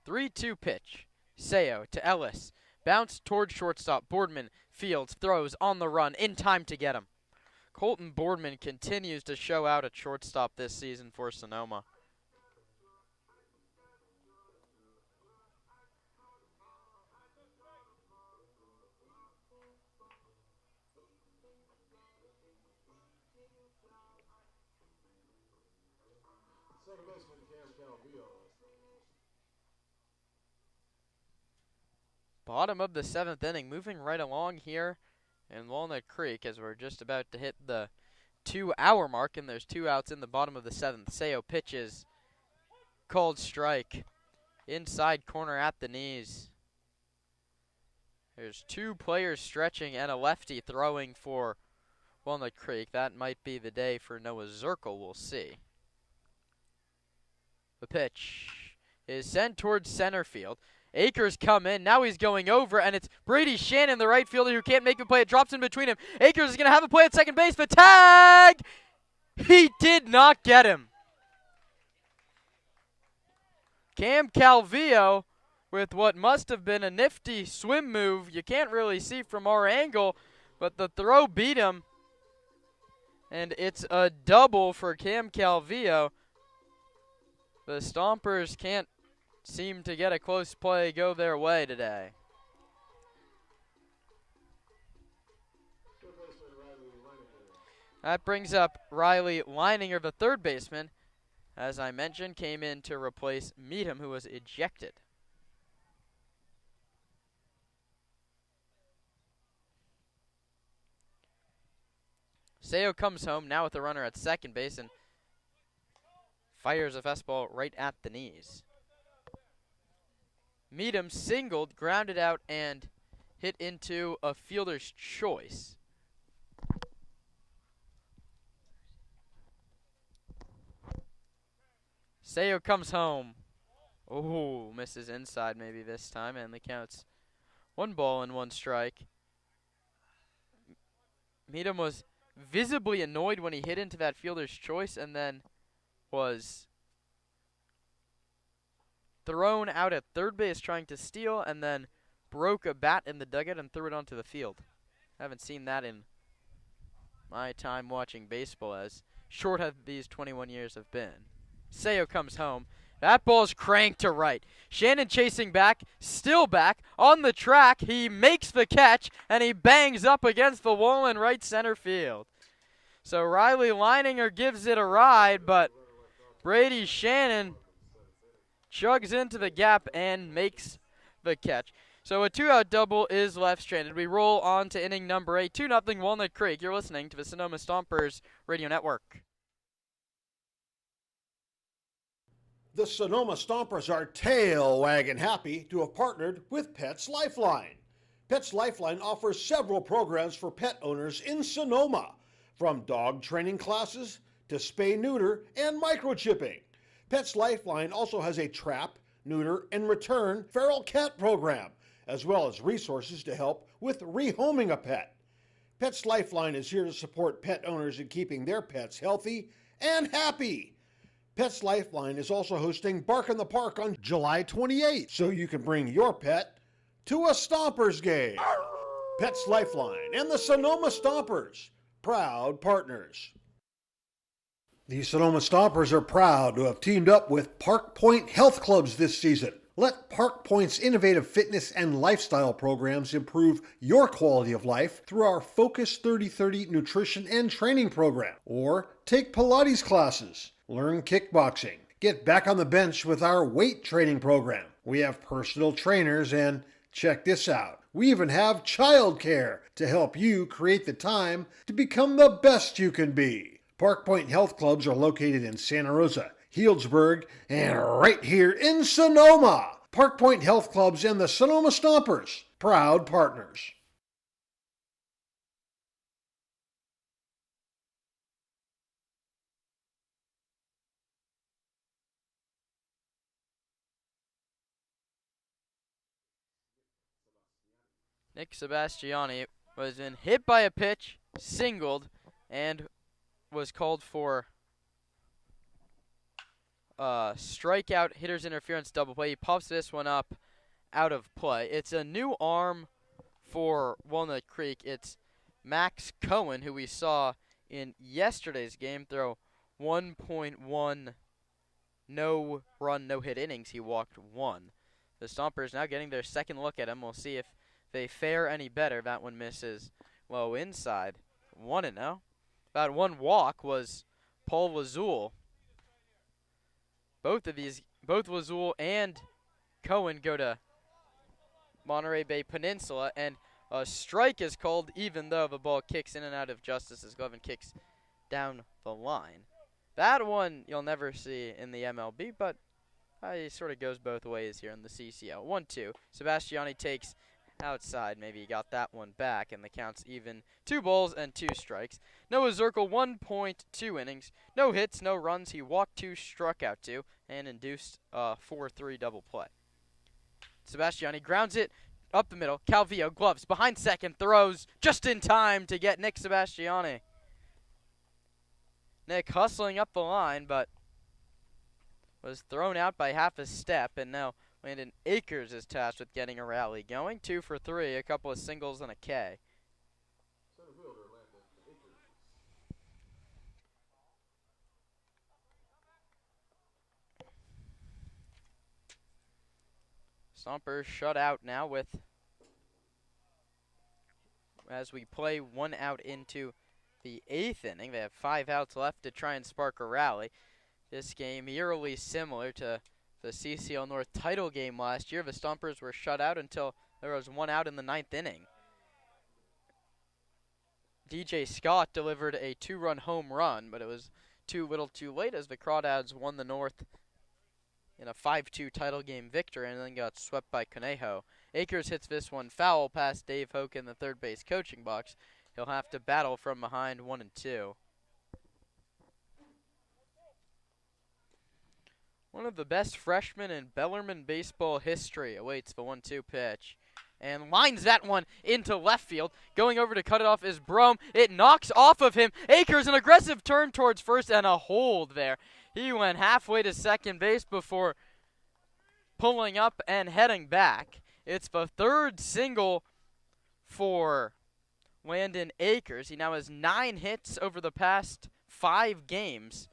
Three-two pitch. Seo to Ellis. Bounce towards shortstop. Boardman fields, throws on the run, in time to get him. Colton Boardman continues to show out at shortstop this season for Sonoma. Bottom of the 7th inning, moving right along here in Walnut Creek as we're just about to hit the 2-hour mark, and there's 2 outs in the bottom of the 7th. Seo pitches, called strike, inside corner at the knees. There's 2 players stretching and a lefty throwing for Walnut Creek. That might be the day for Noah Zirkle, we'll see. The pitch is sent towards center field. Akers come in, now he's going over, and it's Brady Shannon, the right fielder, who can't make the play. It drops in between him. Akers is going to have a play at second base, but tag! He did not get him. Cam Calvillo with what must have been a nifty swim move. You can't really see from our angle, but the throw beat him, and it's a double for Cam Calvillo. The Stompers can't seem to get a close play go their way today. That brings up Riley Leininger, the third baseman. As I mentioned, came in to replace Meadham, who was ejected. Seo comes home now with a runner at second base and fires a fastball right at the knees. Meadham singled, grounded out, and hit into a fielder's choice. Seo comes home. Oh, misses inside maybe this time, and the count's 1-1 strike. Meadham was visibly annoyed when he hit into that fielder's choice and then was thrown out at third base trying to steal, and then broke a bat in the dugout and threw it onto the field. Haven't seen that in my time watching baseball, as short as these 21 years have been. Seo comes home. That ball's cranked to right. Shannon chasing back, still back, on the track. He makes the catch, and he bangs up against the wall in right center field. So Riley Leininger gives it a ride, but Brady Shannon chugs into the gap and makes the catch. So a 2-out double is left stranded. We roll on to inning number 8, 2-0 Walnut Creek. You're listening to the Sonoma Stompers Radio Network. The Sonoma Stompers are tail-wagging happy to have partnered with Pets Lifeline. Pets Lifeline offers several programs for pet owners in Sonoma, from dog training classes to spay-neuter and microchipping. Pets Lifeline also has a trap, neuter, and return feral cat program, as well as resources to help with rehoming a pet. Pets Lifeline is here to support pet owners in keeping their pets healthy and happy. Pets Lifeline is also hosting Bark in the Park on July 28th, so you can bring your pet to a Stompers game. Pets Lifeline and the Sonoma Stompers, proud partners. The Sonoma Stompers are proud to have teamed up with Park Point Health Clubs this season. Let Park Point's innovative fitness and lifestyle programs improve your quality of life through our Focus 3030 nutrition and training program. Or take Pilates classes, learn kickboxing, get back on the bench with our weight training program. We have personal trainers, and check this out, we even have childcare to help you create the time to become the best you can be. Park Point Health Clubs are located in Santa Rosa, Healdsburg, and right here in Sonoma. Park Point Health Clubs and the Sonoma Stompers, proud partners. Nick Sebastiani was then hit by a pitch, singled, and was called for strikeout, hitter's interference, double play. He pops this one up out of play. It's a new arm for Walnut Creek. It's Max Cohen, who we saw in yesterday's game throw 1.1 no run, no hit innings. He walked one. The Stompers now getting their second look at him. We'll see if they fare any better. That one misses low inside. 1-0. About one walk was Paul Lazul. Both Lazul and Cohen go to Monterey Bay Peninsula, and a strike is called even though the ball kicks in and out of Justice's glove and kicks down the line. That one you'll never see in the MLB, but it sort of goes both ways here in the CCL. 1-2. Sebastiani takes outside. Maybe he got that one back, and the count's even. 2 balls and 2 strikes. Noah Zirkle, 1.2 innings. No hits, no runs. He walked 2, struck out 2, and induced a 4-3 double play. Sebastiani grounds it up the middle. Calvillo, gloves, behind second, throws just in time to get Nick Sebastiani. Nick hustling up the line, but was thrown out by half a step, and now Landon Akers is tasked with getting a rally going. 2 for 3, a couple of singles and a K. Stompers shut out now with, as we play 1 out into the 8th inning. They have 5 outs left to try and spark a rally. This game eerily similar to the CCL North title game last year. The Stompers were shut out until there was 1 out in the 9th inning. DJ Scott delivered a 2-run home run, but it was too little too late as the Crawdads won the North in a 5-2 title game victory and then got swept by Conejo. Akers hits this one foul past Dave Hoke in the third base coaching box. He'll have to battle from behind 1-2. One of the best freshmen in Bellarmine baseball history awaits the 1-2 pitch. And lines that one into left field. Going over to cut it off is Brome. It knocks off of him. Akers, an aggressive turn towards first and a hold there. He went halfway to second base before pulling up and heading back. It's the 3rd single for Landon Akers. He now has 9 hits over the past 5 games.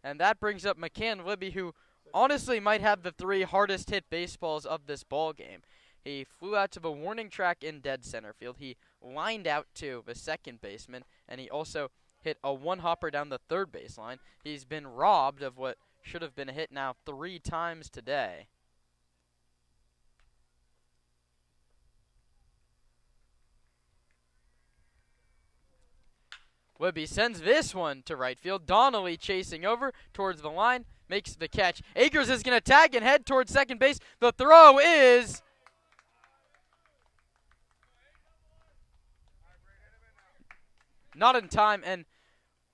And that brings up McCann Libby, who honestly might have the 3 hardest hit baseballs of this ball game. He flew out to the warning track in dead center field. He lined out to the second baseman, and he also hit a 1-hopper down the third baseline. He's been robbed of what should have been a hit now 3 times today. Libby sends this one to right field. Donnelly chasing over towards the line, makes the catch. Akers is going to tag and head towards second base. The throw is not in time, and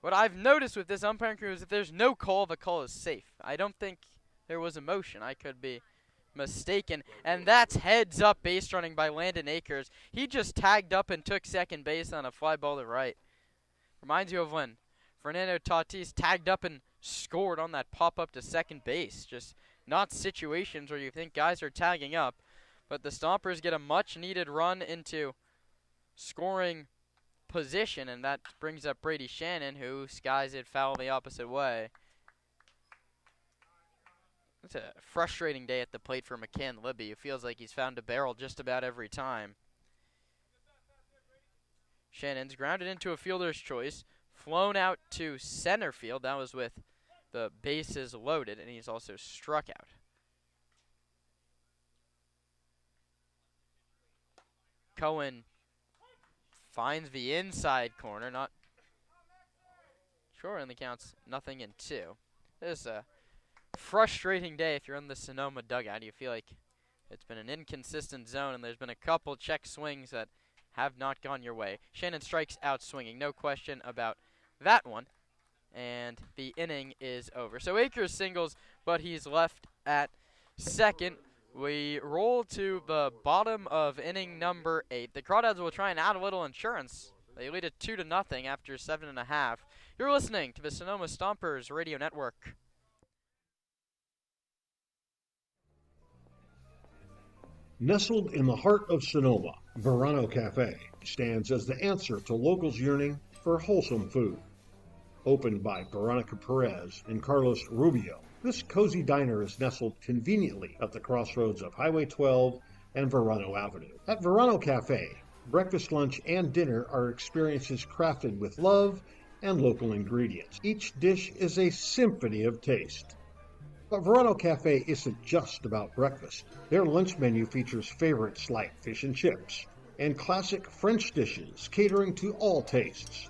what I've noticed with this umpiring crew is if there's no call, the call is safe. I don't think there was a motion. I could be mistaken, and that's heads up base running by Landon Akers. He just tagged up and took second base on a fly ball to right. Reminds you of when Fernando Tatis tagged up and scored on that pop-up to second base. Just not situations where you think guys are tagging up. But the Stompers get a much-needed run into scoring position, and that brings up Brady Shannon, who skies it foul the opposite way. It's a frustrating day at the plate for McCann Libby. It feels like he's found a barrel just about every time. Shannon's grounded into a fielder's choice, flown out to center field. That was with the bases loaded, and he's also struck out. Cohen finds the inside corner, not sure, and the count's 0-2. This is a frustrating day if you're in the Sonoma dugout. You feel like It's been an inconsistent zone, and there's been a couple check swings that have not gone your way. Shannon strikes out swinging, no question about that one. And the inning is over. So Akers singles, but he's left at second. We roll to the bottom of inning number 8. The Crawdads will try and add a little insurance. They lead it 2-0 after 7.5. You're listening to the Sonoma Stompers Radio Network. Nestled in the heart of Sonoma, Verano Cafe stands as the answer to locals yearning for wholesome food. Opened by Veronica Perez and Carlos Rubio, this cozy diner is nestled conveniently at the crossroads of Highway 12 and Verano Avenue. At Verano Cafe, breakfast, lunch, and dinner are experiences crafted with love and local ingredients. Each dish is a symphony of taste. But Verano Cafe isn't just about breakfast. Their lunch menu features favorites like fish and chips and classic French dishes catering to all tastes.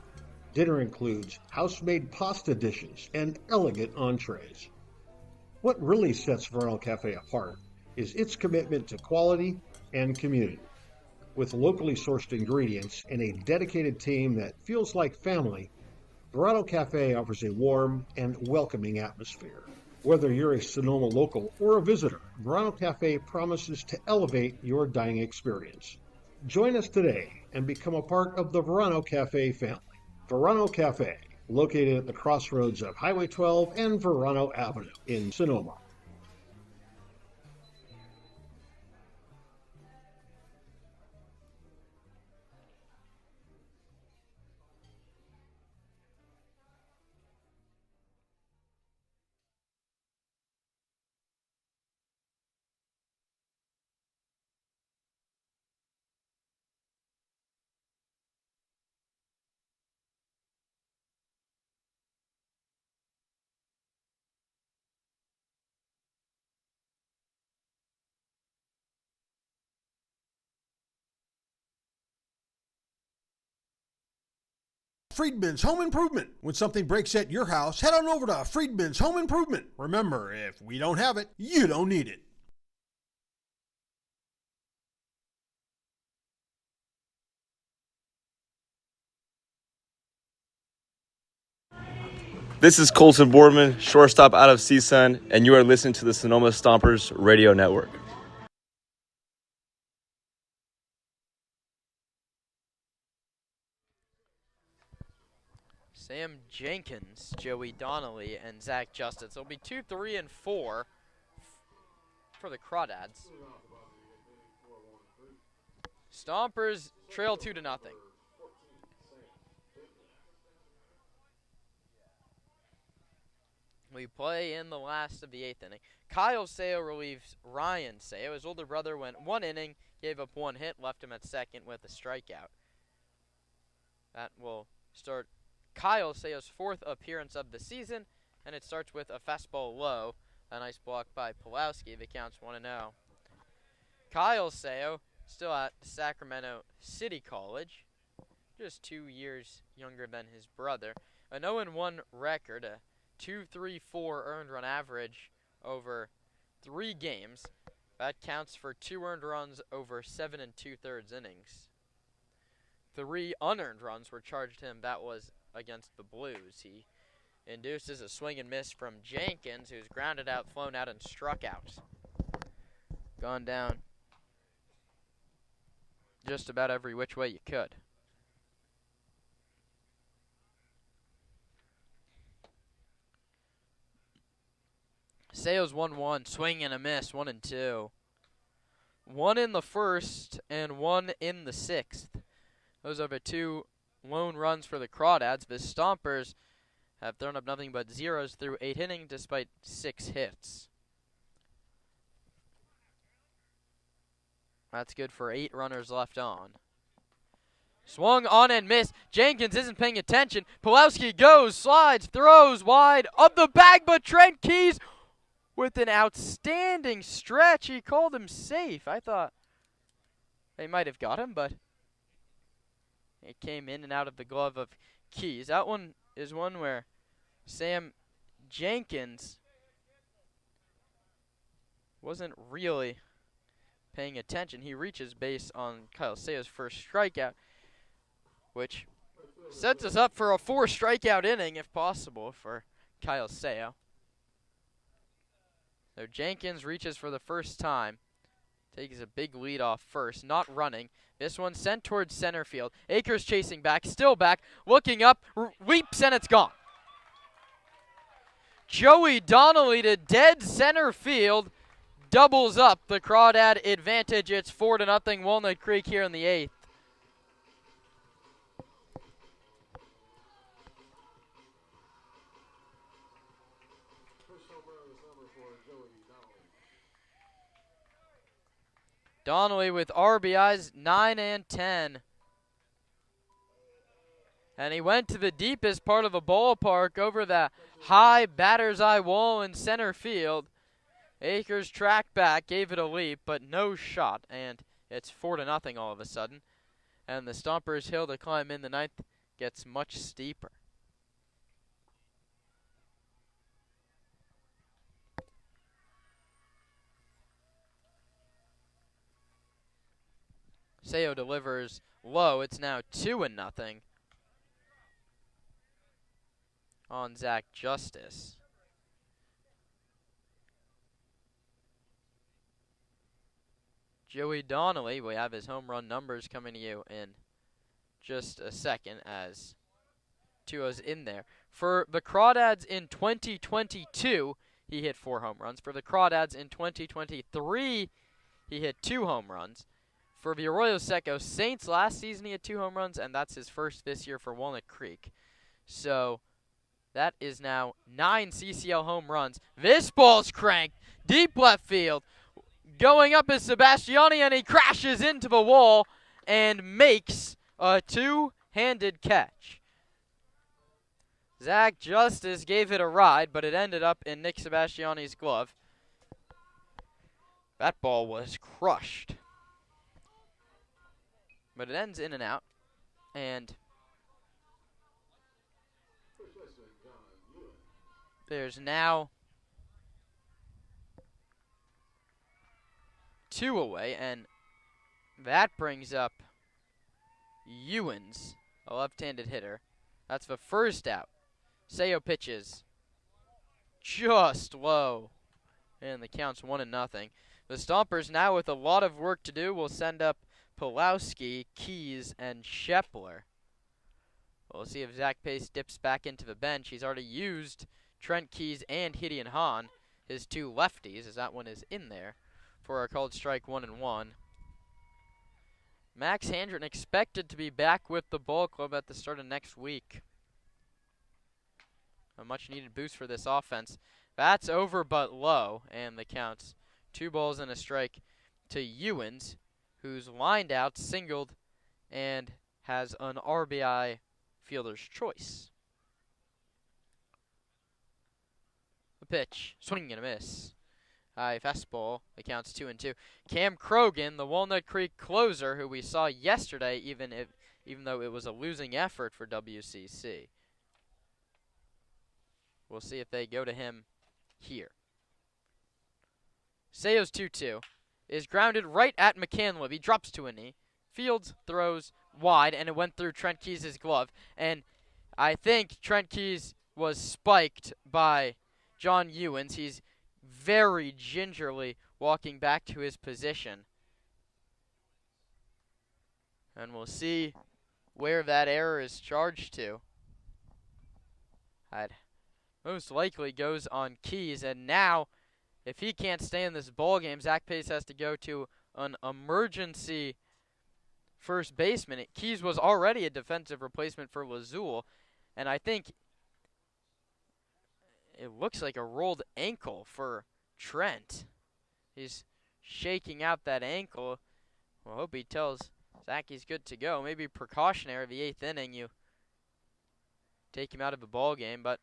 Dinner includes house-made pasta dishes and elegant entrees. What really sets Verano Cafe apart is its commitment to quality and community. With locally sourced ingredients and a dedicated team that feels like family, Verano Cafe offers a warm and welcoming atmosphere. Whether you're a Sonoma local or a visitor, Verano Cafe promises to elevate your dining experience. Join us today and become a part of the Verano Cafe family. Verano Cafe, located at the crossroads of Highway 12 and Verano Avenue in Sonoma. Friedman's Home Improvement. When something breaks at your house, head on over to Friedman's Home Improvement. Remember, if we don't have it, you don't need it. This is Colton Boardman, shortstop out of CSUN, and you are listening to the Sonoma Stompers Radio Network. Sam Jenkins, Joey Donnelly, and Zach Justice. It'll be 2, 3, and 4 for the Crawdads. Stompers trail 2-0. We play in the last of the 8th inning. Kyle Seo relieves Ryan Seo. His older brother went 1 inning, gave up 1 hit, left him at second with a strikeout. That will start Kyle Seo's 4th appearance of the season, and it starts with a fastball low. A nice block by Pulowski. The count's 1-0. Kyle Seo, still at Sacramento City College, just 2 years younger than his brother. An 0-1 record, a 2.34 earned run average over 3 games. That counts for 2 earned runs over 7 2/3 innings. 3 unearned runs were charged him. That was against the Blues. He induces a swing and miss from Jenkins, who's grounded out, flown out, and struck out. Gone down just about every which way you could. Seo's 1-1, swing and a miss, 1-2. 1 in the first and 1 in the 6th. Those are the 2 lone runs for the Crawdads. The Stompers have thrown up nothing but zeros through 8 innings despite 6 hits. That's good for 8 runners left on. Swung on and missed. Jenkins isn't paying attention. Pulowski goes, slides, throws wide of the bag, but Trent Keys with an outstanding stretch. He called him safe. I thought they might have got him, but it came in and out of the glove of Keys. That one is one where Sam Jenkins wasn't really paying attention. He reaches base on Kyle Sayo's first strikeout, which sets us up for a 4-strikeout inning, if possible, for Kyle Sayo. So Jenkins reaches for the first time. Takes a big lead off first, not running. This one sent towards center field. Akers chasing back, still back, looking up, leaps, and it's gone. Joey Donnelly to dead center field, doubles up the Crawdad advantage. It's 4-0 Walnut Creek here in the 8th. Donnelly with RBIs 9 and 10. And he went to the deepest part of the ballpark over the high batter's eye wall in center field. Akers tracked back, gave it a leap, but no shot. And it's 4-0 all of a sudden. And the Stompers' hill to climb in the 9th gets much steeper. Sayo delivers low. It's now 2-0 on Zach Justice. Joey Donnelly, we have his home run numbers coming to you in just a second as Tuo's in there. For the Crawdads in 2022, he hit 4 home runs. For the Crawdads in 2023, he hit 2 home runs. For the Arroyo Seco Saints last season, he had 2 home runs, and that's his first this year for Walnut Creek. So that is now 9 CCL home runs. This ball's cranked deep left field. Going up is Sebastiani, and he crashes into the wall and makes a 2-handed catch. Zach Justice gave it a ride, but it ended up in Nick Sebastiani's glove. That ball was crushed. But it ends in and out, and there's now 2 away, and that brings up Ewens, a left-handed hitter. That's the first out. Sayo pitches just low, and the count's 1-0. The Stompers now with a lot of work to do will send up Pulowski, Keys, and Shepler. We'll see if Zach Pace dips back into the bench. He's already used Trent Keys and Gideon Hahn, his 2 lefties, as that one is in there, for a called strike 1-1. Max Handren expected to be back with the ball club at the start of next week. A much-needed boost for this offense. That's over but low, and the count's 2 balls and a strike to Ewens, who's lined out, singled, and has an RBI fielder's choice. The pitch, swing and a miss. High fastball, the count's 2-2. Cam Krogan, the Walnut Creek closer, who we saw yesterday, even though it was a losing effort for WCC. We'll see if they go to him here. Sayo's 2-2. Is grounded right at McCandless. He drops to a knee. Fields throws wide, and it went through Trent Keys' glove. And I think Trent Keys was spiked by John Ewens. He's very gingerly walking back to his position. And we'll see where that error is charged to. I'd most likely goes on Keys, and now if he can't stay in this ball game, Zach Pace has to go to an emergency first baseman. Keys was already a defensive replacement for Lazul, and I think it looks like a rolled ankle for Trent. He's shaking out that ankle. Well, I hope he tells Zach he's good to go. Maybe precautionary the 8th inning. You take him out of the ball game, but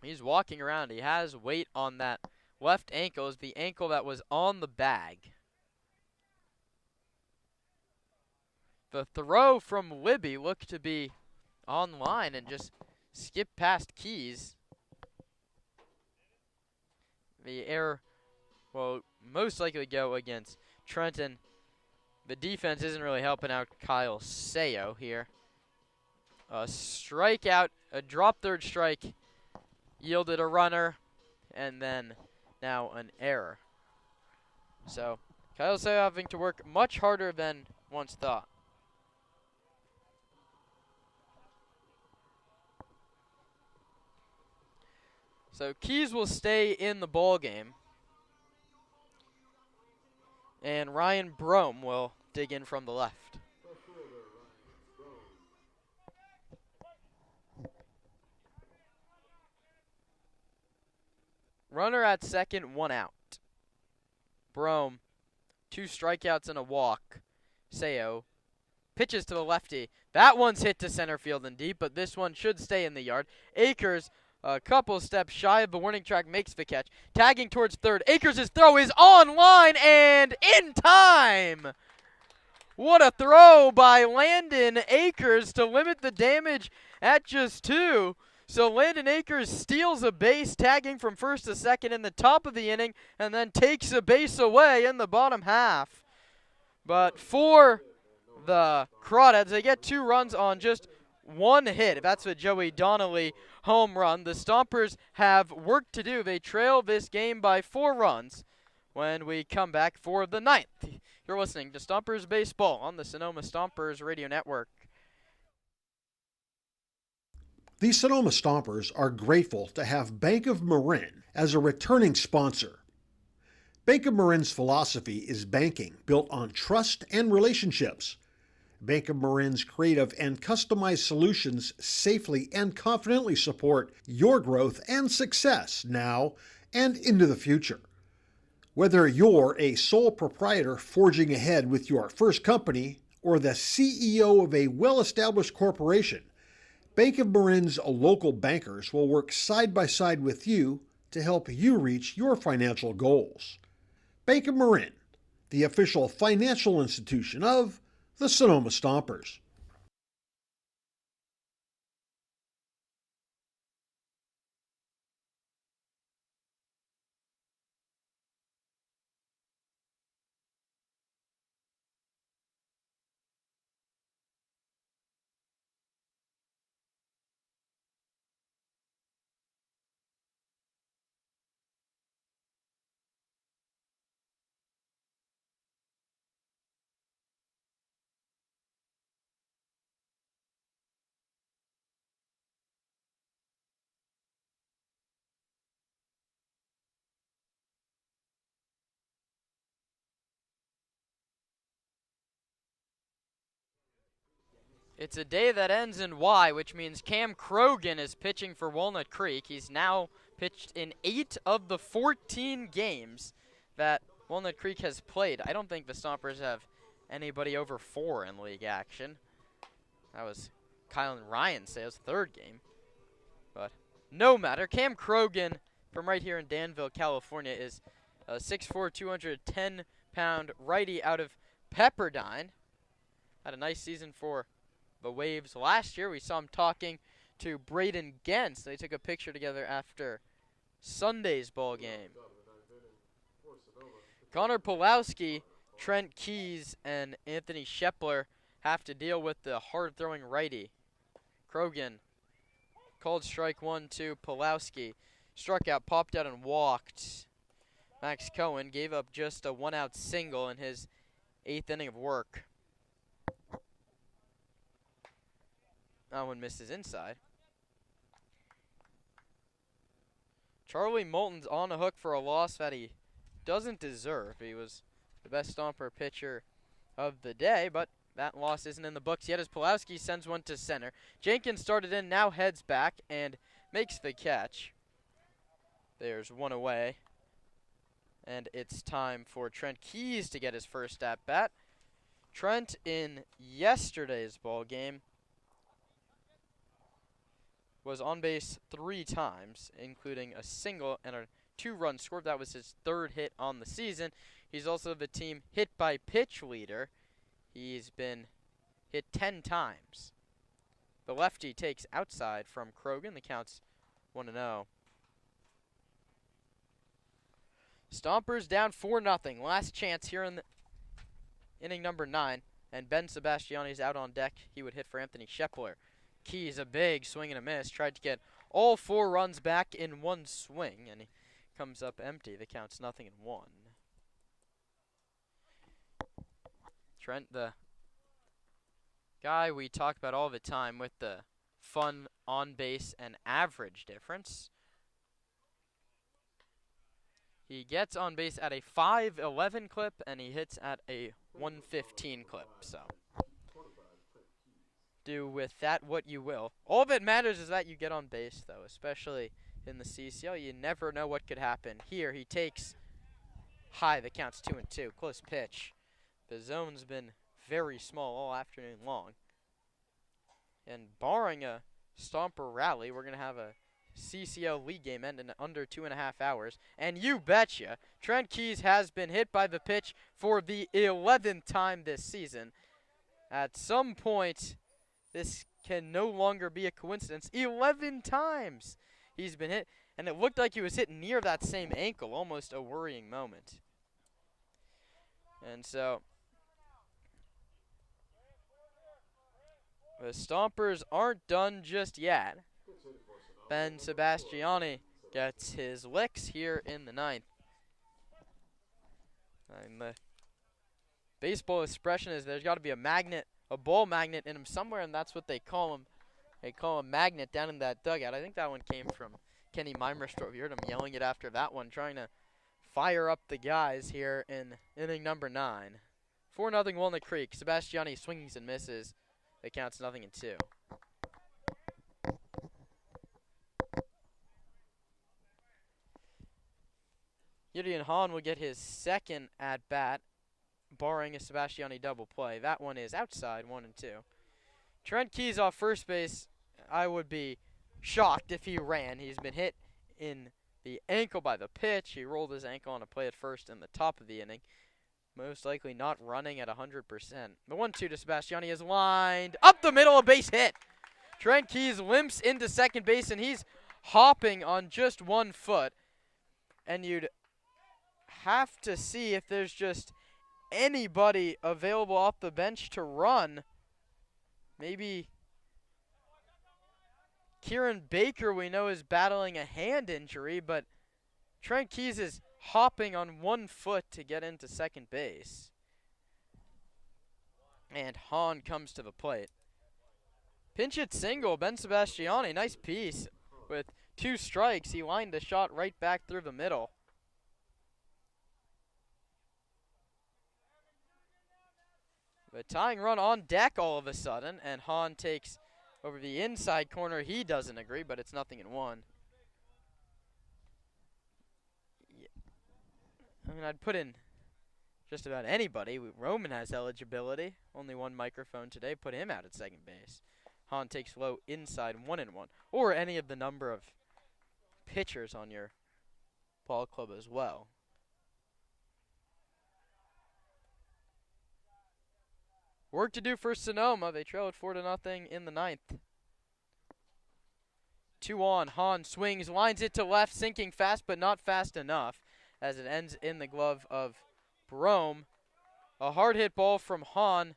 he's walking around. He has weight on that left ankle. Is the ankle that was on the bag. The throw from Libby looked to be on line and just skipped past Keys. The error will most likely go against Trenton. The defense isn't really helping out Kyle Sayo here. A strikeout, a drop third strike, yielded a runner, and then now an error. So Kyle Sayo having to work much harder than once thought. So Keys will stay in the ball game, and Ryan Brome will dig in from the left. Runner at second, 1 out. Brome, 2 strikeouts and a walk. Sayo pitches to the lefty. That one's hit to center field and deep, but this one should stay in the yard. Akers, a couple steps shy of the warning track, makes the catch. Tagging towards third. Akers' throw is on line and in time. What a throw by Landon Akers to limit the damage at just 2. So Landon Akers steals a base, tagging from first to second in the top of the inning, and then takes a base away in the bottom half. But for the Crawdads, they get 2 runs on just 1 hit. That's a Joey Donnelly home run. The Stompers have work to do. They trail this game by 4 runs when we come back for the 9th. You're listening to Stompers Baseball on the Sonoma Stompers Radio Network. The Sonoma Stompers are grateful to have Bank of Marin as a returning sponsor. Bank of Marin's philosophy is banking built on trust and relationships. Bank of Marin's creative and customized solutions safely and confidently support your growth and success now and into the future. Whether you're a sole proprietor forging ahead with your first company or the CEO of a well-established corporation, Bank of Marin's local bankers will work side by side with you to help you reach your financial goals. Bank of Marin, the official financial institution of the Sonoma Stompers. It's a day that ends in Y, which means Cam Krogan is pitching for Walnut Creek. He's now pitched in 8 of the 14 games that Walnut Creek has played. I don't think the Stompers have anybody over 4 in league action. That was Kyle and Ryan Sayle's 3rd game. But no matter. Cam Krogan from right here in Danville, California is a 6'4", 210-pound righty out of Pepperdine. Had a nice season for the Waves last year. We saw him talking to Braden Gens. They took a picture together after Sunday's ball game. Connor Pulowski, Trent Keys, and Anthony Shepler have to deal with the hard-throwing righty. Krogan called strike 1 to Pulowski. Struck out, popped out, and walked. Max Cohen gave up just a 1-out single in his 8th inning of work. That one misses inside. Charlie Moulton's on the hook for a loss that he doesn't deserve. He was the best Stomper pitcher of the day, but that loss isn't in the books yet as Pulowski sends one to center. Jenkins started in, now heads back and makes the catch. There's one away. And it's time for Trent Keys to get his first at-bat. Trent in yesterday's ball game was on base 3 times, including a single and a 2-run score. That was his 3rd hit on the season. He's also the team hit by pitch leader. He's been hit 10 times. The lefty takes outside from Krogan. The count's 1-0. Stompers down 4-0. Last chance here in the inning number 9. And Ben Sebastiani's out on deck. He would hit for Anthony Shepler. Keys, a big swing and a miss. Tried to get all 4 runs back in one swing, and he comes up empty. The count's 0-1. Trent, the guy we talk about all the time with the fun on base and average difference. He gets on base at a 511 clip, and he hits at a 115 clip. So do with that what you will. All that matters is that you get on base, though, especially in the CCL. You never know what could happen. Here he takes high. The count's 2-2. Close pitch. The zone's been very small all afternoon long. And barring a Stomper rally, we're going to have a CCL league game end in under 2.5 hours. And you betcha, Trent Keys has been hit by the pitch for the 11th time this season. At some point, this can no longer be a coincidence. 11 times he's been hit, and it looked like he was hit near that same ankle, almost a worrying moment. And so the Stompers aren't done just yet. Ben Sebastiani gets his licks here in the 9th. And the baseball expression is there's got to be a magnet, a ball magnet in him somewhere, and that's what they call him. They call him Magnet down in that dugout. I think that one came from Kenny Meimerstorff. You heard him yelling it after that one, trying to fire up the guys here in inning number 9. 4-0 Walnut Creek. Sebastiani swings and misses. It counts 0-2. Gideon Hahn will get his second at-bat, barring a Sebastiani double play. That one is outside, 1-2. Trent Keys off first base. I would be shocked if he ran. He's been hit in the ankle by the pitch. He rolled his ankle on a play at first in the top of the inning. Most likely not running at 100%. The 1-2 to Sebastiani is lined up the middle, a base hit. Trent Keys limps into second base, and he's hopping on just 1 foot. And you'd have to see if there's just anybody available off the bench to run. Maybe Kieran Baker, we know, is battling a hand injury, but Trent Keys is hopping on 1 foot to get into second base. And Hahn comes to the plate. Pinch hit single, Ben Sebastiani, nice piece. With 2 strikes, he lined a shot right back through the middle. The tying run on deck all of a sudden, and Hahn takes over the inside corner. He doesn't agree, but it's 0-1. Yeah. I mean, I'd put in just about anybody. Roman has eligibility. Only 1 microphone today. Put him out at second base. Hahn takes low inside, 1-1. Or any of the number of pitchers on your ball club as well. Work to do for Sonoma. They trail it 4-0 in the 9th. 2 on. Hahn swings, lines it to left, sinking fast, but not fast enough, as it ends in the glove of Brome. A hard hit ball from Hahn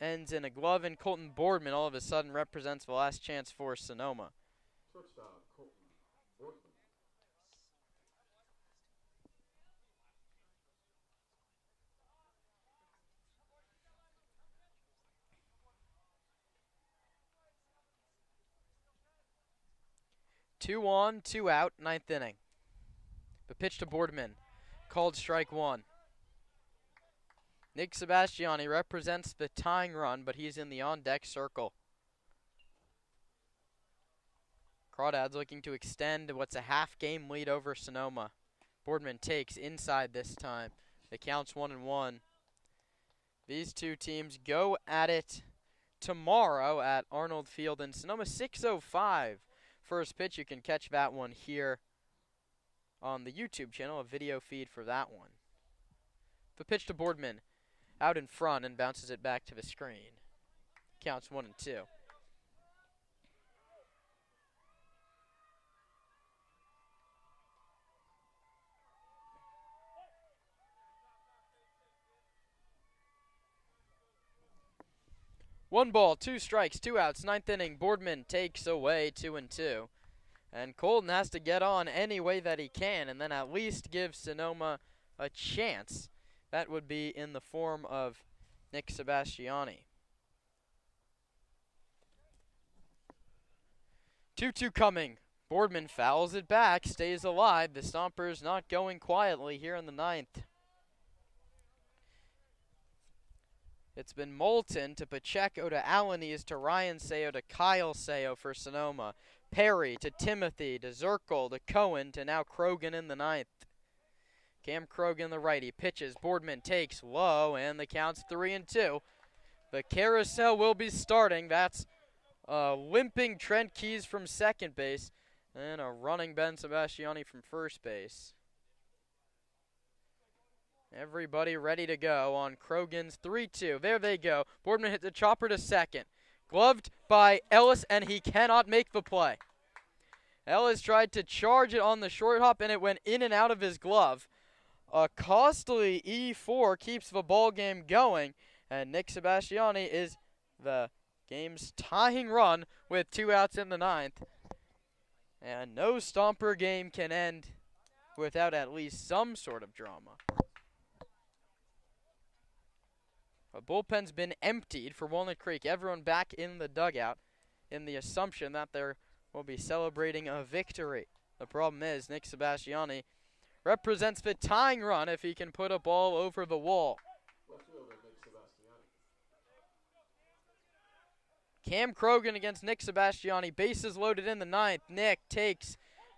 ends in a glove, and Colton Boardman all of a sudden represents the last chance for Sonoma. Touchdown, Colton Boardman. 2 on, 2 out, 9th inning. The pitch to Boardman, called strike 1. Nick Sebastiani represents the tying run, but he's in the on-deck circle. Crawdads looking to extend what's a half-game lead over Sonoma. Boardman takes inside this time. The count's 1-1. These two teams go at it tomorrow at Arnold Field in Sonoma, 6:05. First pitch, you can catch that one here on the YouTube channel, a video feed for that one. The pitch to Boardman, out in front and bounces it back to the screen. Counts 1-2. 1 ball, 2 strikes, 2 outs, 9th inning. Boardman takes away 2-2. And Colton has to get on any way that he can and then at least give Sonoma a chance. That would be in the form of Nick Sebastiani. 2-2 coming. Boardman fouls it back, stays alive. The Stompers not going quietly here in the 9th. It's been Moulton to Pacheco to Alanis to Ryan Seo to Kyle Seo for Sonoma. Perry to Timothy to Zirkle to Cohen to now Krogan in the 9th. Cam Krogan, the righty, pitches. Boardman takes low, and the count's 3-2. The carousel will be starting. That's limping Trent Keys from second base and a running Ben Sebastiani from first base. Everybody ready to go on Krogan's 3-2. There they go. Boardman hit the chopper to second. Gloved by Ellis, and he cannot make the play. Ellis tried to charge it on the short hop, and it went in and out of his glove. A costly E4 keeps the ball game going, and Nick Sebastiani is the game's tying run with 2 outs in the 9th. And no Stomper game can end without at least some sort of drama. The bullpen's been emptied for Walnut Creek. Everyone back in the dugout in the assumption that they will be celebrating a victory. The problem is Nick Sebastiani represents the tying run if he can put a ball over the wall. Cam Krogan against Nick Sebastiani. Bases loaded in the 9th. Nick takes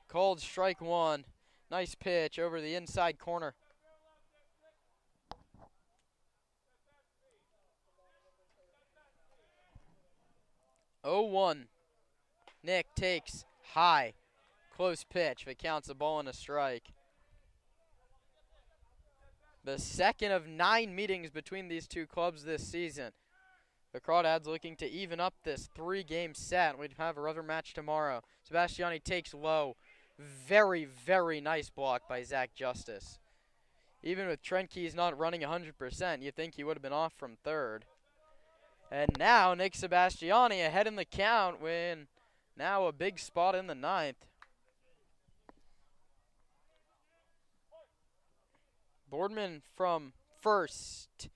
called strike 1. Nice pitch over the inside corner. 0-1. Nick takes high. Close pitch. If it counts, a ball and a strike. The second of 9 meetings between these two clubs this season. The Crawdads looking to even up this 3-game set. We'd have a rubber match tomorrow. Sebastiani takes low. Very, very nice block by Zach Justice. Even with Trent Keys not running 100%, you'd think he would have been off from third. And now Nick Sebastiani ahead in the count with now a big spot in the 9th. Boardman from first.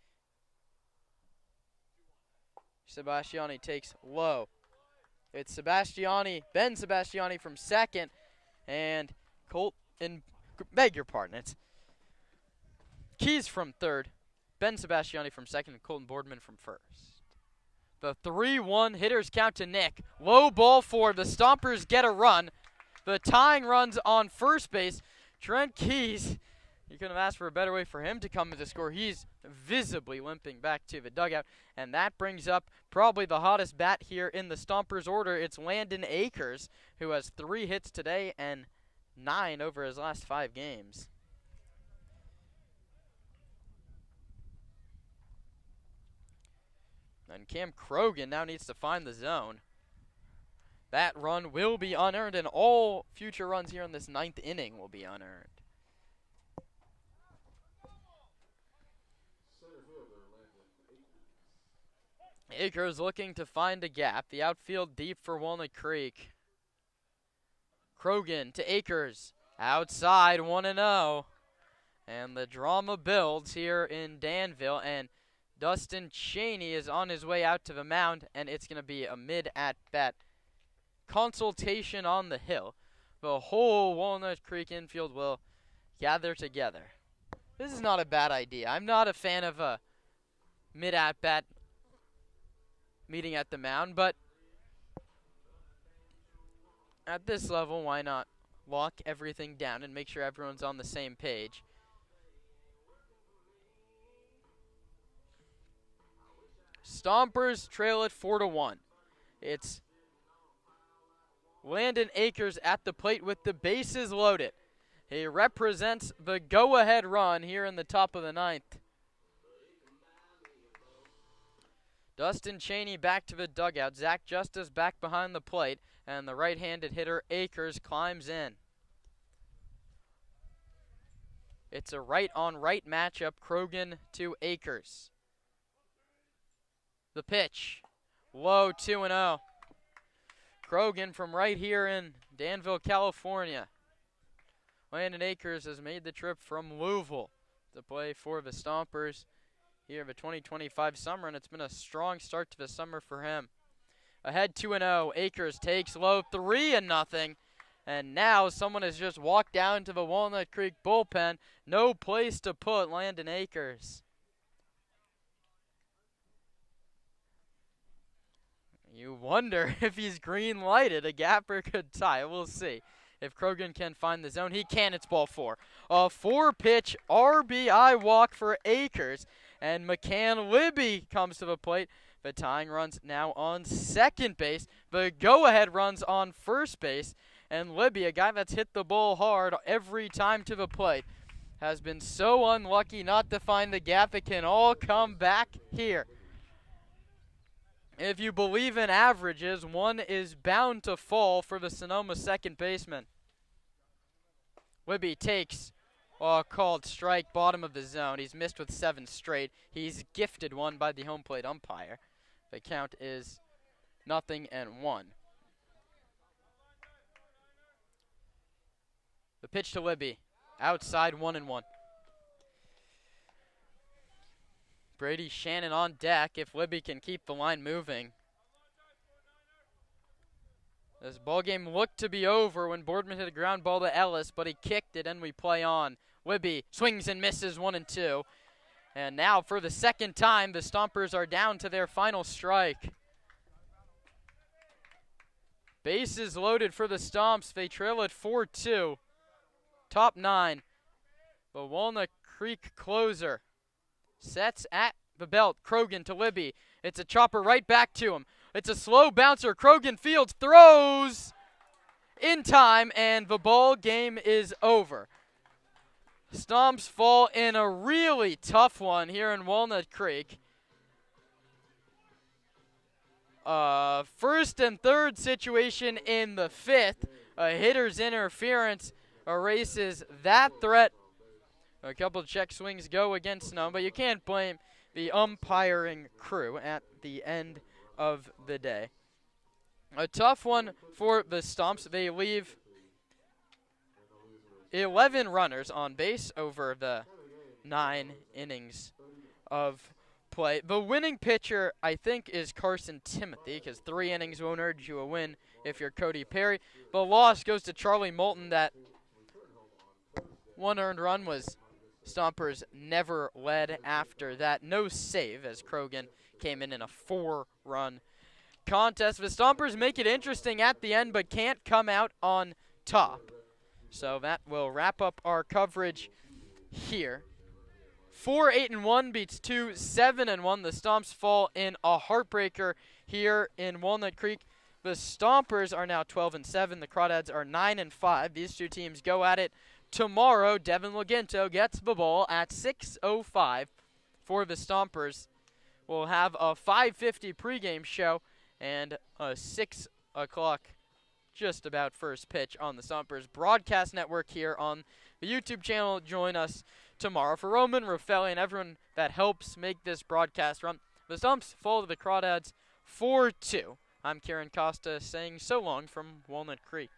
Sebastiani takes low. It's Sebastiani, Ben Sebastiani from second, and beg your pardon, it's Keys from third, Ben Sebastiani from second, and Colton Boardman from first. The 3-1 hitters count to Nick. Low ball for the Stompers get a run. The tying runs on first base. Trent Keys, you couldn't have asked for a better way for him to come to score. He's visibly limping back to the dugout. And that brings up probably the hottest bat here in the Stompers order. It's Landon Akers, who has 3 hits today and 9 over his last 5 games. And Cam Krogan now needs to find the zone. That run will be unearned, and all future runs here in this 9th inning will be unearned. Akers looking to find a gap. The outfield deep for Walnut Creek. Krogan to Akers. Outside, 1-0. And the drama builds here in Danville, and Dustin Cheney is on his way out to the mound, and it's going to be a mid-at-bat consultation on the hill. The whole Walnut Creek infield will gather together. This is not a bad idea. I'm not a fan of a mid-at-bat meeting at the mound, but at this level, why not lock everything down and make sure everyone's on the same page? Stompers trail it 4-1. It's Landon Akers at the plate with the bases loaded. He represents the go-ahead run here in the top of the 9th. Dustin Cheney back to the dugout. Zach Justice back behind the plate, and the right-handed hitter Akers climbs in. It's a right-on-right matchup, Krogan to Akers. The pitch. low 2-0. Krogan from right here in Danville, California. Landon Akers has made the trip from Louisville to play for the Stompers here the 2025 summer, and it's been a strong start to the summer for him. Ahead 2-0, Akers takes low 3-0, and now someone has just walked down to the Walnut Creek bullpen. No place to put Landon Akers. You wonder if he's green-lighted. A gapper could tie. We'll see. If Krogan can find the zone, he can. It's ball 4. A 4-pitch RBI walk for Akers. And McCann Libby comes to the plate. The tying run's now on second base. The go-ahead run's on first base. And Libby, a guy that's hit the ball hard every time to the plate, has been so unlucky not to find the gap. It can all come back here. If you believe in averages, one is bound to fall for the Sonoma second baseman. Libby takes a called strike, bottom of the zone. He's missed with 7 straight. He's gifted one by the home plate umpire. The count is 0-1. The pitch to Libby, outside 1-1. Brady Shannon on deck if Libby can keep the line moving. This ball game looked to be over when Boardman hit a ground ball to Ellis, but he kicked it and we play on. Libby swings and misses 1-2. And now for the second time, the Stompers are down to their final strike. Bases loaded for the Stomps. They trail at 4-2. Top 9. The Walnut Creek closer sets at the belt. Krogan to Libby. It's a chopper right back to him. It's a slow bouncer. Krogan fields, throws in time, and the ball game is over. Stomps fall in a really tough one here in Walnut Creek. First and third situation in the 5th. A hitter's interference erases that threat. A couple of check swings go against Sonoma, but you can't blame the umpiring crew at the end of the day. A tough one for the Stomps. They leave 11 runners on base over the 9 innings of play. The winning pitcher, I think, is Carson Timothy, because 3 innings won't urge you a win if you're Cody Perry. The loss goes to Charlie Moulton. That 1 earned run was Stompers never led after that. No save as Krogan came in a 4-run contest. The Stompers make it interesting at the end but can't come out on top. So that will wrap up our coverage here. 4-8-1 beats 2-7-1. The Stomps fall in a heartbreaker here in Walnut Creek. The Stompers are now 12-7. The Crawdads are 9-5. These two teams go at it tomorrow. Devin Laginto gets the ball at 6:05 for the Stompers. We'll have a 5:50 pregame show and a 6 o'clock just about first pitch on the Stompers Broadcast Network here on the YouTube channel. Join us tomorrow. For Roman, Raffelli, and everyone that helps make this broadcast run, the Stomps fall to the Crawdads 4-2. I'm Kieran Costa saying so long from Walnut Creek.